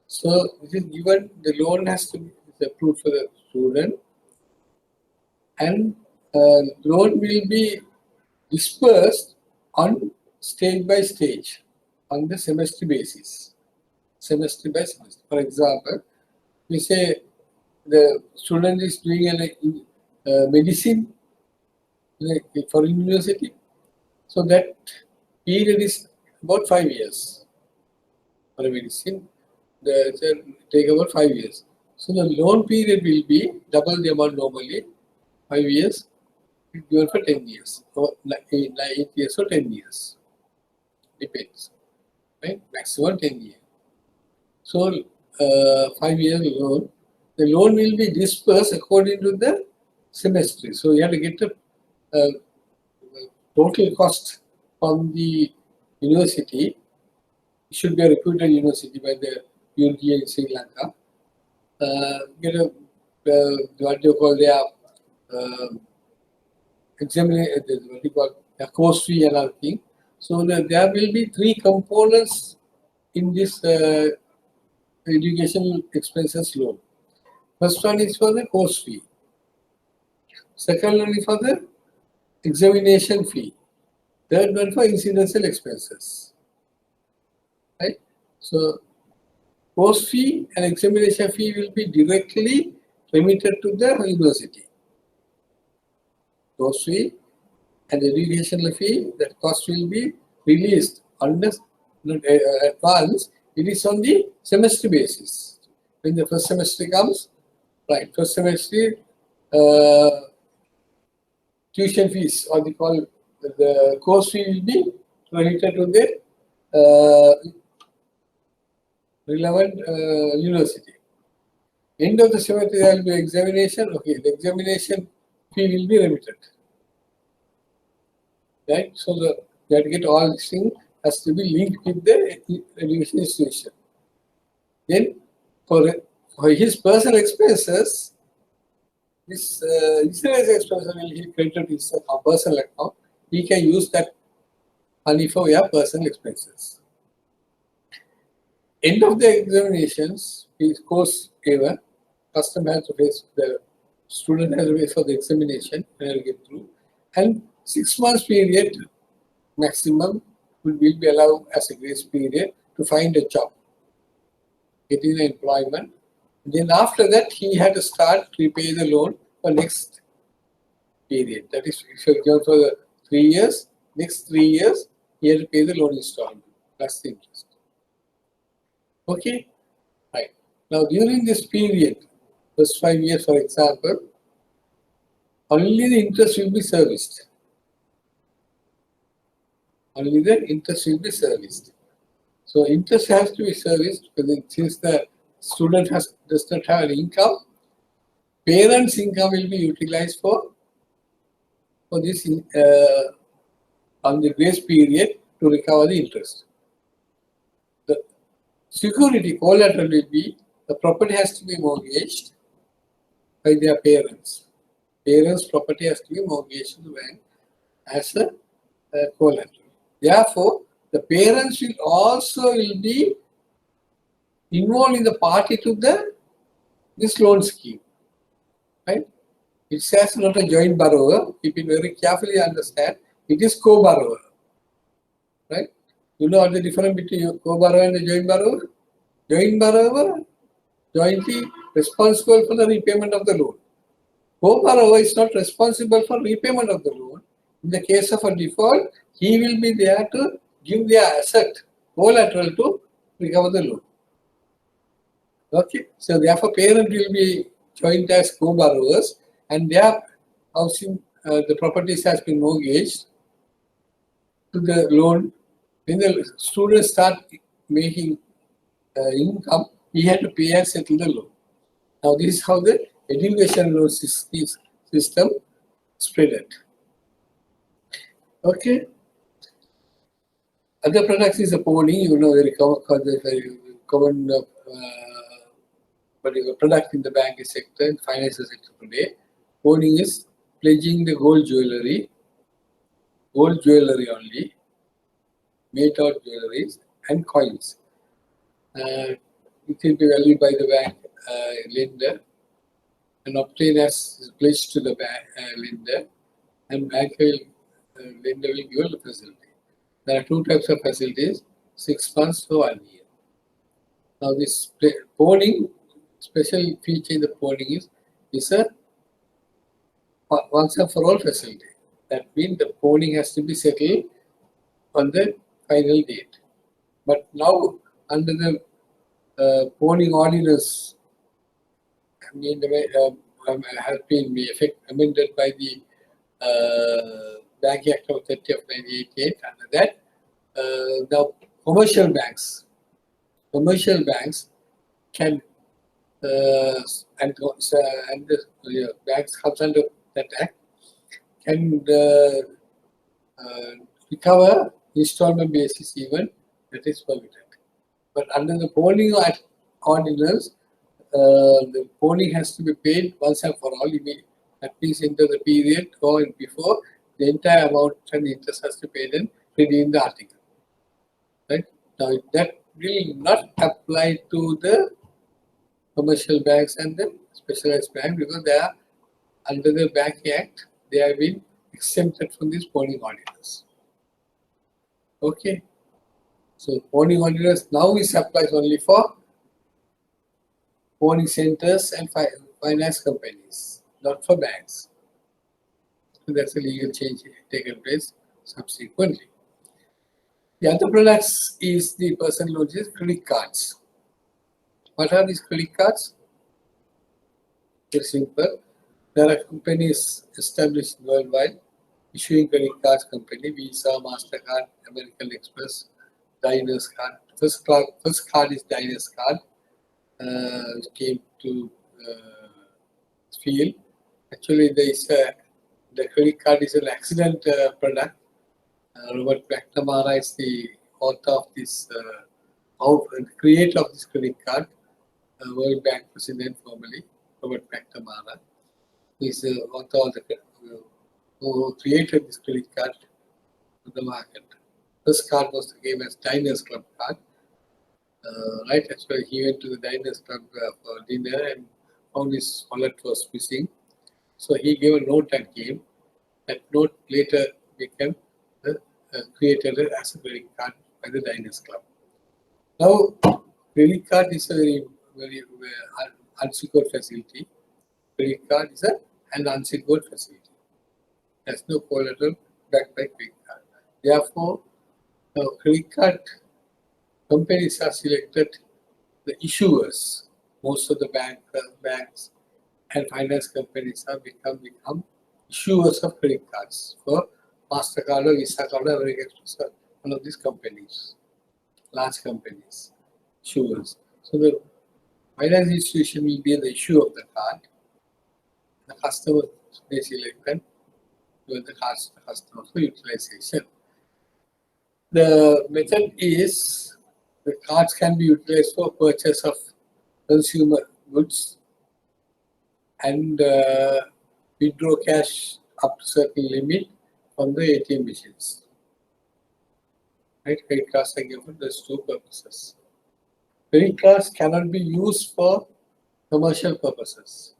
So it is given, the loan has to be approved for the student, and loan will be dispersed on stage by stage, on the semester basis. Semester by semester. For example, we say the student is doing medicine for university, so that period is about 5 years for a medicine. Take about 5 years. So the loan period will be double the amount normally, 5 years, given for 10 years, or 8 years or 10 years. Depends. Right? Maximum 10 years. So 5 year loan, the loan will be dispersed according to the semester. So you have to get the total cost from the university. It should be a reputed university by the UGA in Sri Lanka. Get a what you call their examination, what you call a course fee and other thing. So there will be 3 components in this educational expenses loan. First one is for the course fee. Second one is for the examination fee. Third one for incidental expenses. Right? So course fee and examination fee will be directly remitted to the university. Course fee and educational fee, that cost will be released unless advance. It is on the semester basis. When the first semester comes, right? First semester tuition fees, or they call the course fee, will be related to the relevant university. End of the semester there will be examination. Okay, the examination fee will be remitted. Right? So you have to get all these things has to be linked with the education institution. Then for his personal expenses, this insurance expenses will be credited to his personal account. He can use that money for your personal expenses. End of the examinations, his course given, customer has to face, the student has to face for the examination and will get through. And 6 months period maximum will be allowed as a grace period to find a job, getting an employment. And then after that, he had to start repay the loan for next period. That is, if you go for the 3 years, next 3 years, he had to pay the loan installment plus the interest. Okay, right. Now during this period, first 5 years, for example, only the interest will be serviced. Only the interest will be serviced. So interest has to be serviced because since the student does not have an income, parents' income will be utilized for this on the grace period to recover the interest. The security collateral will be the property has to be mortgaged by their parents. Parents' property has to be mortgaged to the bank as a collateral. Therefore, the parents will also be involved in the party to this loan scheme, right? It says not a joint borrower. Keep it very carefully understand. It is co-borrower, right? You know what the difference between co-borrower and the joint borrower? Joint borrower jointly responsible for the repayment of the loan. Co-borrower is not responsible for repayment of the loan. In the case of a default, he will be there to give their asset collateral to recover the loan. Okay, so therefore parent will be joined as co-borrowers and their housing, the properties has been mortgaged to the loan. When the students start making income, he had to pay and settle the loan. Now this is how the education loan system spread it. Okay. Other products is a pawning, you know, very common product in the banking sector and financial sector today. Pawning is pledging the gold jewelry only, made out jewelries and coins. It will be valued by the bank lender and obtained as pledged to the bank lender, and bank will lender will give a facility. There are two types of facilities: 6 months or 1 year. Now this pawning, special feature in the pawning is a once and for all facility. That means the pawning has to be settled on the final date. But now under the pawning ordinance, I mean, has been amended by the Banking Act of 30 of 1988. Under that, the commercial banks can and the banks comes under that act can recover installment basis even, that is permitted. But under the pawning ordinance, the pawning has to be paid once and for all. At least into the period or before, the entire amount and interest has to be paid and redeem the article. Right? Now that will not apply to the commercial banks and the specialized bank because they are under the Banking Act, they have been exempted from this pawning ordinance. Okay. So pawning ordinance now is applies only for pawning centers and finance companies, not for banks. So that's a legal change taken place subsequently. The other products is the personal loans is credit cards. What are these credit cards? Very simple. There are companies established worldwide issuing credit cards company, Visa, MasterCard, American Express, Diners Card. First card is Diners Card, which came to field. Actually, the credit card is an accident product. Robert McNamara is the author of this, creator of this credit card, World Bank President formerly, Robert McNamara, is the author of the, who created this credit card to the market. This card was the game as Diners Club card. Right, that's why he went to the Diners Club for dinner and found his wallet was missing. So he gave a note and came. That note later became created as a credit card by the Diners Club. Now, credit card is a very unsecured facility. Credit card is an unsecured facility. There's no collateral backed by credit card. Therefore, credit card companies are selected the issuers. Most of the banks and finance companies have become issuers of credit cards for MasterCard or Visa card or American Express, one of these companies, large companies, issuers. So the finance institution will be the issue of the card. The customer may select them with the customer for utilization. The method is the cards can be utilized for purchase of consumer goods and withdraw cash up to certain limit from the ATM machines. Right? Credit cards are given for those two purposes. Credit cards cannot be used for commercial purposes.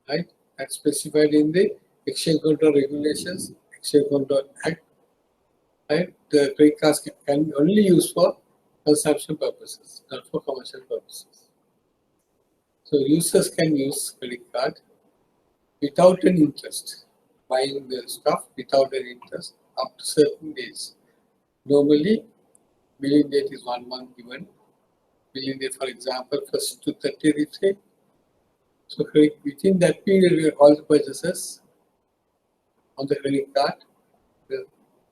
Right? That's specified in the Exchange Control Regulations, Exchange Control Act. Right? The credit cards can only use for consumption purposes, not for commercial purposes. So users can use credit card without an interest, buying the stuff without an interest up to certain days. Normally, billing date is 1 month given. Billing date, for example, 1st to 30th day. So within that period, all the purchases on the credit card,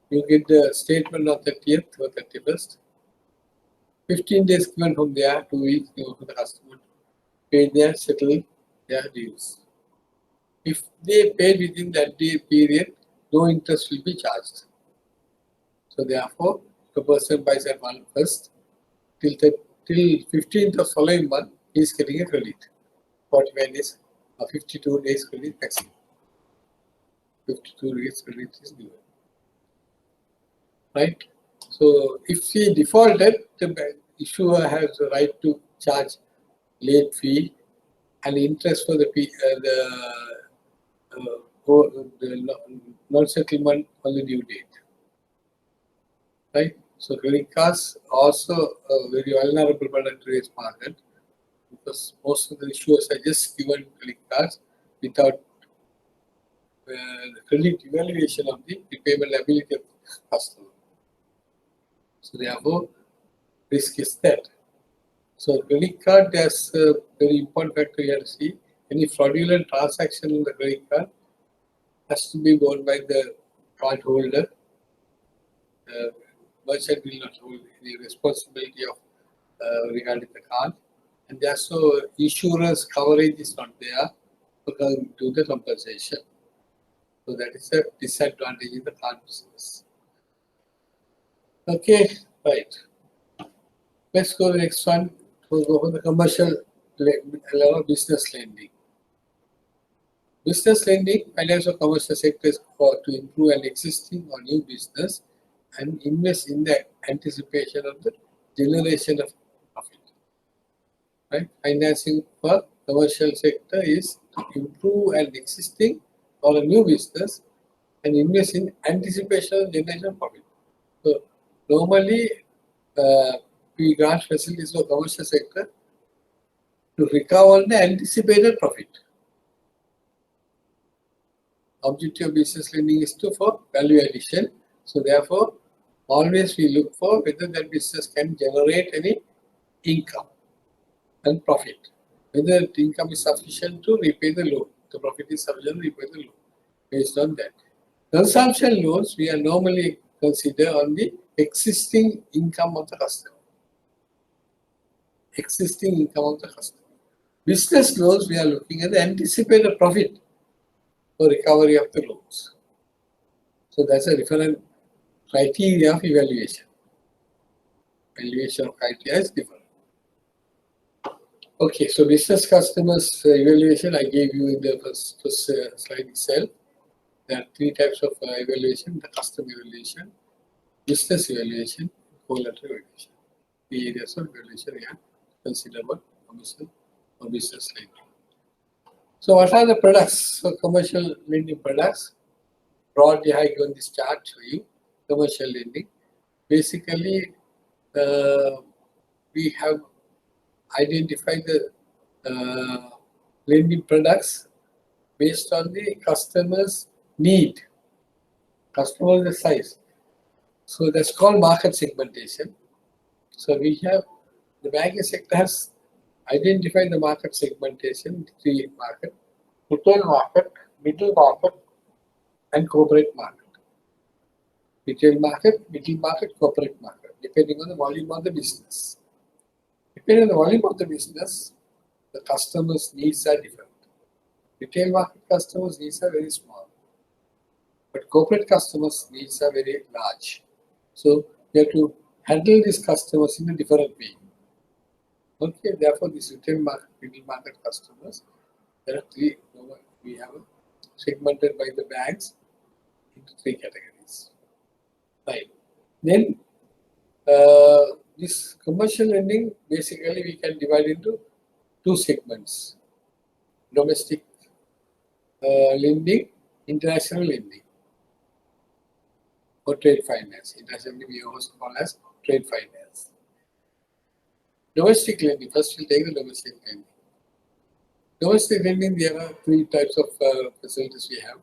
you get the statement on 30th or 31st. 15 days given from there, 2 weeks given for the customer. Pay their, settle their dues. If they pay within that day period, no interest will be charged. So therefore, the person buys at 1st till 15th of following month, he is getting a credit. 45 days or 52 days credit maximum. 52 days credit is given. Right? So if he defaulted, the issuer has the right to charge late fee and interest for the non-settlement on the due date. Right? So credit cards also a very vulnerable product to today's market because most of the issuers are just given credit cards without the credit evaluation of the repayment ability of the customer. So therefore, risk is that. So credit card, there's a very important factor here to see. Any fraudulent transaction in the credit card has to be borne by the card holder. The merchant will not hold any responsibility of regarding the card. And therefore, insurance coverage is not there to do the compensation. So that is a disadvantage in the card business. Okay, right. Let's go to the next one. We'll go for the commercial business lending. Business lending, finance or commercial sectors for to improve an existing or new business and invest in the anticipation of the generation of profit. Right? Financing for commercial sector is to improve an existing or a new business and invest in anticipation of generation of profit. So normally, we grant facilities for commercial sector to recover the anticipated profit. Objective of business lending is for value addition. So therefore, always we look for whether that business can generate any income and profit. Whether the income is sufficient to repay the loan. The profit is sufficient to repay the loan. Based on that. Consumption loans we are normally consider on the existing income of the customer. Existing income of the customer. Business loans, we are looking at the anticipated profit for recovery of the loans. So that's a different criteria of evaluation. Evaluation criteria is different. Okay, so business customers evaluation I gave you in the first slide itself. There are three types of evaluation: the customer evaluation, business evaluation, collateral evaluation. The areas of evaluation we have considerable commercial or business lending. So what are the products? So commercial lending products. Broadly, I given this chart for you. Commercial lending. Basically, we have identified the lending products based on the customer's need, customer size. So that's called market segmentation. So we have the banking sector has identified the market segmentation, three market: retail market, middle market, and corporate market. Retail market, middle market, corporate market, depending on the volume of the business. Depending on the volume of the business, the customer's needs are different. Retail market customers' needs are very small, but corporate customers' needs are very large. So you have to handle these customers in a different way. Okay, therefore, these retail market, middle market customers, there are three. We have segmented by the banks into three categories. Right. Then this commercial lending, basically we can divide into two segments: domestic lending, international lending, or trade finance. Internationally we also call as trade finance. Domestic lending, first we'll take the domestic lending. Domestic lending, there are three types of facilities we have.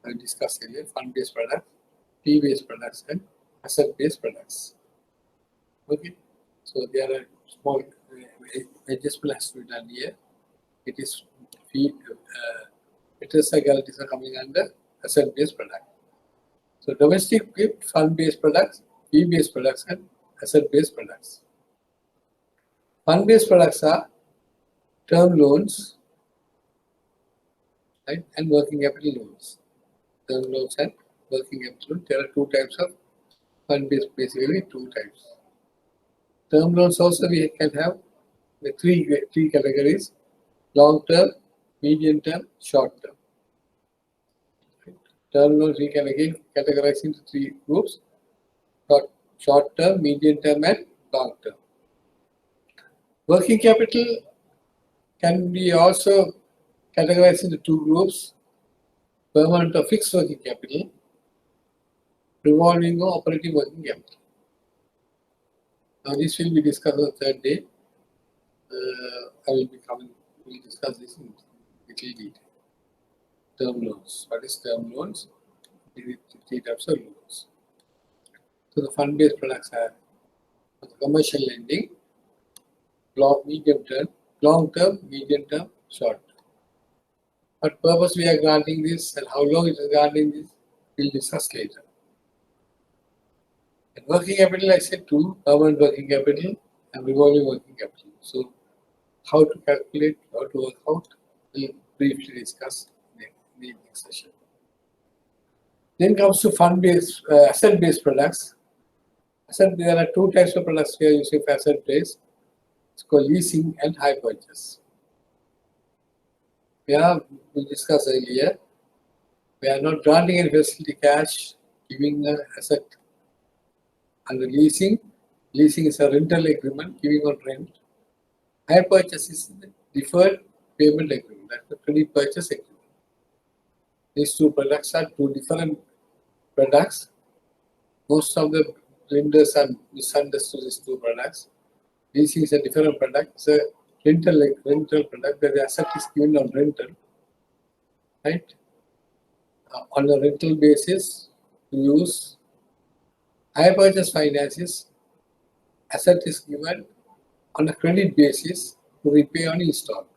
I discussed earlier: fund-based products, fee-based products, and asset-based products. Okay, so there are small adjustment has to be done here. It is fee, interest guarantees are coming under asset-based product. So domestic fund-based products, fee-based products, and asset-based products. Fund-based products are term loans, right, and working capital loans. Term loans and working capital loans. There are two types of fund-based, basically two types. Term loans also we can have the three categories: long-term, medium-term, short-term. Term loans we can again categorize into three groups: short-term, medium-term, and long-term. Working capital can be also categorized into two groups: permanent or fixed working capital, revolving or operating working capital. Now this will be discussed on the third day. I will be coming, we'll discuss this in little detail. Term loans. What is term loans? Three types of loans. So the fund-based products are commercial lending, long-term, medium-term, short-term. What purpose we are granting this and how long it is granting this, we'll discuss later. And working capital, I said two: permanent working capital and revolving working capital. So how to calculate, how to work out, we'll briefly discuss in the next session. Then comes to fund-based, asset-based products. There are two types of products we are using for asset-based. It's called leasing and hire purchase. We discussed earlier, we are not granting any facility cash, giving the asset. And the leasing is a rental agreement, giving on rent. Hire purchase is the deferred payment agreement, that's the credit purchase agreement. These two products are two different products. Most of the lenders are misunderstood these two products. Leasing is a different product. It's a rental product where the asset is given on rental, right? On a rental basis, to use. Hire purchase finances, asset is given on a credit basis to repay on installment.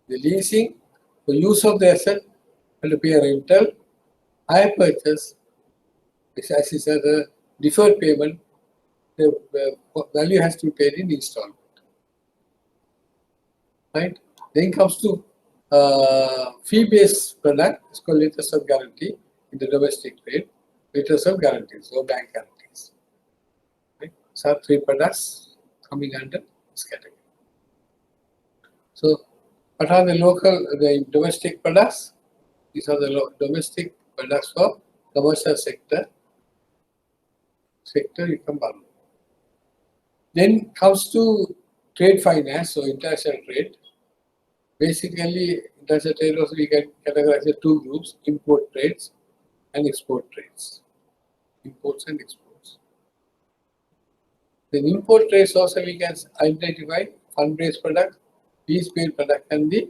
The leasing, for use of the asset, and to pay a rental. Hire purchase, which is a deferred payment, the value has to be paid in installment. Right? Then comes to fee-based product, it's called interest guarantee in the domestic trade. letters of guarantees or bank guarantees. Right? So, three products coming under this category. So, what are the domestic products? These are the domestic products for commercial sector you can borrow. Then comes to trade finance, so international trade. Basically, international trade also we can categorize the two groups: import trades and export trades. Imports and exports. Then import trades also we can identify fund-based product, fees-based product, and the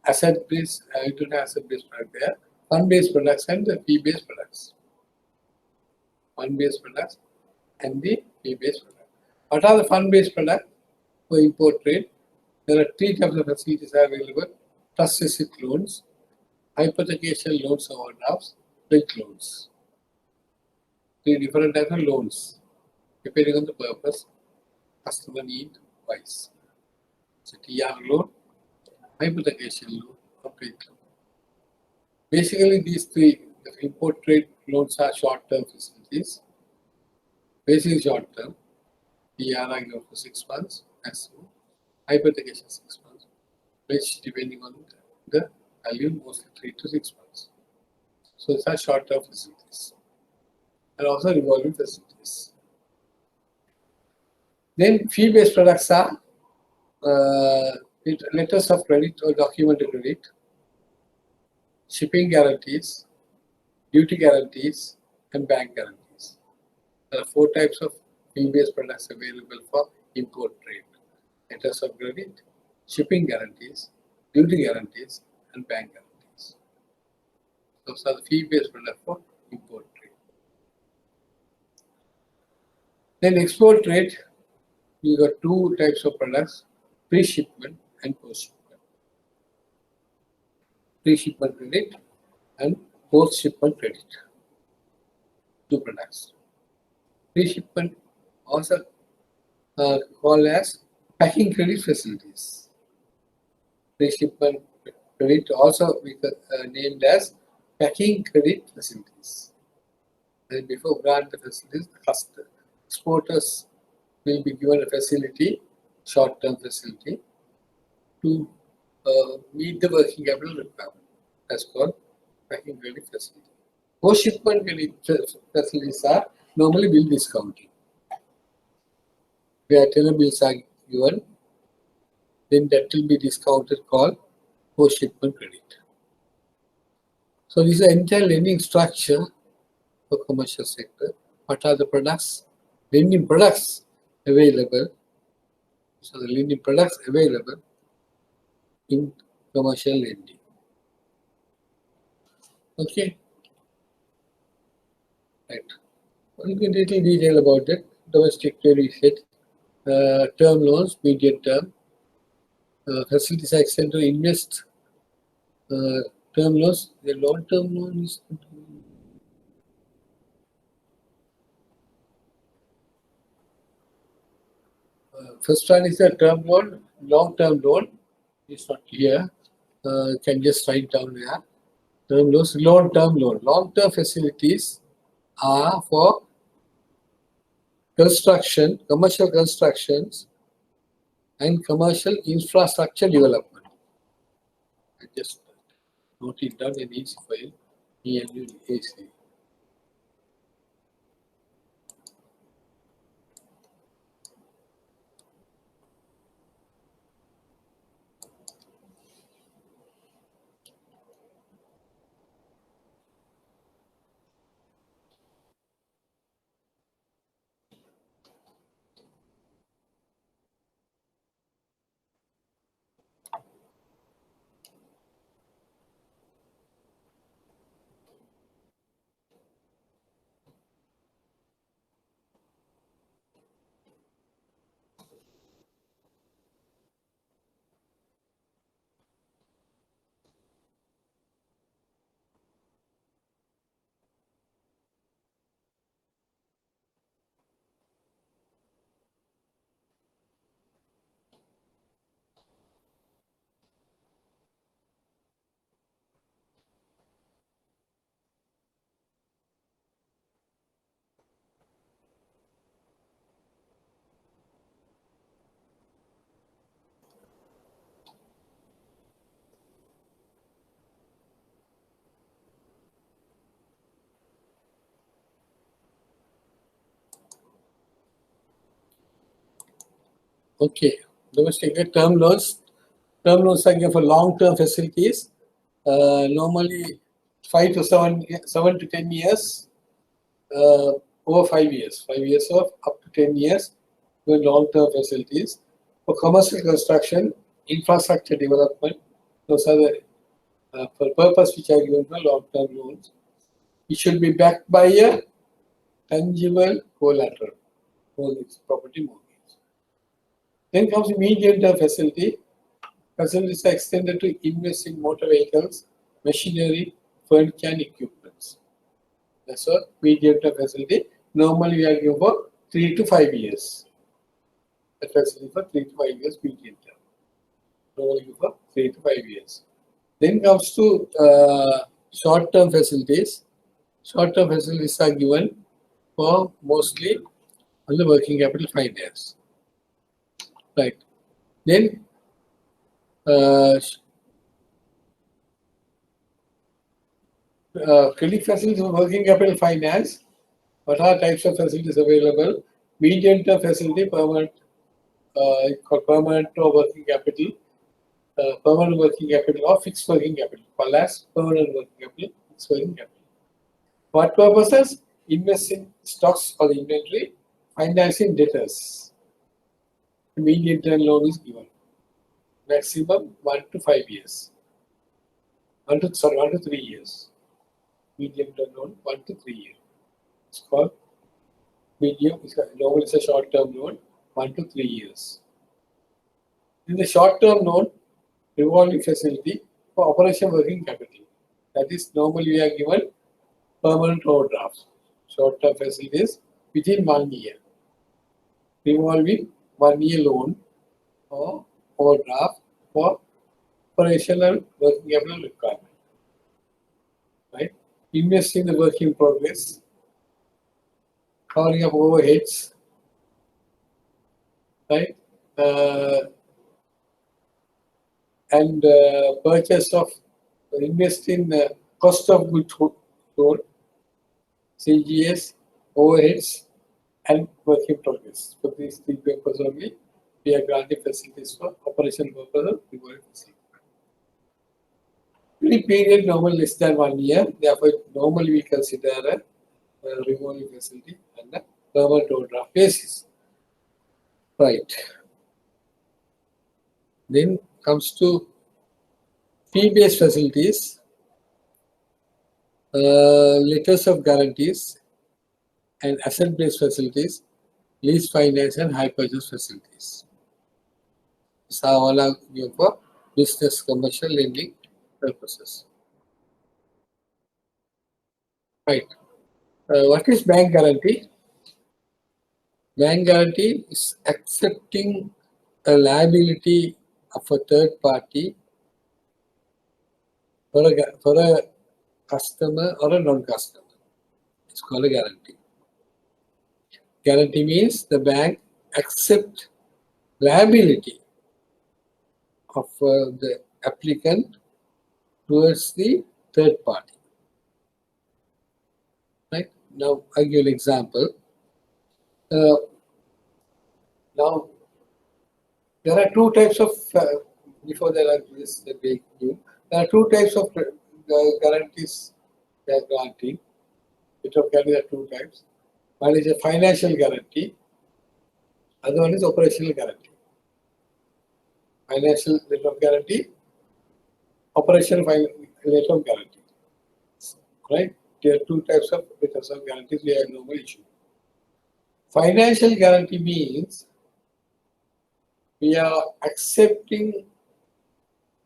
asset-based. You don't have asset-based product there. Fund-based products and the fee-based products. Fund-based products and the fee-based product. What are the fund-based products for import trade? There are three types of facilities available: trust receipt loans, hypothecation loans or overdrafts, bridge loans. Three different types of loans, depending on the purpose, customer need wise. So TR loan, hypothecation loan, or bridge loan. Basically, these three import trade loans are short-term facilities. Basically short-term. TR I go for 6 months, maximum. Hypothecation 6 months, which depending on the value, mostly 3 to 6 months. So these are short-term facilities and also revolving facilities. Then fee-based products are letters of credit or document of credit, shipping guarantees, duty guarantees, and bank guarantees. There are 4 types of fee-based products available for import trade: letters of credit, shipping guarantees, duty guarantees, and bank guarantees. Those are the fee-based products for import trade. Then export trade, you got 2 types of products: pre-shipment and post-shipment. Pre-shipment credit and post-shipment credit. 2 products. Pre-shipment also called as packing credit facilities. Pre-shipment credit also named as packing credit facilities. And before grant the facilities, the exporters will be given a facility, short-term facility, to meet the working capital requirement. That's called packing credit facility. Post-shipment credit facilities are normally bill discounting. Where tenor bills are given, then that will be discounted, called post-shipment credit. So this is the entire lending structure for commercial sector. What are the products? Lending products available. So the lending products available in commercial lending. Okay. Right. You can little detail about it. Domestic trade we said. Term loans, medium term. Facilities are extended to invest. Term loans, the long-term loan is first one is a term loan, long-term loan. It's not clear. You can just write down there. Term loans, long-term loan. Long-term facilities are for construction, commercial constructions, and commercial infrastructure development. I just note it down in each file. ENUAC. Okay, domestic term loans. Term loans are given for long-term facilities, normally 7 to 10 years, over 5 years, 5 years of up to 10 years, with long-term facilities. For commercial construction, infrastructure development, those are the for purpose which are given for long-term loans. It should be backed by a tangible collateral, property mortgage. Then comes the medium-term facility. Facilities are extended to invest in motor vehicles, machinery, furniture, and equipment. That's a medium-term facility. Normally, we are given for 3 to 5 years. The facility for 3 to 5 years, medium term. Normally, given for 3 to 5 years. Then comes to short-term facilities. Short-term facilities are given for mostly on the working capital finance. Right. Then credit facilities for working capital finance. What are types of facilities available? Medium-term facility, permanent, called permanent or working capital, permanent working capital or fixed working capital. Called as permanent working capital, fixed working capital. What purposes? Investing stocks or inventory, financing debtors. Medium-term loan is given. Maximum 1 to 5 years. 1 to 3 years. Medium-term loan 1 to 3 years. It's called medium. Normally it's a short-term loan 1 to 3 years. In the short-term loan, revolving facility for operation working capital. That is normally we are given permanent overdrafts. Short-term facilities within 1 year. Revolving 1 year loan or overdraft for operational working capital requirement. Right? Invest in the work in progress, covering up overheads, right? And purchase of, invest in cost of goods sold, CGS, overheads, and work in progress. For these 3 papers only, we are granting facilities for operation purposes. Any period normally less than 1 year, therefore normally we consider a revolving facility and a permanent overdraft basis. Right. Then comes to fee-based facilities, letters of guarantees, and asset-based facilities, lease finance, and high purchase facilities. These are all are given for business commercial lending purposes. Right. What is bank guarantee? Bank guarantee is accepting a liability of a third party for a customer or a non-customer. It's called a guarantee. Guarantee means the bank accepts liability of the applicant towards the third party. Right? Now, I'll give an example. Now, there are 2 types of, before there are this, there are 2 types of guarantees they are granting. There are 2 types. One is a financial guarantee, other one is operational guarantee. Financial letter of guarantee, operational letter of guarantee. Right? There are 2 types of letters of guarantees we have normally issued. Financial guarantee means we are accepting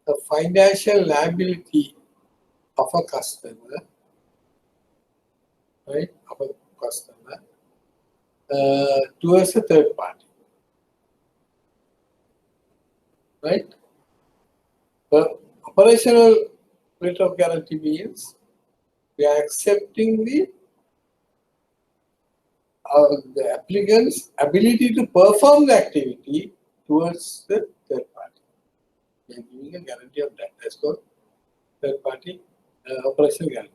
the financial liability of a customer, right? Of a customer towards a third party, right? The operational letter of guarantee means we are accepting the applicant's ability to perform the activity towards the third party. We are giving a guarantee of that. That's called third party operational guarantee.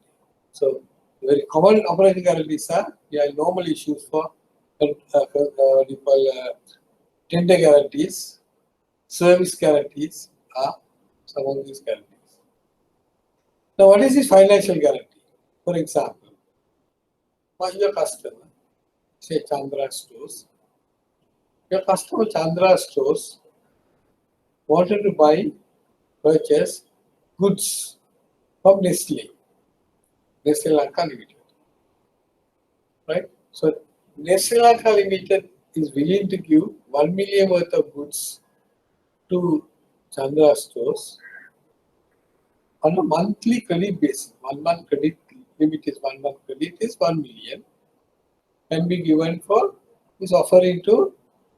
So, very common operational guarantees are normally issued for tender guarantees, service guarantees are some of these guarantees. Now, what is this financial guarantee? For example, your customer, say Chandra Stores, your customer Chandra Stores wanted to purchase goods from Nestle Lanka Limited, right? So Nestle Lanka Limited is willing to give 1 million worth of goods to Chandra Stores on a monthly credit basis. 1 month credit limit is 1 month credit is 1 million, can be given for this offering to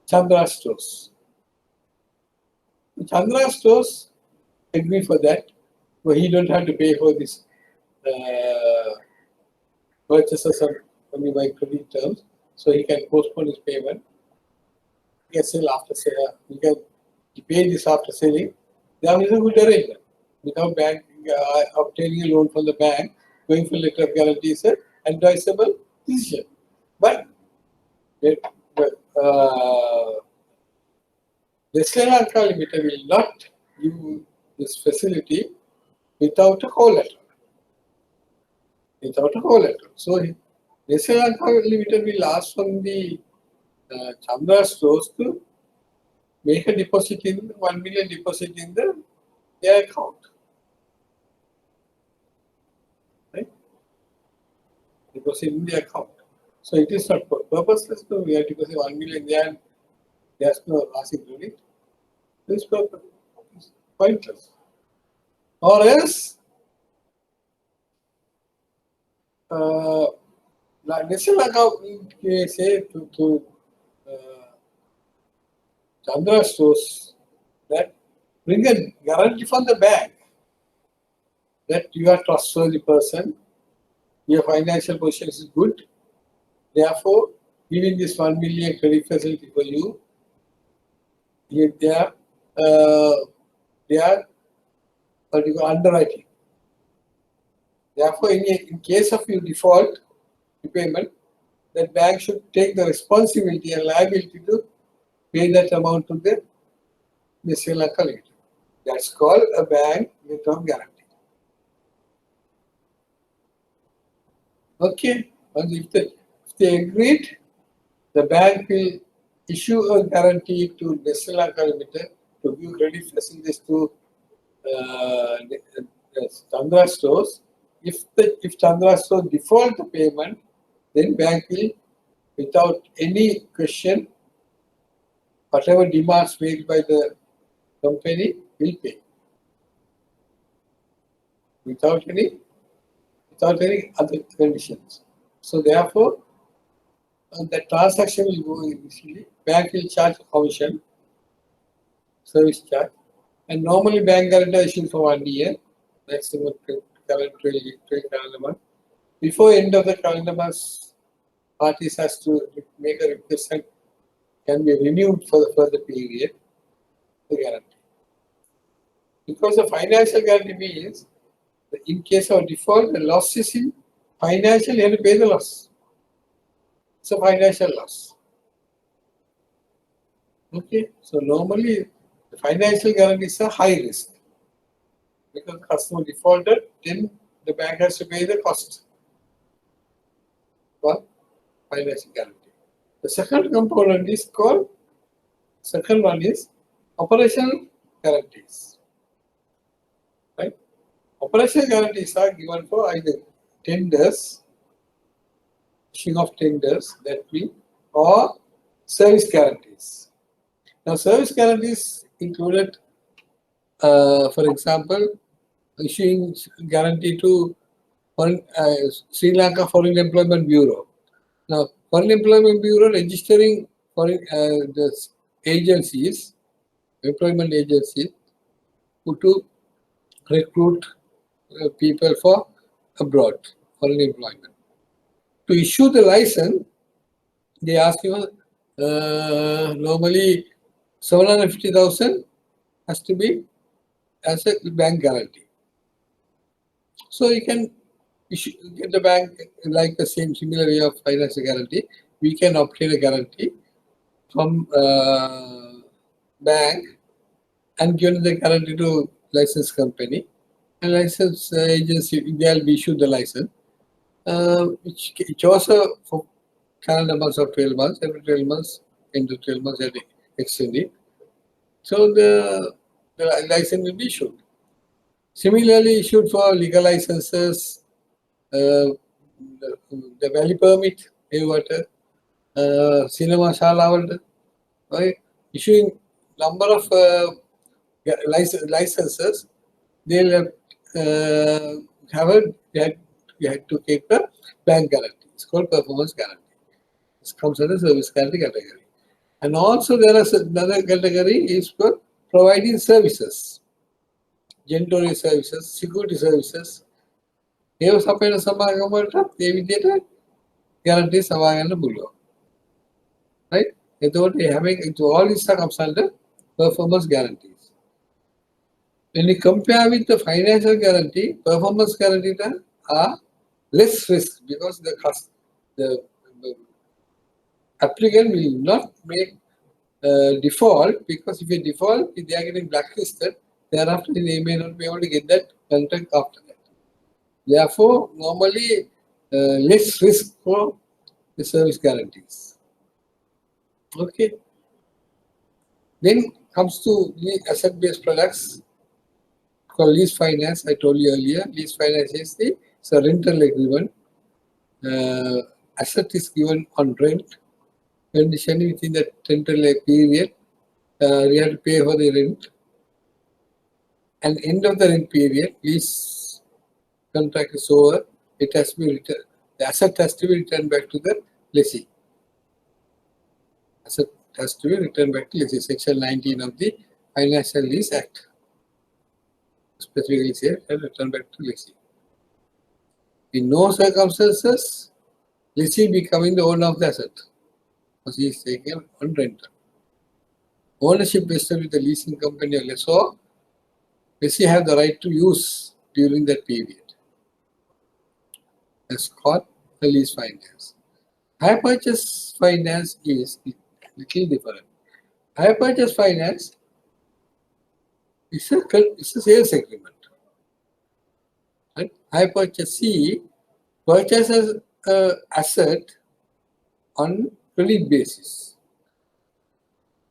Chandra Stores. Chandra Stores agree for that, but he don't have to pay for this purchases only by credit terms, so he can postpone his payment. He can sell after sale. He can pay this after selling. That is a good arrangement. Without bank obtaining a loan from the bank, going for letter of guarantee is an advisable decision. But Nestle Lanka Limited will not give this facility without a collateral. So Nestle Lanka Limited will ask from the Chandra Stores to make a deposit in 1 million deposit in their account. Right? Deposit in the account. So it is not purposeless to we have deposit 1 million there. There's no asking credit. This purpose is pointless. Or else, Nestle Lanka will say to Chandra Stores that bring a guarantee from the bank that you are a trustworthy person, your financial position is good, therefore giving this 1 million credit facility for you, they are underwriting. Therefore, in case of you default repayment, that bank should take the responsibility and liability to pay that amount to the Nestle Lanka Limited. That's called a bank letter of guarantee. Okay, and if they agreed, the bank will issue a guarantee to Nestle Lanka Limited to give credit facilities to Chandra Stores. If Chandra Stores default the payment, then bank will, without any question, whatever demands made by the company will pay. Without any other conditions. So therefore, the transaction will go initially. Bank will charge a commission, service charge, and normally bank guarantee issued for 1 year, maximum calendar 12 calendar month. Before end of the calendar month, parties has to make a request and can be renewed for the further period, the guarantee. Because the financial guarantee means that in case of default, the loss is in financial, you have to pay the loss. It's a financial loss. Okay, so normally the financial guarantees are high risk. Because the customer defaulted, then the bank has to pay the cost for financial guarantee. The second component is called, second one is operational guarantees. Right? Operational guarantees are given for either tenders, issuing of tenders, that mean, or service guarantees. Now, service guarantees included, for example, issuing guarantee to Sri Lanka Foreign Employment Bureau. Now, Foreign Employment Bureau registering foreign the agencies, employment agencies, to recruit people for abroad, foreign employment. To issue the license, they ask you normally 750,000 has to be as a bank guarantee. So you can get the bank like the similar way of financial guarantee. We can obtain a guarantee from bank and given the guarantee to license company, and license agency they'll be issued the license, which also for calendar months of 12 months, every 12 months, into 12 months they'll extend it. So the license will be issued. Similarly, issued for legal licenses, the valley permit, cinema shala, right? Issuing number of licenses, they'll have you had to take the bank guarantee. It's called performance guarantee. It comes under service guarantee category. And also there is another category is for providing services, janitorial services, security services. They were supplied to some they will get a guarantee below. Right? All these comes under performance guarantees. When you compare with the financial guarantee, performance guarantee are less risk because the applicant will not make default, because if you default, they are getting blacklisted. Thereafter, they may not be able to get that contract after that. Therefore, normally less risk for the service guarantees. Okay. Then comes to the asset-based products called lease finance. I told you earlier, lease finance is a rental agreement. Asset is given on rent. Condition within the rental period, you have to pay for the rent. And end of the rent period, lease contract is over. It has to be returned. The asset has to be returned back to the lessee. Asset has to be returned back to lessee. Section 19 of the Financial Lease Act specifically says return back to lessee. In no circumstances, lessee becoming the owner of the asset, because he is taken on rental. Ownership vested with the leasing company or lessor, lessee have the right to use during that period. That's called the lease finance. Hire purchase finance is a little different. Hire purchase finance is a sales agreement. Right? Hire purchasee purchases an asset on credit basis.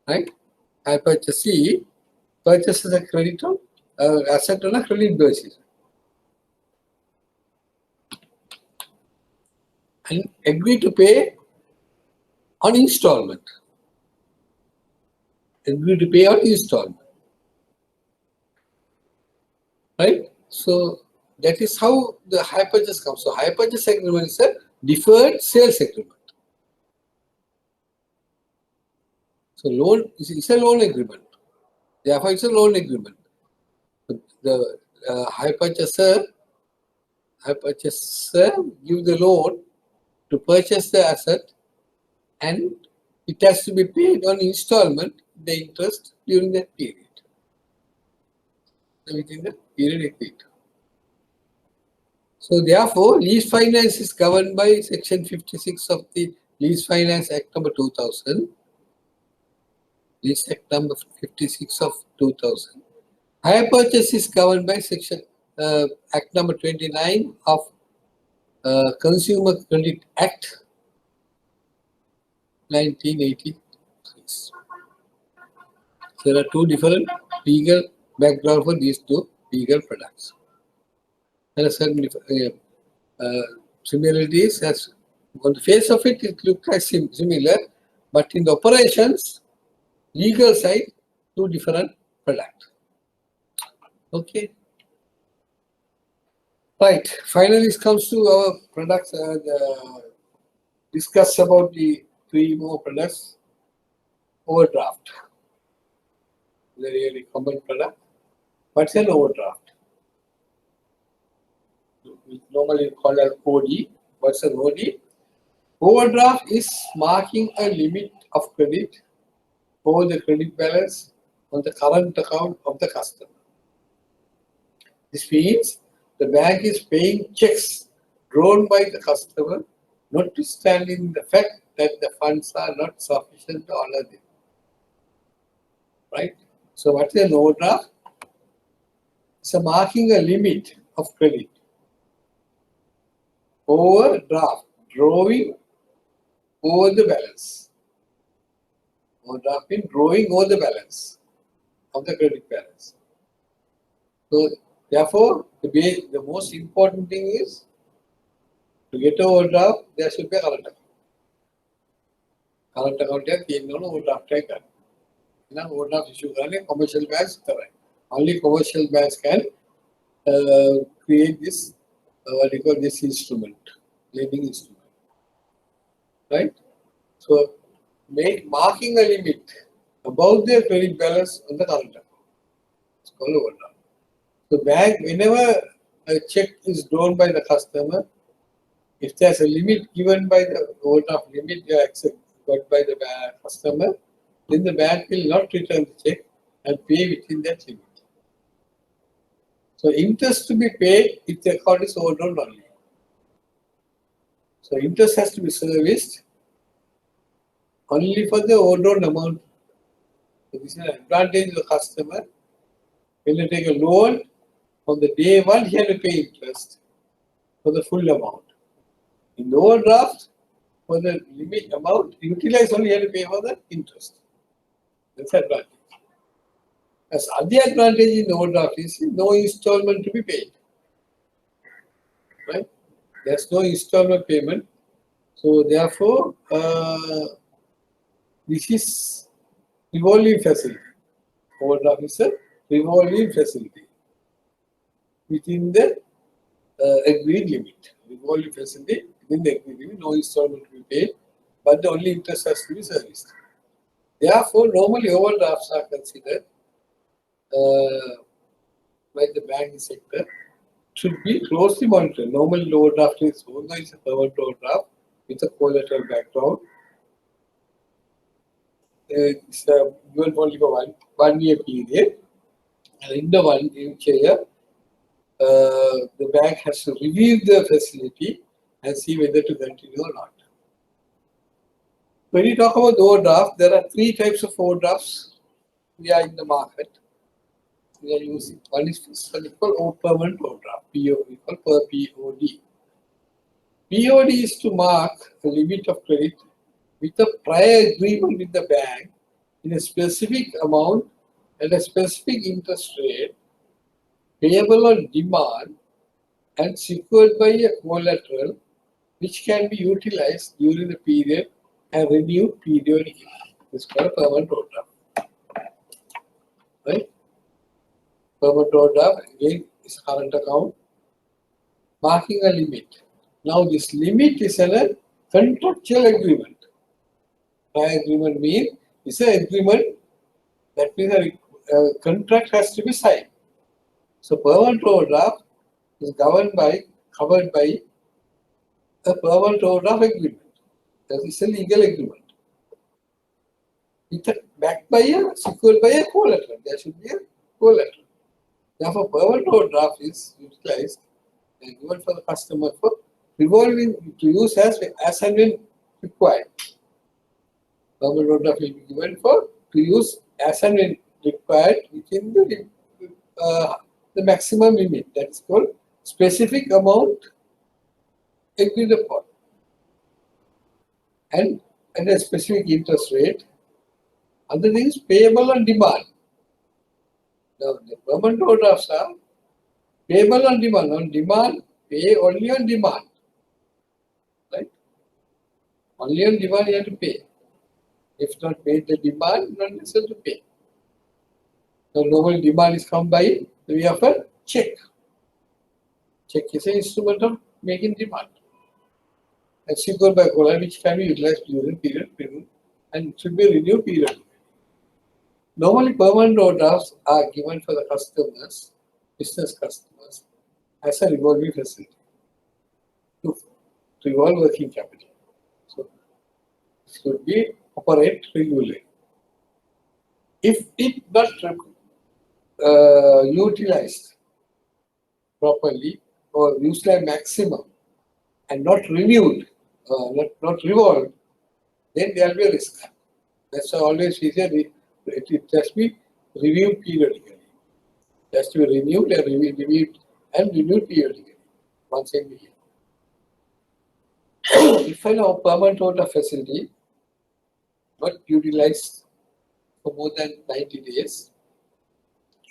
Right? Hire purchasee purchases a credit on asset on a credit basis. And agree to pay on installment. Agree to pay on installment. Right? So that is how the hire purchase comes. So hire purchase agreement is a deferred sales agreement. So loan is a loan agreement. Therefore, it's a loan agreement. The hire purchaser gives the loan to purchase the asset, and it has to be paid on installment, the interest during that period. Within the period agreed. So therefore, lease finance is governed by Section 56 of the Lease Finance Act number 2000. Lease Act number 56 of 2000. Hire purchase is governed by Section Act number 29 of Consumer Credit Act 1986. There are two different legal background for these two legal products. There are certain similarities. As on the face of it, it looks like similar, but in the operations, legal side, two different products. Okay. Right. Finally, it comes to our products. Discuss about the three more products. Overdraft. Very, very common product. What's an overdraft? We normally call it OD. What's an OD? Overdraft is marking a limit of credit over the credit balance on the current account of the customer. This means the bank is paying checks drawn by the customer, notwithstanding the fact that the funds are not sufficient to honor them. right? So what is an overdraft? It's a marking a limit of credit. Overdraft, drawing over the balance. Overdraft means drawing over the balance of the credit balance. So therefore, the most important thing is to get an overdraft, there should be a current account. Current account is the overdraft. Overdraft issue commercial banks. Only commercial banks can create this what you call this instrument, lending instrument, right? So marking a limit above their credit balance on the current account. It's called overdraft. So bank, whenever a check is drawn by the customer, if there's a limit given by the overdraft limit got by the customer, then the bank will not return the check and pay within that limit. So interest to be paid if the account is overdrawn only. So interest has to be serviced only for the overdrawn amount. So this is an advantage of the customer. When you take a loan, on the day one, he has to pay interest for the full amount. In the overdraft, for the limit amount utilized only, he has to pay for the interest. That's the advantage. As other advantage in the overdraft is no installment to be paid. Right? There's no installment payment. So therefore, this is revolving facility. Overdraft is a revolving facility within the agreed limit. Revolving facility within the agreed limit, no installment to be paid, but the only interest has to be serviced. Therefore, normally overdrafts are considered by the banking sector should be closely monitored. Normally, overdraft is although it's a permanent overdraft with a collateral background. It's given only for one year period, and in the 1 year, the bank has to review the facility and see whether to continue or not. When you talk about overdraft, there are 3 types of overdrafts we are in the market. We are using. One is called permanent overdraft, we call POD. POD is to mark a limit of credit with a prior agreement with the bank in a specific amount at a specific interest rate, payable on demand and secured by a collateral which can be utilized during the period and renewed periodically. This is called a permanent overdraft. Right? Permanent overdraft again is current account, marking a limit. Now this limit is a contractual agreement. Prior agreement means it's an agreement that means a contract has to be signed. So permanent overdraft is covered by a permanent overdraft agreement. That is a legal agreement. It's backed by secured by a collateral. There should be a collateral. Therefore, permanent overdraft is utilized and given for the customer for revolving to use as and when required. Permanent overdraft will be given for to use as and when required within the maximum limit. That is called specific amount agreed upon and at a specific interest rate. Other things payable on demand. Now the permanent overdrafts are payable on demand. On demand, pay only on demand. Right? Only on demand you have to pay. If not paid the demand, not necessary to pay. The normal demand is come by the way of a check. Check is an instrument of making demand. And secured by collateral which can be utilized during period and should be renewed period. Normally, permanent overdrafts are given for the customers, business customers, as a revolving facility to revolve working capital. So, it should be operate regularly. If it not utilized properly or used like maximum and not renewed, not revolved, then there will be a risk. That's why always we say it has to be reviewed periodically. It has to be renewed and renewed periodically, once every year. If I know permanent order facility not utilized for more than 90 days,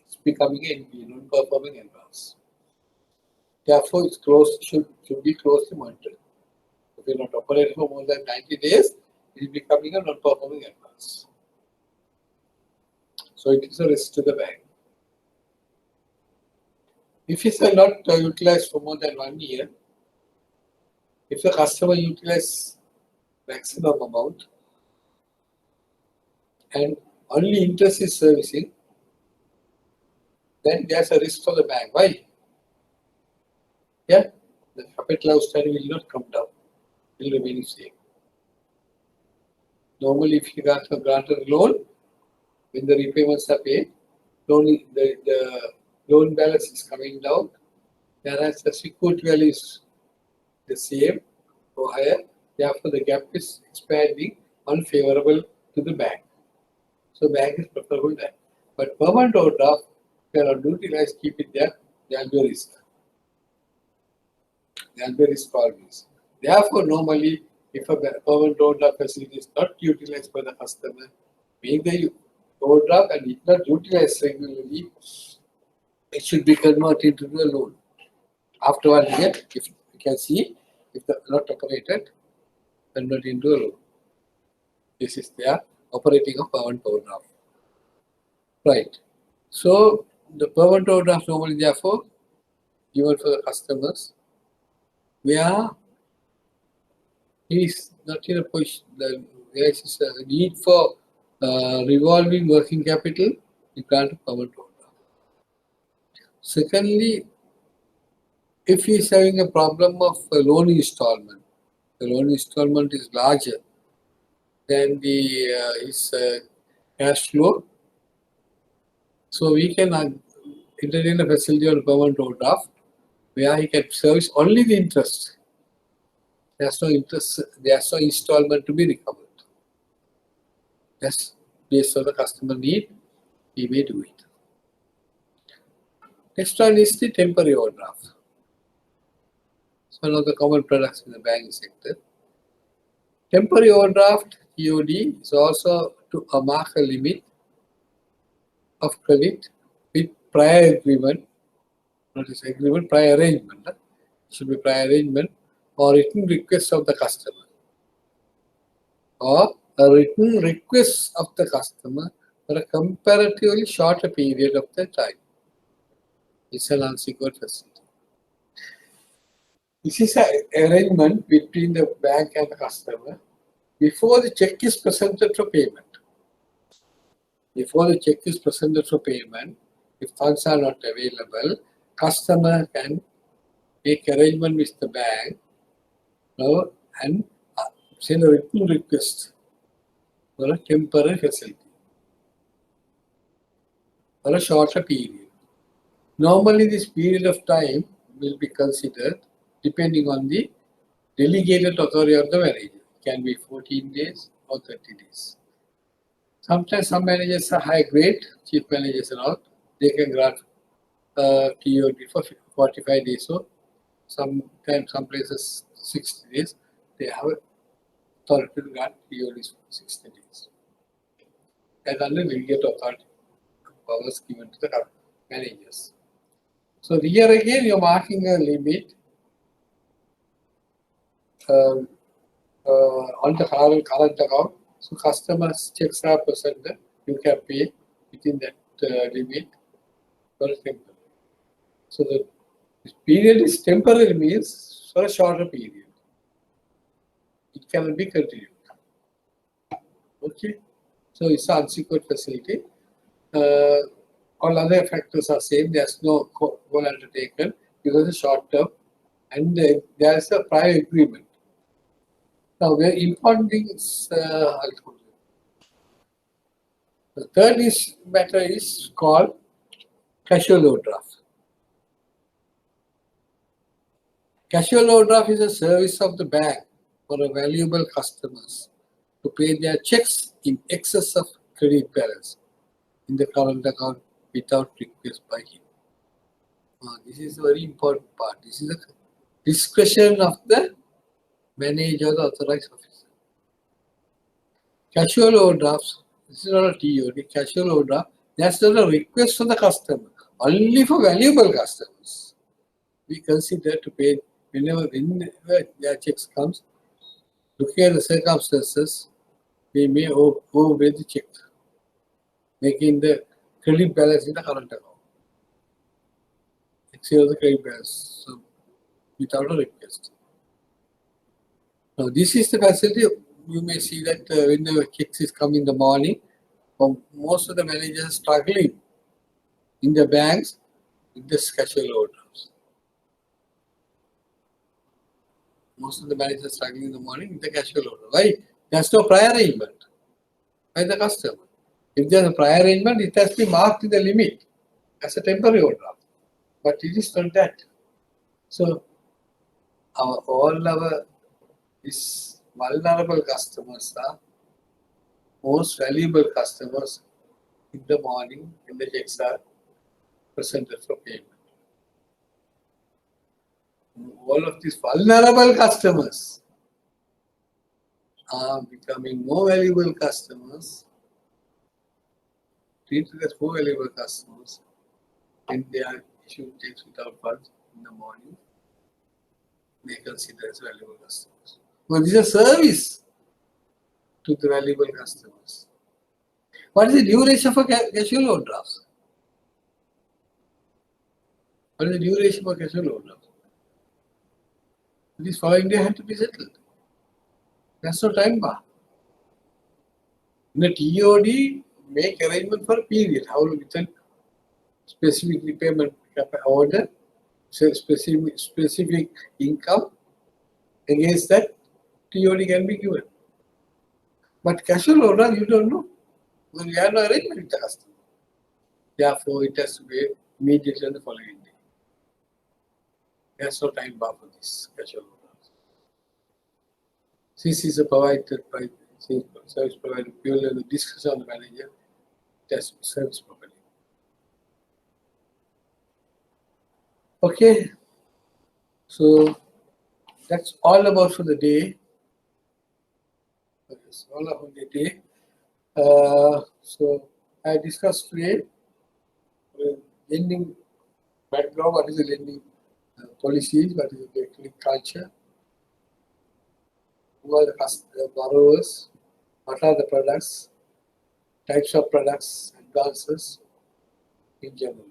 it's becoming an NPA, non-performing advance. Therefore, it's closed, should be closely monitored. If you're not operating for more than 90 days, it is becoming a non-performing advance. So it is a risk to the bank. If it's not utilized for more than 1 year, if the customer utilizes maximum amount and only interest is servicing, then there's a risk for the bank. Why? Yeah, the capital outstanding will not come down, will remain the same. Normally, if you got a granted loan, when the repayments are paid, the loan balance is coming down, whereas the security value is the same or higher. Therefore, the gap is expanding, unfavorable to the bank. So, bank is preferable there. But permanent overdraft, if you are not utilized, keep it there, there will be a risk. There will be a risk always. Therefore, normally, if a permanent overdraft facility is not utilized by the customer, make the overdraft and it not utilized regularly, it should be converted into a loan. After 1 year, if you can see, if the not operated, convert into a loan. This is their operating of permanent overdraft. Right. So the permanent overdraft normally therefore given for the customers where he is not in a position, there is a need for revolving working capital, you grant a permanent overdraft. Secondly, if he is having a problem of a loan installment, the loan installment is larger than his cash flow, so we can entertain a facility on permanent overdraft where he can service only the interest. There's no interest, there's no installment to be recovered. Yes, based on the customer need, he may do it. Next one is the temporary overdraft. It's one of the common products in the banking sector. Temporary overdraft, TOD, is also to mark a limit of credit with prior agreement, not this agreement, prior arrangement. It should be prior arrangement or written request of the customer. Or a written request of the customer for a comparatively shorter period of the time. It's an unsecured facility. This is an arrangement between the bank and the customer before the check is presented for payment. Before the check is presented for payment, if funds are not available, customer can make arrangement with the bank and send a written request for a temporary facility for a shorter period. Normally, this period of time will be considered depending on the delegated authority of the manager. It can be 14 days or 30 days. Sometimes some managers are high grade, chief managers and all, they can grant TOD for 45 days. So sometimes some places 60 days, they have authority to grant TODs for 60 days. And under delegate authority powers given to the managers. So here again you're marking a limit on the current account. So customers' checks are presented, you can pay within that limit for a temporary. So the period is temporary means for a shorter period. It cannot be continued. Okay. So it's an unsecured facility. All other factors are same. There's no goal undertaken because it's short term and there's a prior agreement. Now, the important thing is, I'll tell you. The third matter is called casual overdraft. Casual overdraft is a service of the bank for valuable customers to pay their checks in excess of credit balance. in the current account without request by him. This is a very important part. This is a discretion of the manager or the authorized officer. Casual overdrafts, this is not a TOD, casual overdraft, that's not a request from the customer, only for valuable customers. We consider to pay whenever their checks comes, looking at the circumstances, we may overpay the check, making the credit balance in the current account. Exceed the credit balance without a request. Now, this is the facility. You may see that when the checks is come in the morning, most of the managers are struggling in the banks with this casual overdrafts. Most of the managers are struggling in the morning with the casual overdraft. Why? There's no prior arrangement by the customer. If there's a prior arrangement, it has to be marked in the limit as a temporary overdraft. But it is not that. So, all our these vulnerable customers are most valuable customers in the morning when the checks are presented for payment. All of these vulnerable customers are becoming more valuable customers, treated as more valuable customers when they are issued checks without funds in the morning. They consider as valuable customers. But this is a service to the valuable customers. What is the duration for casual overdrafts? What is the duration for casual overdrafts? This following day had to be settled. That's no time bar. In a TOD, make arrangement for a period. How with a specific repayment order, specific income against that TOD can be given. But casual order, you don't know. Because you have no arrangement with the customer. Therefore, it has to be immediately on the following day. There's no time bar for this casual order. Since it's provided by service provider purely on the discretion of the manager, it has to be serviced properly. Okay, so that's all about for the day. That's all about the day. So I discussed today lending background, what is the lending policies, what is the lending culture, who are the borrowers, what are the products, types of products, advances in general.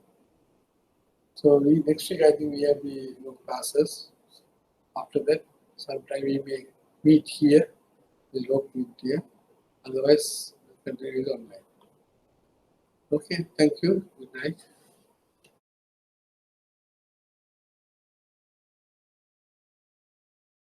So next week I think we have the classes. After that, sometime we may meet here. We'll hope meet here. Otherwise, the continue online. Okay, thank you. Good night.